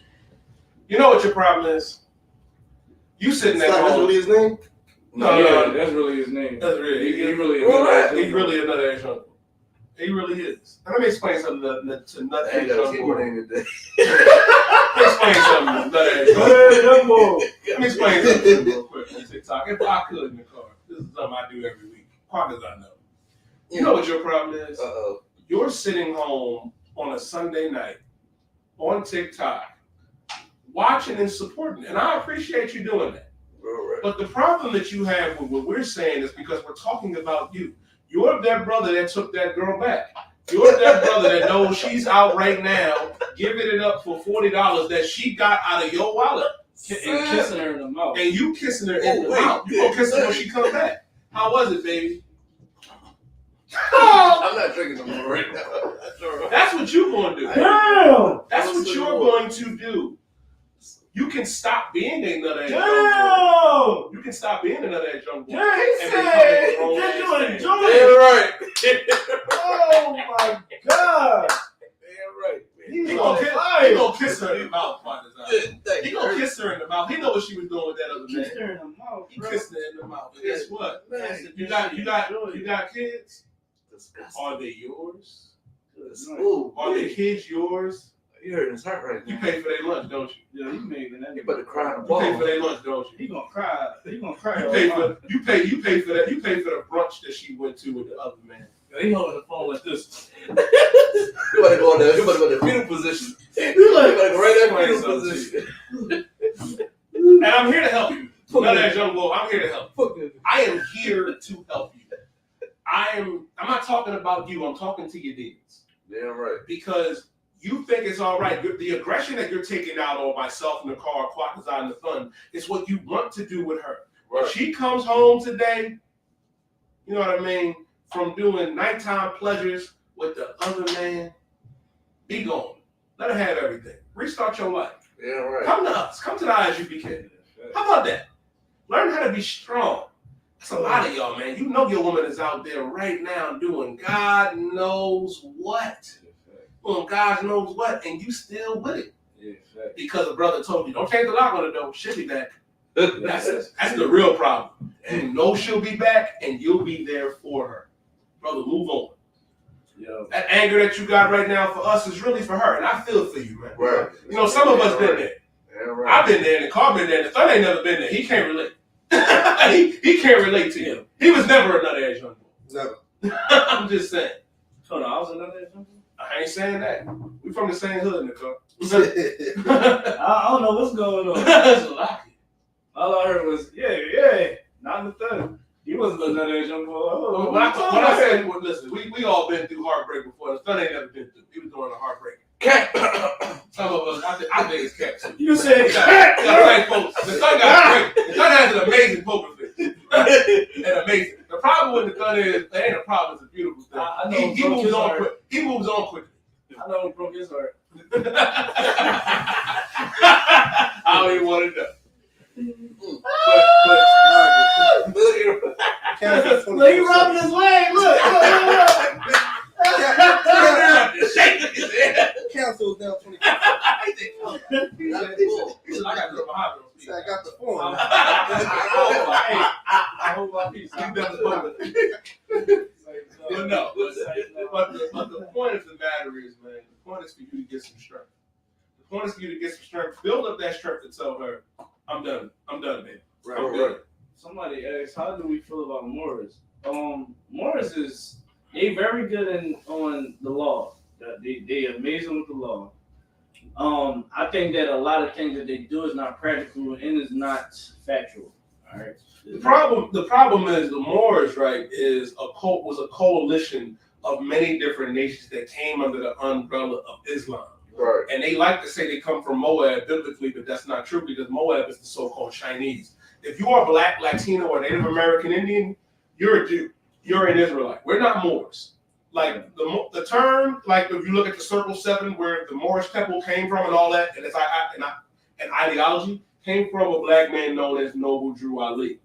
You know what your problem is? You sitting there. That's really his name? No, that's really his name. That's really he really he's really a Nut Ass Young Boy. He really is. And let me explain something to Nut Ass Young Boy. Let me explain something to Nut Ass Young Boy. Let me explain something real quick on TikTok. If I could in the car, this is something I do every week. Partners I know. You know what your problem is? You're sitting home on a Sunday night on TikTok, watching and supporting. And I appreciate you doing that. Right. But the problem that you have with what we're saying is because we're talking about you. You're that brother that took that girl back. You're that brother that knows she's out right now, giving it up for $40 that she got out of your wallet. And kissing her in the mouth. And you kissing her in the mouth. You gonna kiss her when she comes back. How was it, baby? I'm not drinking no more right now. That's what you're going to do. Damn. That's what you're going to do. You can stop being a Nut Ass Young Boy. You can stop being a Nut Ass Young Boy. Yeah, he said you enjoy it. Oh my God. Damn right. He gonna kiss her in the mouth, partners. He gonna kiss her in the mouth. He know what she was doing with that other man. Kissed her in the mouth. He kissed her in the mouth. But guess what? You got kids? Disgusting. Are they yours? Ooh, are the kids yours? You hurting his heart right now. You pay for their lunch, don't you? Yeah, you making that. You better cry in the You ball. pay for their lunch, don't you? He gonna cry. He gonna cry. You pay for that. You pay for the brunch that she went to with the other man. He holding the phone like this. You better go in there. You better go in the fetal position. You better go right there in the fetal position. And I'm here to help you. Nut Ass Young Boy, I'm here to help you. I am here to help you. I'm not talking about you. I'm talking to your demons. Damn right. Because you think it's all right. The aggression that you're taking out on myself in the car, Quack Design the Fun, is what you want to do with her. Right. If she comes home today you know what I mean, from doing nighttime pleasures with the other man, be gone. Let her have everything. Restart your life. Yeah, right. Come to us. Come to the ISUPK. How about that? Learn how to be strong. That's a lot of y'all, man. You know your woman is out there right now doing God knows what. Doing God knows what, and you still with it. Because a brother told you, don't change the lock on the door. She'll be back. That's the real problem. You know she'll be back, and you'll be there for her. Brother, move on. That anger that you got right now for us is really for her, and I feel for you, man. Right. You know, some of us been there. Yeah, right. I've been there, and the car been there. The third ain't never been there. He can't relate. he can't relate to you. He was never another age young boy. Never. I'm just saying. Hold on, I was another age young boy? I ain't saying that. We from the same hood, Nicole. I don't know what's going on. All I heard was, yeah, not the third. He wasn't another age young boy. When I said, well, listen, we all been through heartbreak before. The son ain't never been through. He was doing a heartbreak. Cat. Some of us, I think it's cat too. You said cat. The son got great. The son has an amazing poker face. And amazing. The problem with the son is, it ain't a problem, it's a beautiful thing. I know he moves on quick. He moves on quickly. I know he broke his heart. I don't even want to know. Look, he rubbing his leg. Look. Council's down 25. I got to go behind him. I got the phone. I hold my peace. But the point of the matter is, man, the point is for you to get some strength. The point is for you to get some strength. Build up that strength to tell her, I'm done, man. Right. Somebody asked, how do we feel about Morris? Morris is they very good on the law. They amazing with the law. I think that a lot of things that they do is not practical and is not factual. All right. The problem is the Moors, right, was a coalition of many different nations that came under the umbrella of Islam. Right. And they like to say they come from Moab biblically, but that's not true because Moab is the so-called Chinese. If you are Black, Latino, or Native American Indian, you're a Jew. You're an Israelite. We're not Moors. Like the term, like if you look at the Circle 7, where the Moorish temple came from and all that, and it's an ideology came from a Black man known as Noble Drew Ali.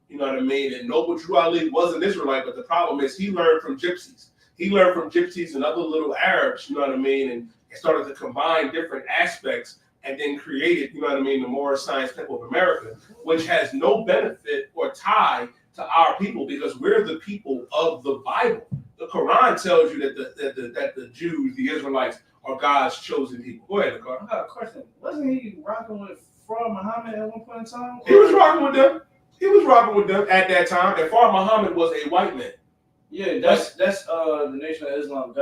You know what I mean? And Noble Drew Ali was an Israelite, but the problem is he learned from gypsies. He learned from gypsies and other little Arabs, you know what I mean, and started to combine different aspects and then created, you know what I mean, the Moorish Science Temple of America, which has no benefit or tie to our people because we're the people of the Bible. The Quran tells you that the Jews, the Israelites, are God's chosen people. Go ahead, Nicole. I got a question. Wasn't he rocking with Farah Muhammad at one point in time? He was rocking with them. He was rocking with them at that time. And Farah Muhammad was a white man. Yeah, that's the Nation of Islam.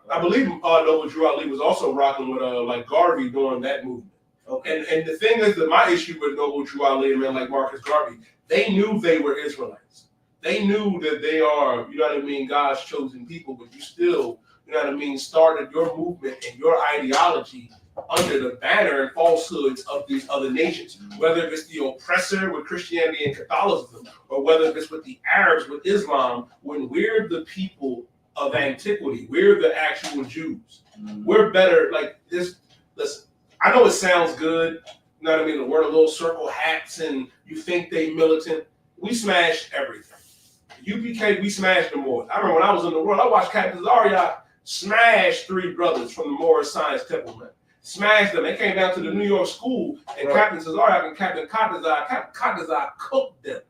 I believe Noble Drew Ali was also rocking with like Garvey during that movement. Okay. And the thing is that my issue with Noble Drew Ali and men like Marcus Garvey, they knew they were Israelites. They knew that they are, you know what I mean, God's chosen people, but you still, you know what I mean, started your movement and your ideology under the banner and falsehoods of these other nations, whether it's the oppressor with Christianity and Catholicism, or whether it's with the Arabs with Islam, when we're the people of antiquity, we're the actual Jews. We're better, like this, listen, I know it sounds good, you know what I mean, to wear the little circle hats and you think they militant. We smashed everything. UPK, we smashed them more. I remember when I was in the world, I watched Captain Zaria smash 3 brothers from the Moorish Science Temple, man. Smashed them. They came down to the New York school, and Captain Cesario and Captain Katazar cooked them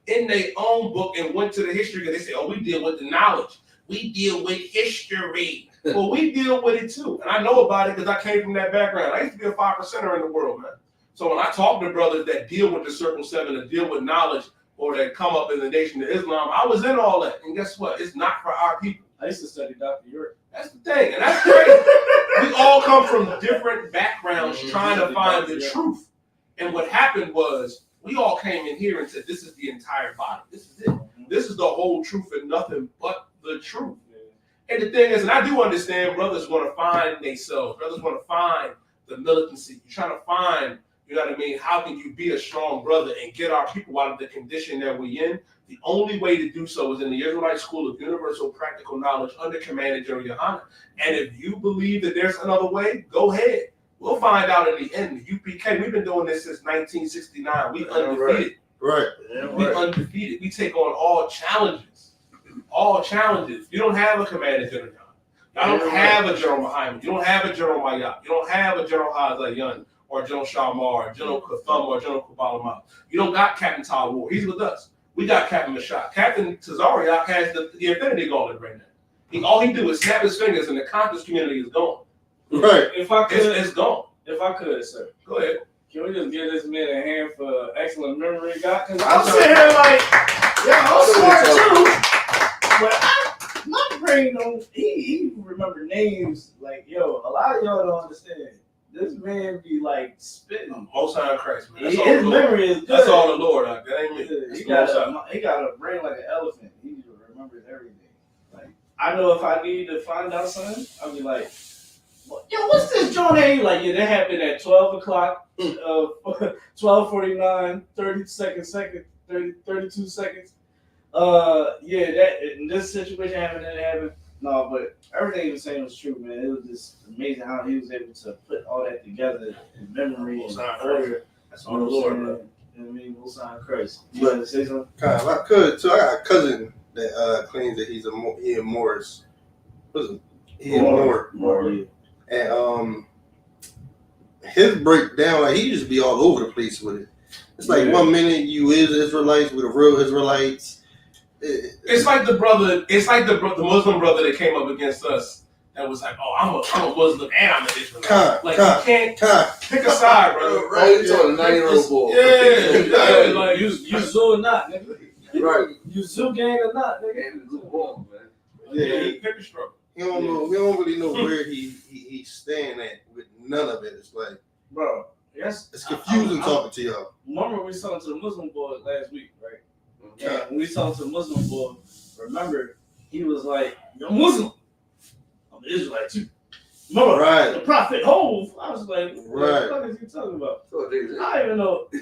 in their own book and went to the history because they said, oh, we deal with the knowledge. We deal with history. Well, we deal with it too. And I know about it because I came from that background. I used to be a 5%er in the world, man. So when I talk to brothers that deal with the Circle 7, that deal with knowledge, or that come up in the Nation of Islam, I was in all that. And guess what? It's not for our people. I used to study Dr. York. That's the thing. And that's crazy. We all come from different backgrounds trying to find the truth. And what happened was we all came in here and said, this is the entire body. This is it. This is the whole truth and nothing but the truth. And the thing is, and I do understand brothers want to find themselves. Brothers want to find the militancy. You're trying to find, you know what I mean? How can you be a strong brother and get our people out of the condition that we're in? The only way to do so is in the Israelite School of Universal Practical Knowledge under Commander General Yohanan. And if you believe that there's another way, go ahead. We'll find out in the end. The UPK, we've been doing this since 1969. We undefeated. Right. We undefeated. We take on all challenges. All challenges. You don't have a Commander General Yohanan. You don't have a General Muhammad. You don't have a General Mayat. You don't have a General Hazayan or General Shamar or General Katham or General Kabbalah. You don't got Captain Todd War. He's with us. We got Captain Mashak. Captain Tazariak has the Infinity Gauntlet right now. All he do is snap his fingers and the conscious community is gone. Right. If I could, it's gone. If I could, sir. Go ahead. Can we just give this man a hand for excellent memory, God? Because I'm sitting here like, yeah, I'm smart too. But my brain don't. He remember names like, yo. A lot of y'all don't understand. This man be like spitting. Most High in Christ, man. His memory is good. That's all the Lord. That ain't me. He got a brain like an elephant. He remembers everything. Like I know if I need to find out something, I'll be like, yo, what's this joint name? Like, yeah, that happened at 12 o'clock, 12:49, 32 seconds. Yeah, that in this situation happened, that happened. No, but everything he was saying was true, man. It was just amazing how he was able to put all that together in memory and order. That's all the Lord, bro. I mean, most High in Christ. You want to say something? Kind of, I could too. I got a cousin that claims that he's Ian Morris. What's it? Ian Moore. Yeah. And his breakdown, like he just be all over the place with it. It's like 1 minute you is Israelites with the real Israelites. It's like the brother. It's like the Muslim brother that came up against us. That was like, oh, I'm a Muslim and I'm an Israelite. You can't pick a side, brother. Right, you talking 9-year-old boy. Yeah, like you zoo or not, nigga. Right. You zoo gang or not, nigga. Yeah, he pick a stroke. We don't really know where he's staying at with none of it. It's like, bro, yes, it's confusing talking to y'all. Remember we was talking to the Muslim boy last week, right? Yeah, when we was talking to the Muslim boy, remember he was like, "You're Muslim, I'm an Israelite too." Remember, right? The Prophet Hove. I was like, "What the fuck is he talking about?" I don't even know. He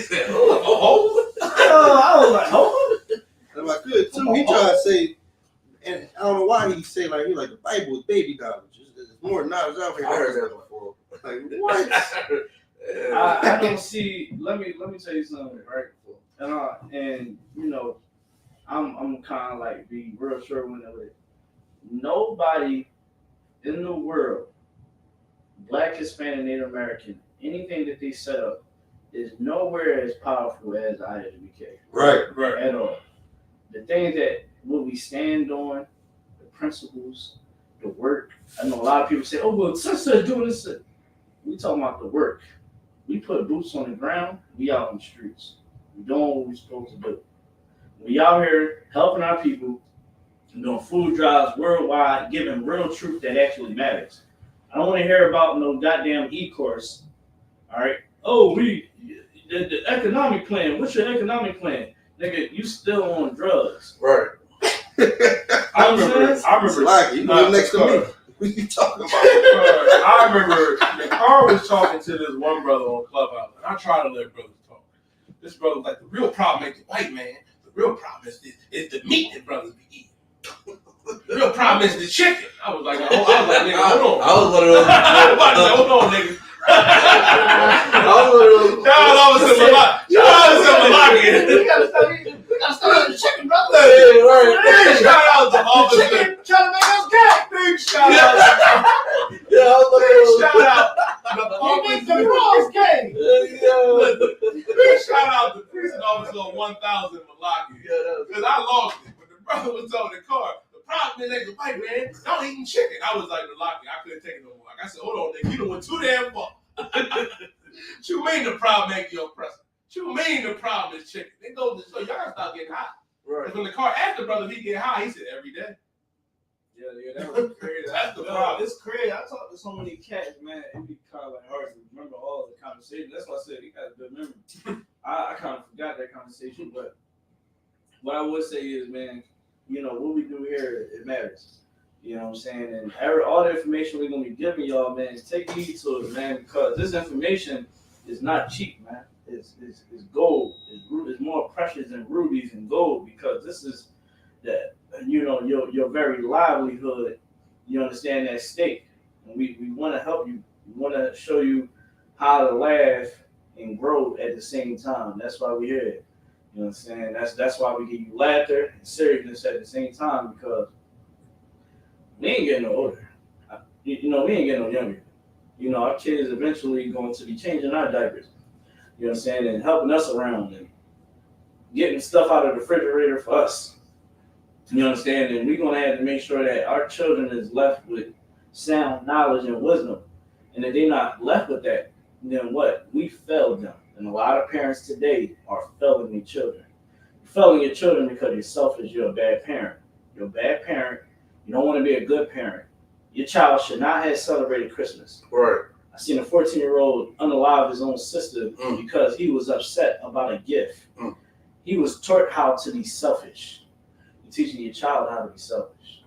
said, "Oh, I was like, "Hove." If I could too, he tried to say, and I don't know why he say like the Bible is baby knowledge. It's more knowledge out here. I heard that before. Like what? I don't see. Let me tell you something, right? And you know, I'm kind of like be real sure when it. Nobody in the world, Black, Hispanic, Native American, anything that they set up is nowhere as powerful as IWK. Right. At all. The things that what we stand on, the principles, the work. I know a lot of people say, "Oh, well, sister doing this." We talking about the work. We put boots on the ground. We out in the streets. We doing what we're supposed to do. We out here helping our people, doing food drives worldwide, giving real truth that actually matters. I don't want to hear about no goddamn e-course. All right. Oh, the economic plan. What's your economic plan? Nigga, you still on drugs. Right. I remember. Like, you live next to me. What you talking about? I remember the car was talking to this one brother on Clubhouse, and I try to let brothers talk. This brother was like, the real problem ain't the white man. The real problem is the meat that brothers be eating. The real problem is the chicken. I was like, nigga, hold on. I was one of those. Hold on, nigga. Shout out to Malaki. We gotta start eating the chicken, brother. Right. Shout out to all the chicken trying to make us gay. Big shout out. Big shout out. You make the rules gay. Big shout out to prison officer on 1000 Malaki. Because I lost it, but the brother was on the car. The problem is, the white man don't eating chicken. I was like, Malaki, I couldn't take it no more. I said, hold on, nigga, you done went too damn far. What you mean the problem ain't your oppressor? What you mean the problem is chicken? They go to so y'all gotta stop getting high. Right. Because when the car asked the brother if he get high, he said every day. Yeah, that was crazy. That's the problem. It's crazy. I talked to so many cats, man. It'd be kind of like hard to remember all the conversation. That's why I said he got a good memory. I kind of forgot that conversation, but what I would say is, man, you know, what we do here, it matters. You know what I'm saying? And all the information we're going to be giving y'all, man, take heed to it, man, because this information is not cheap, man. is gold. Is more precious than rubies and gold, because this is that, you know, your very livelihood. You understand, that stake, and we want to help you. We want to show you how to laugh and grow at the same time. That's why we're here. You know what I'm saying? That's why we give you laughter and seriousness at the same time, because we ain't getting no older. You know, we ain't getting no younger. You know, our kids eventually going to be changing our diapers. You know what I'm saying? And helping us around and getting stuff out of the refrigerator for us. You understand? And we're going to have to make sure that our children is left with sound knowledge and wisdom. And if they're not left with that, then what? We failed them. And a lot of parents today are failing their children. You're failing your children because you're selfish. You're a bad parent. You're a bad parent. You don't want to be a good parent. Your child should not have celebrated Christmas. Right. I seen a 14-year-old unalive his own sister because he was upset about a gift. He was taught how to be selfish. You're teaching your child how to be selfish.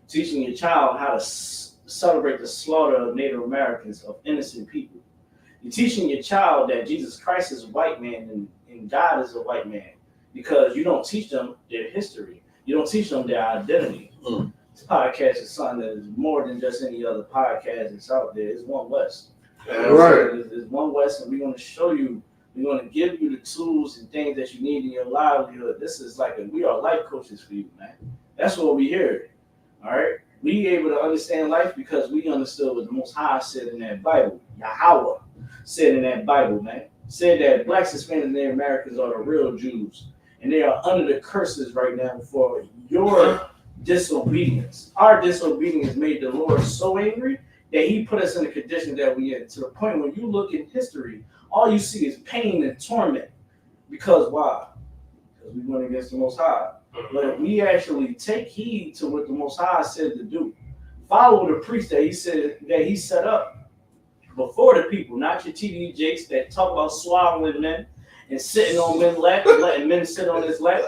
Teaching your child how to celebrate the slaughter of Native Americans, of innocent people. You're teaching your child that Jesus Christ is a white man and God is a white man, because you don't teach them their history. You don't teach them their identity. This podcast is something that is more than just any other podcast that's out there. It's One West. Right. It's One West, and we're going to show you, we're going to give you the tools and things that you need in your livelihood. This is like we are life coaches for you, man. That's what we hear. All right? We able to understand life because we understood what the Most High said in that Bible. Yahweh said in that Bible, man. Said that blacks, Hispanics, and Native Americans are the real Jews. And they are under the curses right now for your disobedience. Our disobedience made the Lord so angry that he put us in the condition that we in, to the point when you look in history, all you see is pain and torment. Because why? Because we went against the Most High. But if we actually take heed to what the Most High said to do, follow the priest that he said that he set up before the people, not your TD Jakes that talk about swallowing men and sitting on men's lap and letting men sit on his lap.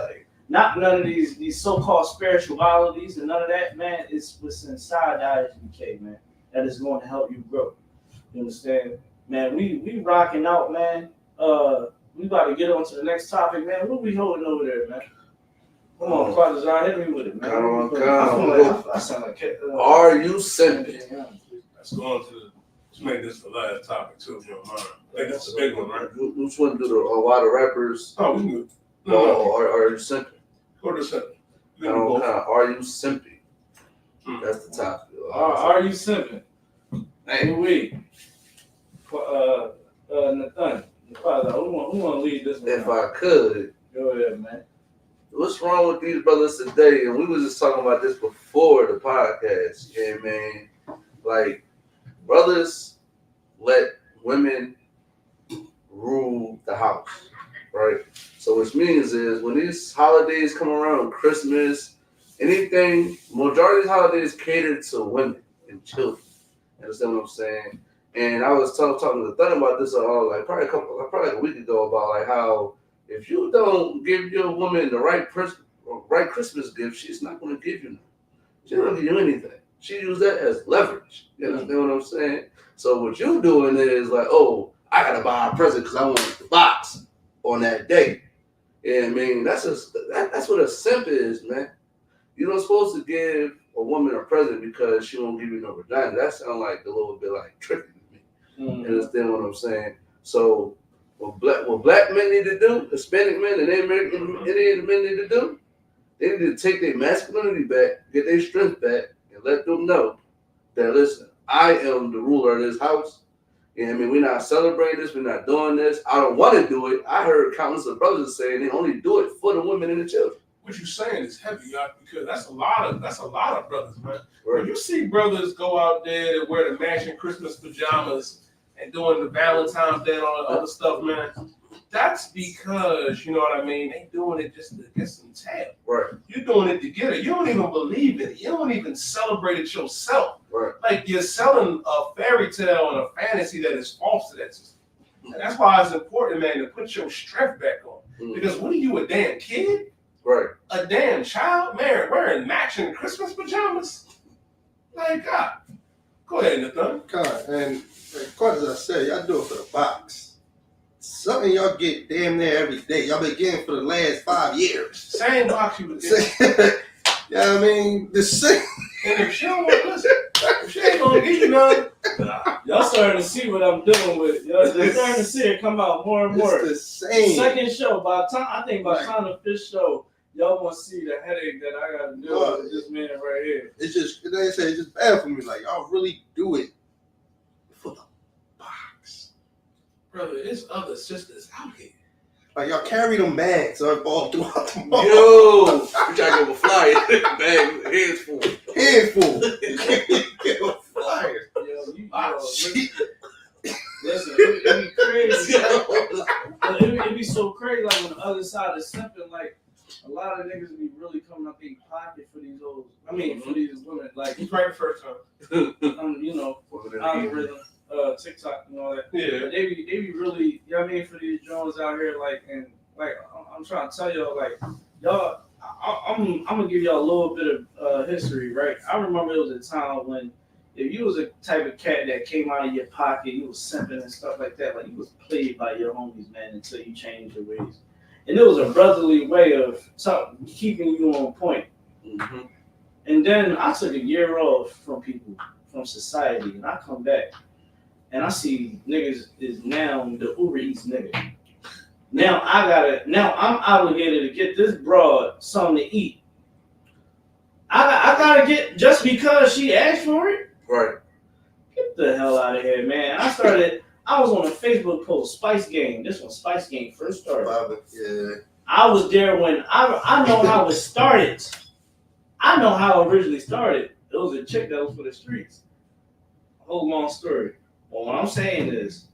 Not none of these so-called spiritualities and none of that, man. It's what's inside the ISBK, man. That is going to help you grow. You understand? Man, we rocking out, man. We about to get on to the next topic, man. What we holding over there, man? Come on, Quadazar, hit me with it, man. I sound like Are you simping? Let's go on to let's make this the last topic too, if you don't mind. I think that's a big one, right? Which one do the why the rappers? Oh, we can do. Are you simping? Go to simping. Are you simping? That's the topic. Are you simping? Hey, we. Nathan, who want to lead this one? If I could. Go ahead, man. What's wrong with these brothers today? And we was just talking about this before the podcast. Yeah, man. Like, brothers let women rule the house, right? So which means is when these holidays come around, Christmas, anything, majority of these holidays cater to women and children. You understand what I'm saying? And I was talking to Thun about this probably like a week ago about like how if you don't give your woman the right Christmas gift, she's not going to give you nothing. She's not going to give you anything. She use that as leverage. You understand what I'm saying? So what you're doing is like, oh, I got to buy a present because I want the box on that day. Yeah, I mean, that's what a simp is, man. You're not supposed to give a woman a present because she won't give you no vagina. That sounds like a little bit like tricky to me. You understand what I'm saying? So what black men need to do, Hispanic men and Indian men need to do, they need to take their masculinity back, get their strength back, and let them know that, listen, I am the ruler of this house. And I mean, we're not celebrating this, we're not doing this. I don't want to do it. I heard countless of brothers saying they only do it for the women and the children. What you're saying is heavy, y'all, because that's a lot of brothers, man. Right. When you see brothers go out there that wear the matching Christmas pajamas and doing the Valentine's Day and all the other stuff, man, that's because, you know what I mean, they doing it just to get some tab. Right. You're doing it to get it. You don't even believe in it. You don't even celebrate it yourself. Right. Like you're selling a fairy tale and a fantasy that is false to that system. And that's why it's important, man, to put your strength back on. Because what are you, a damn kid? Right. A damn child, man, wearing matching Christmas pajamas? Like, God. Go ahead, Nathan. God, and quite as I said, y'all do it for the box. something y'all get damn near every day. Y'all been getting for the last 5 years. Same box you was getting. Yeah, I mean, the same. And if she don't want to listen, if she ain't gonna give you none, y'all starting to see what I'm dealing with. Y'all starting to see it come out more and more. It's the same. Second show, by the time the time the fifth show, y'all want to see the headache that I got to deal with this man right here. It's just, like I said, it's just bad for me. Like, y'all really do it for the box. brother, there's other sisters out here. Like, y'all carry them bags all throughout the mall. Yo, you trying to give a flyer? Bag, hands full. Hands full. Get a flyer. Listen, it be crazy. It be so crazy. Like on the other side of simping, like a lot of niggas be really coming up in pocket for these hoes. I mean, for these women. Like he's right the first time. You know, algorithm, TikTok and all that. Yeah. But they be really, you know what I mean, for these drones out here, like, and like I'm trying to tell y'all, like, y'all, I'm gonna give y'all a little bit of history, right? I remember it was a time when if you was a type of cat that came out of your pocket, you was simping and stuff like that, like you was played by your homies, man, until you changed your ways. And it was a brotherly way of keeping you on point. Mm-hmm. And then I took a year off from people, from society, and I come back and I see niggas is now the Uber Eats nigga. Now I'm obligated to get this broad something to eat. I gotta get just because she asked for it. Right. Get the hell out of here, man. I was on a Facebook post, Spice Game. This when Spice Game first started. Yeah. I was there when I know how it started. I know how it originally started. It was a chick that was for the streets. Whole long story. Well, what I'm saying is,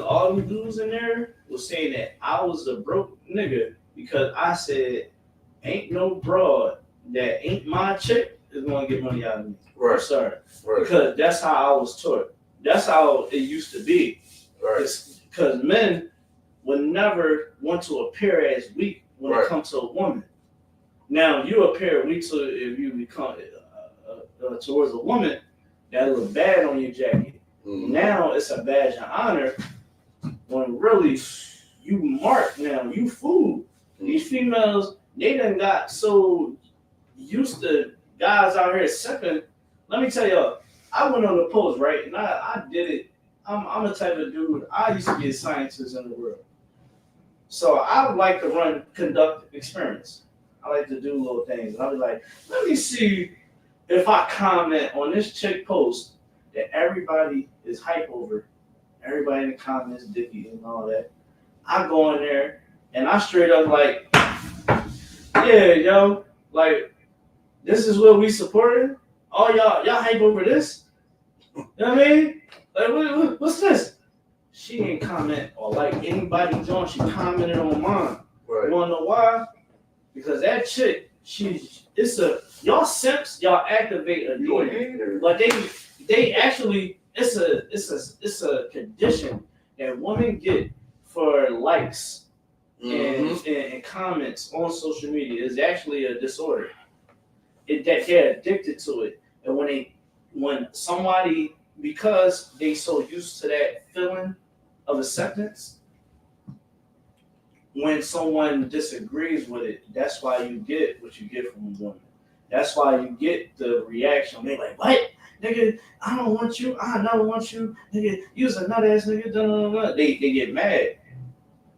all the dudes in there was saying that I was a broke nigga because I said, ain't no broad that ain't my chick is gonna get money out of me. Right. I'm sorry. Right. Because that's how I was taught. That's how it used to be. Right. Because men would never want to appear as weak when it comes to a woman. Now, you appear weak if you become towards a woman, that look bad on your jacket. Mm-hmm. Now it's a badge of honor when really you mark now, you fool. Mm-hmm. These females, they done got so used to guys out here sipping. Let me tell y'all, I went on the post, right? And I did it. I'm the type of dude, I used to be a scientist in the world. So I would like to conduct experiments. I like to do little things. I'll be like, let me see if I comment on this chick post that everybody is hype over. Everybody in the comments, Dickie and all that. I go in there and I straight up like, yeah, yo, like, this is what we supporting? Oh, y'all hype over this? You know what I mean? Like, what's this? She ain't comment or like anybody doing. She commented on mine. Right. You wanna know why? Because that chick, y'all simps, y'all activate a demon. But they actually, it's a condition that women get for likes and comments on social media. Is actually a disorder. That they're addicted to it, and when somebody, because they so used to that feeling of acceptance, when someone disagrees with it, that's why you get what you get from a woman. That's why you get the reaction. They're like, what? Nigga, I don't want you. I never want you. Nigga, you's a nut ass nigga. They get mad.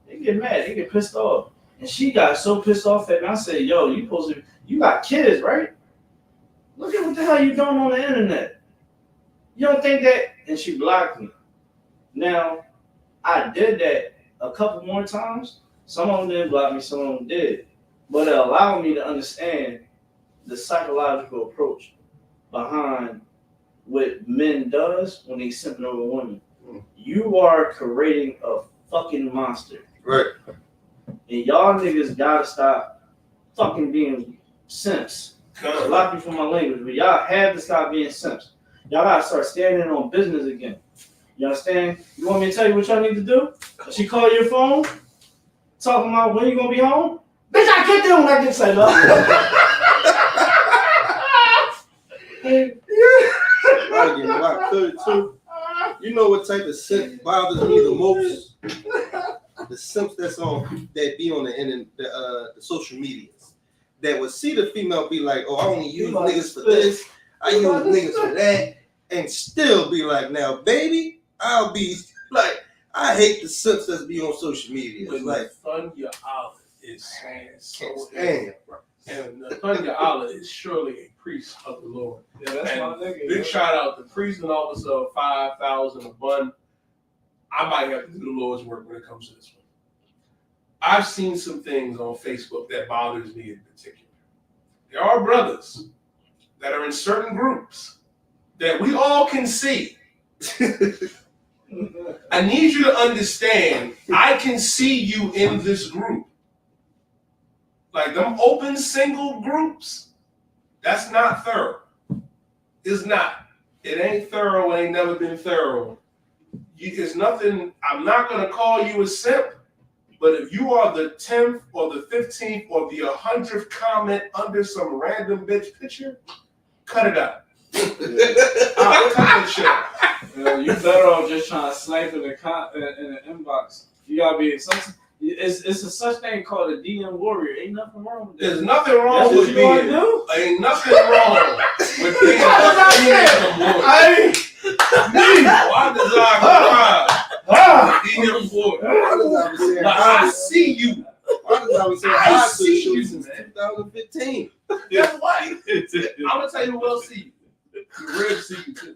They get mad. They get pissed off. And she got so pissed off at me. I said, yo, you got kids, right? Look at what the hell you doing on the internet. You don't think that? And she blocked me. Now, I did that a couple more times. Some of them didn't block me, some of them did. But it allowed me to understand the psychological approach behind what men does when they simping over women. You are creating a fucking monster. Right. And y'all niggas gotta stop fucking being simps. A lot of people from my language, but y'all have to stop being simps. Y'all gotta start standing on business again. You understand? You want me to tell you what y'all need to do? She call your phone, talking about when you gonna be home? Bitch, I get there when I get set up. I get blocked too. You know what type of scent bothers me the most? the simps that be on the social medias that would see the female be like, oh, I only use niggas for this, I use niggas for that, and still be like, now, baby, I'll be like, I hate the simps that be on social media. But Like, Thunder Allah is so stand, and Thunder Allah is surely a priest of the Lord. Yeah, that's my nigga. Big shout out to priest and officer of 5,000 a bun. I might have to do the Lord's work when it comes to this one. I've seen some things on Facebook that bothers me in particular. There are brothers that are in certain groups that we all can see. I need you to understand, I can see you in this group. Like them open single groups, that's not thorough. It's not. It ain't thorough, it ain't never been thorough. It's nothing, I'm not gonna call you a simp, but if you are the 10th or the 15th or the 100th comment under some random bitch picture, cut it out. Cut that shit out. You better off just trying to snipe in the inbox. You gotta be it's a such thing called a DM warrior. Ain't nothing wrong with that. There's nothing wrong with being. Ain't nothing wrong with being a DM warrior. Why does I I see you. Why does I say I see you since 2015? Guess what? I'm gonna tell you who else see you. Your ribs see you too.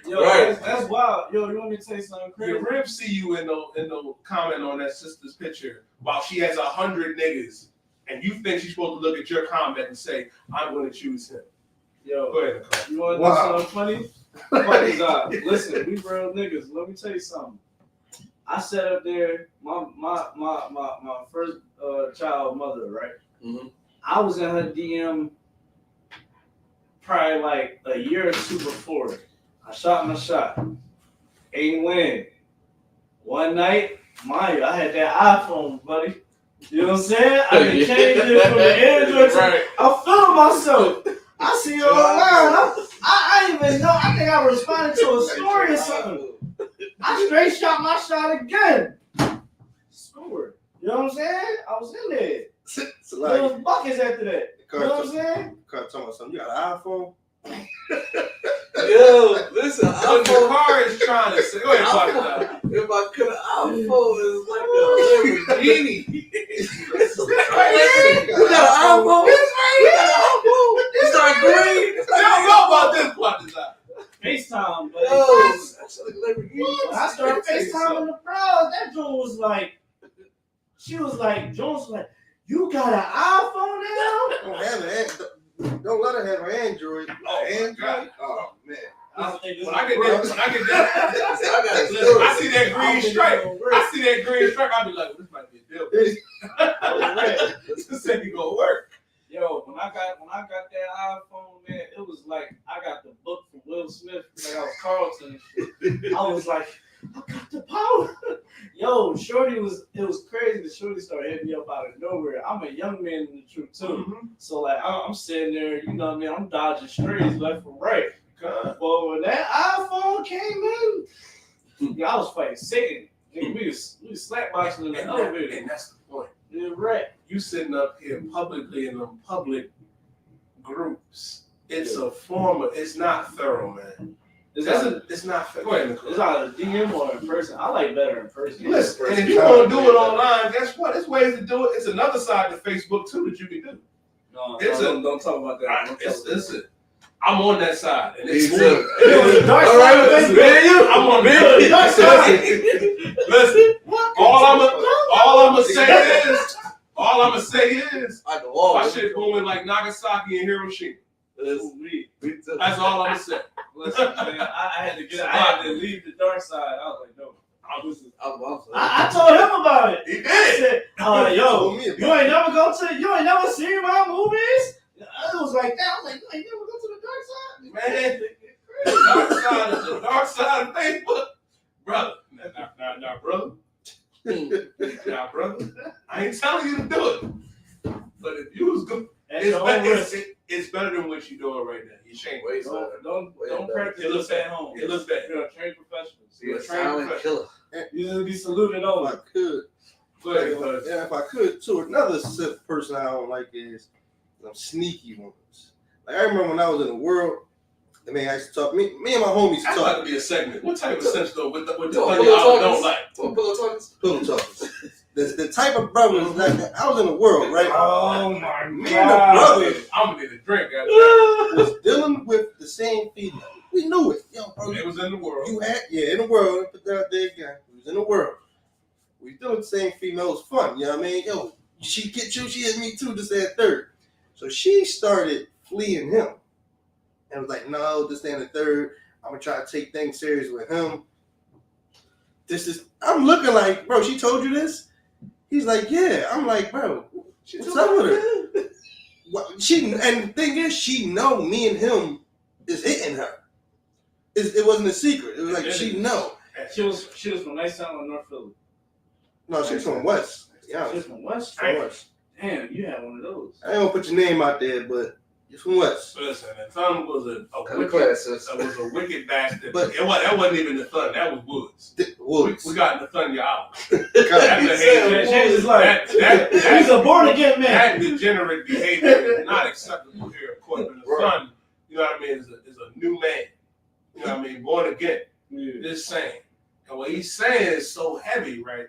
Yo, right. That's wild. Yo, you want me to tell you something crazy? Your ribs see you in the comment on that sister's picture while she has 100 niggas, and you think she's supposed to look at your comment and say, "I'm going to choose him." Yo, go ahead, Nicole. You want to do something funny? Funny God. Listen, we real niggas. Let me tell you something. I sat up there, my first child mother, right? Mm-hmm. I was in her DM probably like a year or two before. I shot my shot. Ain't win. One night, mind you, I had that iPhone, buddy. You know what I'm saying? I can change it from the Android to I'm feeling myself. I see you online. I didn't even know. I think I responded to a story or something. I straight shot my shot again. Scored. You know what I'm saying? I was in there. So like, there was buckets after that. You know what I'm saying? Talking about something. You got an iPhone? Yo, listen, the car is trying to say, go ahead, if I could have iPhone, it's like a Lamborghini. You got an iPhone? It's not green. I don't know about this part design. FaceTime, but yo, that's like Lamborghini. I started FaceTiming the bros. That Joan was like, Jones was like, you got an iPhone now? Don't let her have her Android. Android? Oh man. When I get that, I see that green stripe. I'll be like, this might be a deal. This ain't gonna work. Yo, when I got that iPhone, man, it was like I got the book from Will Smith, like I was Carlton and shit. I was like, I got the power. Yo, it was crazy. The Shorty started hitting me up out of nowhere. I'm a young man in the truth too. Mm-hmm. So like I'm sitting there, you know what I mean? I'm dodging strays left and right. But when that iPhone came in, I was fighting Satan. We was slapboxing in the elevator. And that's the point. Yeah, right. You sitting up here publicly in them public groups. It's a form of, it's not thorough, man. It's not fair. Go ahead, Nicole. It's either DM or in person. I like better in person. Listen, and if you want to do it online, guess what? There's ways to do it. It's another side to Facebook too that you can do. No, don't talk about that. Listen, I'm on that side. And it's dark side of Facebook. I'm on the dark side. Listen, all I'm gonna say is, my shit booming like Nagasaki and Hiroshima. That's all I'm gonna say. Listen, man, I had to leave the dark side. I was like, no. I told him about it. He did. I said, yo, you ain't never seen my movies? It was like that. I was like, you ain't never go to the dark side? Man, the dark side of Facebook. Brother. Now, brother. Now, brother. I ain't telling you to do it. But if you was good, it's better than what you're doing right now. You're shaking. Don't practice this at home. It looks bad. You're a trained professional. You're a silent killer. You need to be saluted over. I could. Go ahead, bud. Yeah, if I could, too, another person I don't like is them sneaky ones. Like, I remember when I was in the world, the man I used to talk. Me and my homies That's talk. about to be a segment. What type of sense though? With the Pillow honey I don't talkers. like. Pillow talkers. Pillow talkers. The type of brothers that I was in the world, right? Oh my Me God. and the brothers I'm gonna need a drink. was dealing with the same female. We knew it. Yo, bro, It was in the world. You had, in the world. Put that out there again. It was in the world. We dealing with the same female. It was fun. You know what I mean? Yo, she get you, she hit me too, just that third. So she started fleeing him. And was like, no, this ain't the third. I'm gonna try to take things serious with him. I'm looking like, bro, she told you this? He's like, yeah. I'm like, bro, what's up with her? And the thing is, she know me and him is hitting her. It wasn't a secret. It was like, she know. She was from Nice Town or North Philly. No, she's from West. Yeah, She's from West? From West. Damn, you had one of those. I ain't gonna put your name out there, but you're from West. Listen, the Thun was a wicked bastard. But that wasn't even the Thun. That was Woods. Woods. We got the Thun out. He's a born again man. That degenerate behavior is not acceptable here. According to the Thun, you know what I mean, is a new man. You know what I mean, born again. Yeah. This saying. And what he's saying is so heavy, right?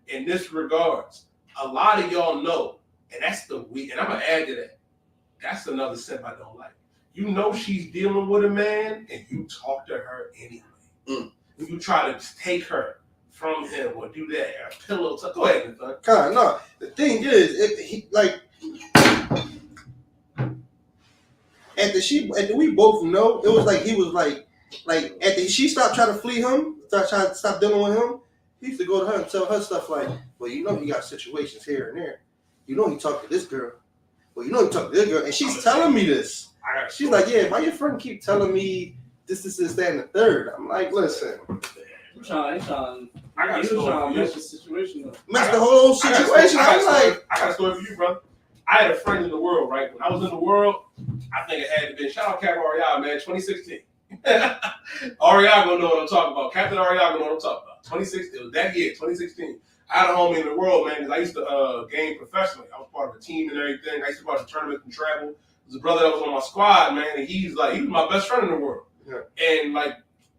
In this regards, a lot of y'all know, and that's the weak. And I'm gonna add to that. That's another step I don't like. You know she's dealing with a man, and you talk to her anyway. You try to take her from him or do that or pillow talk. Go ahead, Nathan. Kind no. The thing is, after we both know, it was like he was like after she stopped trying to flee him, stop dealing with him. He used to go to her and tell her stuff like, well, you know, he got situations here and there. You know, he talked to this girl. Well, you know, he talked to this girl, and she's telling me this. She's like, yeah, why your friend keep telling me this, that, and the third? I'm like, listen. He's trying to mess the situation up. Mess the whole situation. I got a story for you, brother. I had a friend in the world, right? When I was in the world, I think it had to be, shout out Captain Ariaga, man, 2016. Ariaga know what I'm talking about. Captain Ariaga know what I'm talking about. 2016, it was that year, 2016. I had a homie in the world, man, because I used to game professionally. I was part of a team and everything. I used to watch the tournaments and travel. There's a brother that was on my squad, man, and he was my best friend in the world. Yeah. And like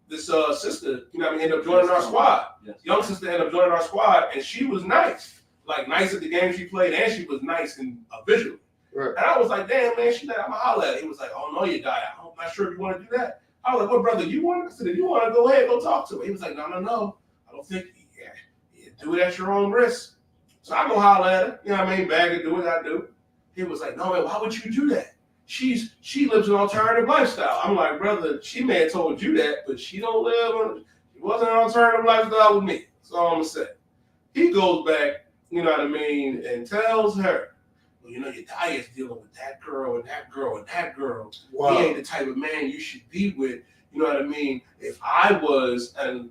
this sister, you know what I mean, ended up joining our squad. Yes. Young sister ended up joining our squad, and she was nice. Like nice at the game she played, and she was nice and visually. Right. And I was like, damn, man, she's like, I'm going to holler at her. He was like, oh, no, you got it. I'm not sure if you want to do that. I was like, what, brother, you want? I said, if you want to go ahead, go talk to her. He was like, no. I don't think, do it at your own risk. So I go holler at her. You know what I mean? Bag it, do what I do. He was like, no, man, why would you do that? She lives an alternative lifestyle. I'm like, brother, she may have told you that, but she wasn't an alternative lifestyle with me. That's all I'm going to say. He goes back, you know what I mean, and tells her, well, you know, your diet's dealing with that girl and that girl and that girl. Wow. He ain't the type of man you should be with. You know what I mean? If I was, and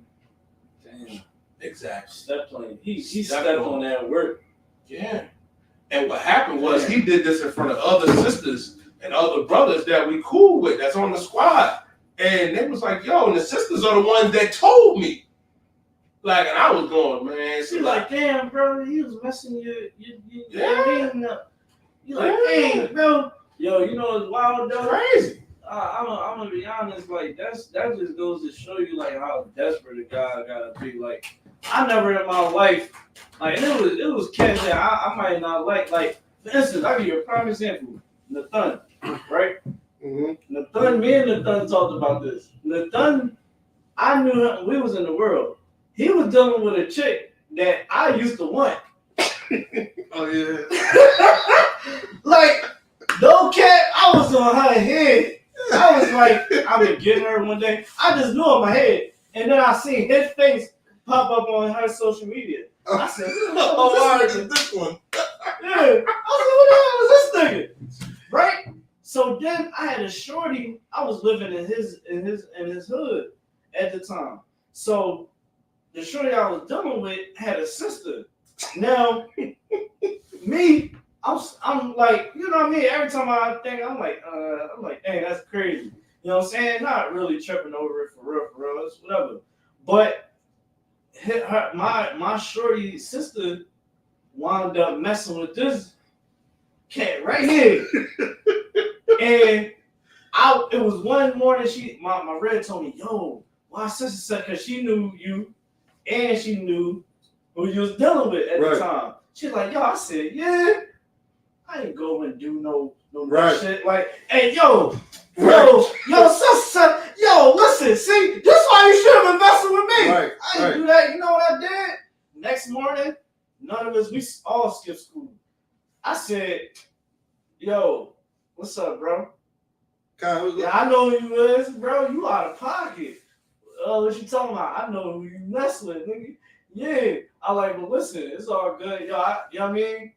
damn, exactly. Stepped on he stepped on that work. Yeah. And what happened was he did this in front of other sisters and other brothers that we cool with, that's on the squad. And they was like, yo, and the sisters are the ones that told me. Like, and I was going, man. She's like, damn, bro, he was messing you. You like, hey, bro. Yo, you know it's wild though. Crazy. I'm gonna be honest, like that just goes to show you like how desperate a guy gotta be. Like, I never in my life, like, and it was cats that I might not like. Like, for instance, I'll give you a prime example. Nathan, right? Mm-hmm. Nathan, me and Nathan talked about this. Nathan, I knew him, we was in the world. He was dealing with a chick that I used to want. Oh yeah. Like, no cat, I was on her head. I was like, I've been getting her one day. I just knew in my head. And then I seen his face pop up on her social media. I said, this one. Yeah. I said, what the hell is this nigga? Right? So then I had a shorty. I was living in his hood at the time. So the shorty I was dealing with had a sister. Now, me, I'm like, you know what I mean? Every time I think, I'm like, dang, that's crazy. You know what I'm saying? Not really tripping over it for real, it's whatever. But my shorty sister wound up messing with this cat right here. And it was one morning, my red told me, yo, why sister said, because she knew you and she knew who you was dealing with at the time. She's like, yo, I said, yeah, I ain't go and do no shit. Like, hey, yo, sister, yo, listen, see, this is why you should have been messing with me. I didn't do that. You know what I did? Next morning, none of us, we all skipped school. I said, yo, what's up, bro? Yeah, I know who you is, bro. You out of pocket. What you talking about? I know who you mess with, nigga. Yeah. I like, but listen, it's all good. Yo, you know what I mean?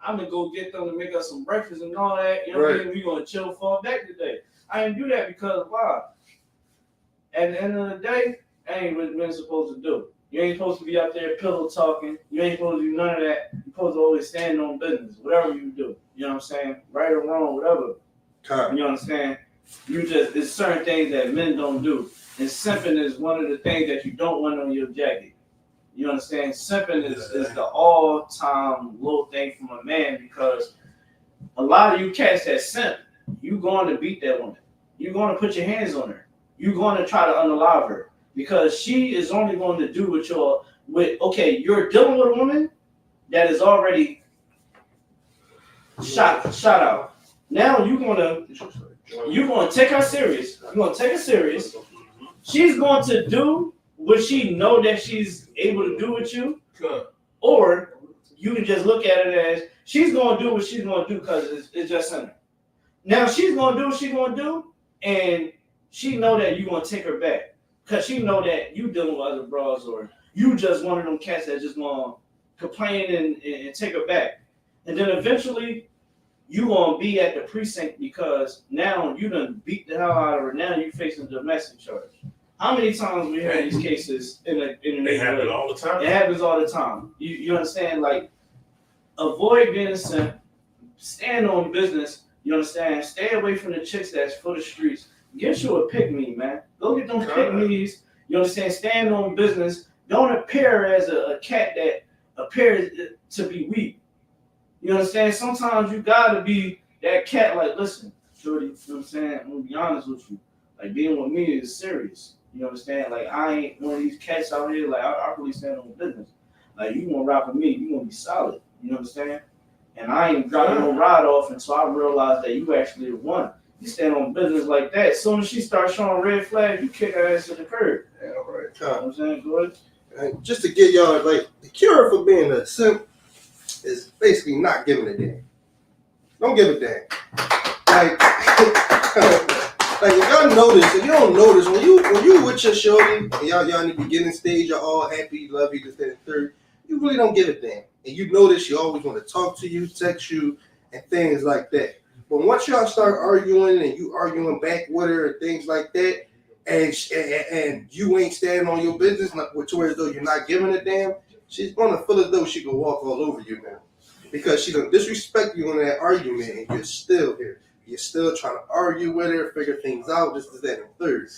I'm gonna go get them to make us some breakfast and all that. You know what I mean? We gonna chill for back today. I didn't do that because why? At the end of the day, I ain't what we're supposed to do. You ain't supposed to be out there pillow talking. You ain't supposed to do none of that. You're supposed to always stand on business, whatever you do. You know what I'm saying? Right or wrong, whatever. You understand? There's certain things that men don't do. And simping is one of the things that you don't want on your jacket. You understand? Simping is the all-time low thing from a man because a lot of you cats that simp, you going to beat that woman. You're going to put your hands on her. You're going to try to unalive her because she is only going to do okay, you're dealing with a woman that is already shot out. Now you're gonna take her serious. You're gonna take her serious. She's going to do what she know that she's able to do with you, or you can just look at it as she's gonna do what she's gonna do because it's just in her. Now she's gonna do what she's gonna do, and she know that you're gonna take her back because she know that you dealing with other bras, or you just one of them cats that just gonna complain and take her back, and then eventually you gonna be at the precinct because now you done beat the hell out of her. Now you facing domestic charge. How many times we hear these cases in the They happen all the time. It happens all the time. You understand? Like, avoid being a simp. Stand on business. You understand? Stay away from the chicks that's for the streets. Get you a pick-me, man. Go get them pick-me's. You understand? Stand on business. Don't appear as a cat that appears to be weak. You understand? Sometimes you gotta be that cat. Like, listen, shorty. You know what I'm saying? I'm gonna be honest with you. Like, being with me is serious. You understand? Like, I ain't one of these cats out here. Like, I really stand on business. Like, you gonna rock with me, you gonna be solid. You know what I'm saying? And I ain't dropping no ride off until I realize that you actually the one. You stand on business like that. As soon as she starts showing red flags, you kick her ass to the curb. Yeah, right. You know what I'm saying? Go ahead. And just to get y'all, like, the cure for being a simp is basically not giving a damn. Don't give a damn. Like, like if y'all notice, if you don't notice, when you with your shorty, and y'all in the beginning stage, you're all happy, love you, this, that, and third, you really don't give a damn. And you notice she always want to talk to you, text you, and things like that. But once y'all start arguing and you arguing back with her and things like that, and you ain't standing on your business, towards though you're not giving a damn, she's gonna feel as though she can walk all over you now. Because she gonna disrespect you in that argument and you're still here. You're still trying to argue with her, figure things out, this, that, and third.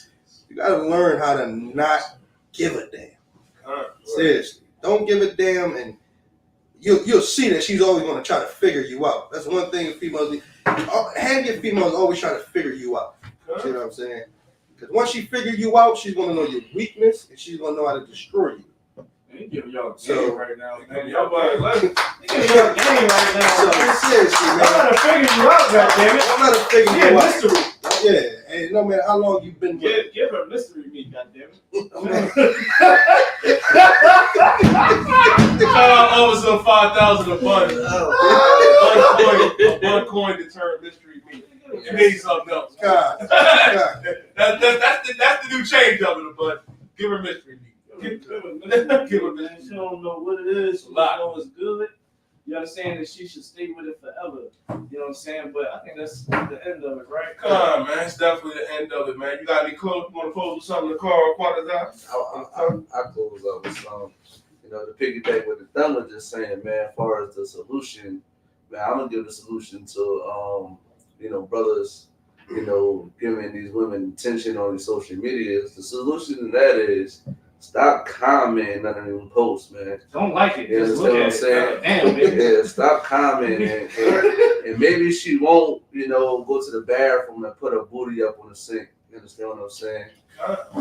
You gotta learn how to not give a damn. Seriously. Don't give a damn, and you'll see that she's always gonna try to figure you out. That's one thing females do. Have your females always try to figure you out. You know what I'm saying? Because once she figure you out, she's gonna know your weakness and she's gonna know how to destroy you. He giving y'all a game So, right now, man. Y'all giving y'all a game right now. So, seriously, man. I'm not to figure you out, goddammit. I'm not to figure you out. Mystery. Yeah, and no matter how long you've been with Give her mystery meat, goddammit. Over 5,000 a bun. One coin to turn mystery meat. It means something else. God. That's the new change of it, but give her mystery meat. Give her, man. She don't know what it is. She don't know it's good. You understand that she should stay with it forever. You know what I'm saying? But I think that's the end of it, right? Come on, man. It's definitely the end of it, man. You got any close? You want to close with something to Carl Quatazar? I close up with some, to piggyback what the thumb was just saying, man, as far as the solution, man, I'm going to give the solution to, brothers, giving these women attention on these social medias. The solution to that is Stop commenting on them posts, man. Don't like it. You Just understand look what I'm at saying? Damn, baby. Yeah, stop commenting and maybe she won't, go to the bathroom and put her booty up on the sink. You understand what I'm saying?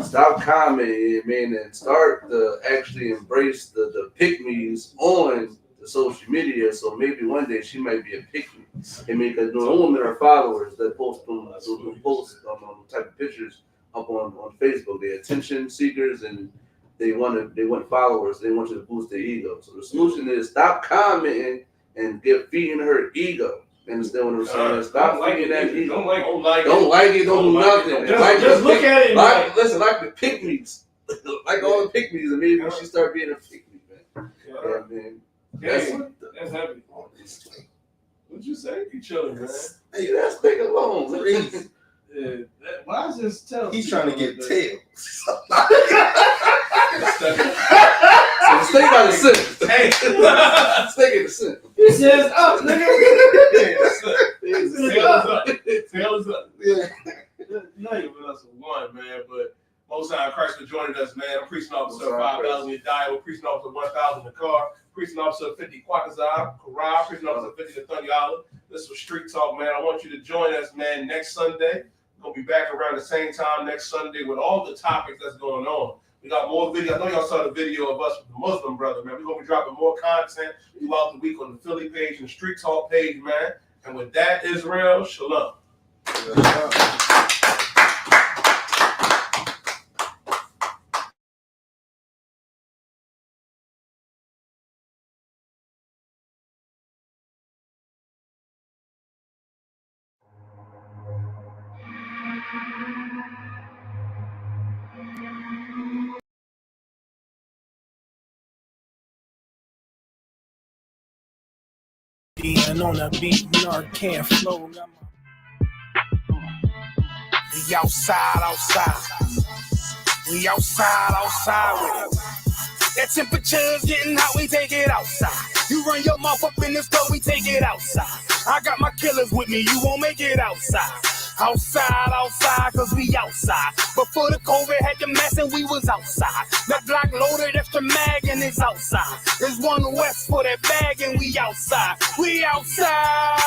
Stop commenting, man, and start to actually embrace the pick-me's on the social media. So maybe one day she might be a pick-me. I mean, because the women are followers that post them type of pictures up on Facebook. They're attention seekers and they want followers. They want you to boost their ego. So the solution is stop commenting and feeding her ego. Understand what I'm saying? Stop feeding that ego. Don't like it. Don't do nothing. Just look at it. Listen, like the pick-me's. Like all the pick-me's, and maybe she start being a pick-me, man. Yeah, man. That's heavy. What'd you say? You chilling, man? Hey, that's big alone. Yeah, why is this tail? He's trying to get tail. So stay by the center. Hey, stay in the center. He says up, nigga. Tail is up. Yeah. No, you with us for one, man. But Most High Christ for joining us, man. I'm preaching officer 5,000 in die. We're preaching officer 1,000 in the car. Preaching officer 50 Kwakazar, Kara. Preaching officer 50 to Thunyala. This was Street Talk, man. I want you to join us, man, next Sunday. We're going to be back around the same time next Sunday with all the topics that's going on. We got more video. I know y'all saw the video of us with the Muslim brother, man. We're going to be dropping more content throughout the week on the Philly page and the Street Talk page, man. And with that, Israel, shalom. And on a beat, can't flow. We outside. We outside with it. That temperature's getting hot, we take it outside. You run your mouth up in the store, we take it outside. I got my killers with me, you won't make it outside. Outside, cause we outside. Before the COVID had the mess and we was outside. That Glock loaded extra mag and it's outside. There's one west for that bag and we outside. We outside.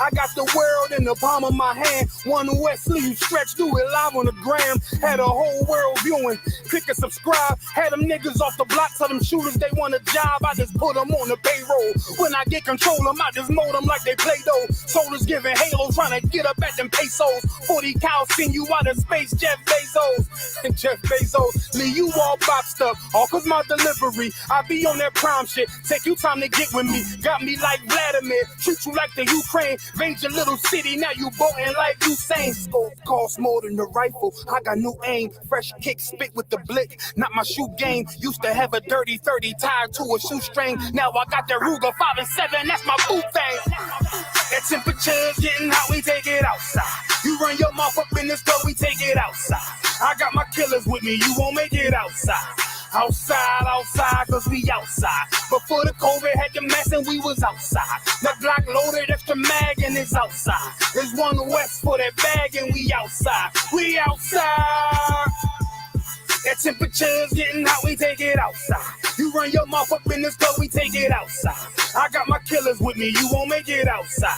I got the world in the palm of my hand. One west sleeve stretched, do it live on the gram. Had a whole world viewing. Click and subscribe. Had them niggas off the block, so them shooters, they want a job. I just put them on the payroll. When I get control them, I just mold them like they Play-Doh. Soldiers giving Halo, trying to get up at them pesos. 40 cows send you out of space, Jeff Bezos. And Jeff Bezos, leave you all boxed up. All cause my delivery, I be on that prime shit. Take you time to get with me. Got me like Vladimir, treat you like the Ukraine. Invade your little city, now you boating like Usain. Scope costs more than the rifle. I got new aim, fresh kick, spit with the blick. Not my shoe game. Used to have a dirty 30 tied to a shoestring. Now I got the Ruger 5 and 7. That's my boot thing. That temperature's getting hot, we take it outside. You run your mouth up in the store, we take it outside. I got my killers with me, you won't make it outside. Outside, cause we outside. Before the COVID had the mess and we was outside. That Glock loaded extra mag and it's outside. There's one west for that bag and we outside. We outside. That temperature's getting hot, we take it outside. You run your mouth up in the store, we take it outside. I got my killers with me, you won't make it outside.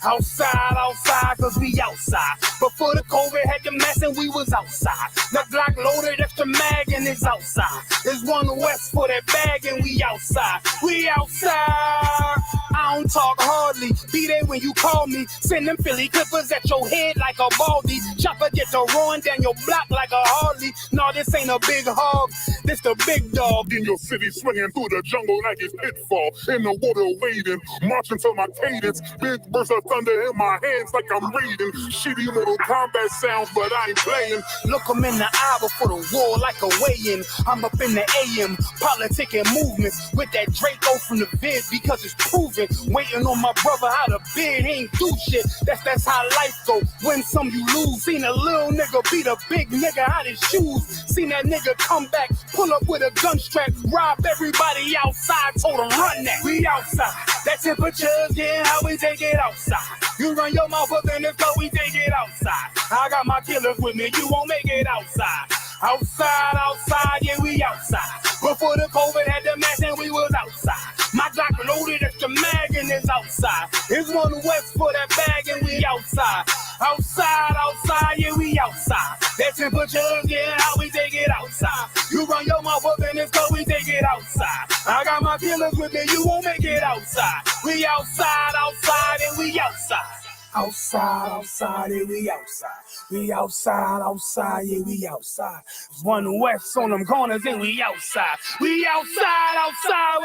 Outside, cause we outside. Before the COVID had the mess and we was outside. The Glock loaded extra mag and it's outside. There's one west for that bag and we outside. We outside. I don't talk hardly. Be there when you call me. Send them Philly clippers at your head like a baldy. Chopper get to roaring down your block like a Harley. No, this ain't a big hog. This the big dog. In your city, swinging through the jungle like it's pitfall. In the water wading, marching to my cadence. Big bursts of thunder in my hands like I'm reading. Shitty little combat sounds, but I ain't playing. Look them in the eye before the war like a weigh-in. I'm up in the AM, politicking movements with that Draco from the vid because it's proven. Waiting on my brother how to bid, he ain't do shit. That's how life go. Win some, you lose. Seen a little nigga beat a big nigga out his shoes. Seen that nigga come back, pull up with a gun strap, rob everybody outside, told him run that. We outside. That temperature's getting hot, we take it outside. You run your mouth up in the store, we take it outside. I got my killers with me, you won't make it outside. Outside, yeah, we outside. Before the COVID had the mask and we was outside. My Glock loaded extra mag and it's outside. It's one west for that bag and we outside. Outside, yeah, we outside. That temperature, yeah, how we take it outside. You run your mouth up in this cold, we take it outside. I got my killers with me, you won't make it outside. We outside, and we outside. Outside, yeah, we outside. We outside, yeah, we outside. One west on them corners and we outside. We outside.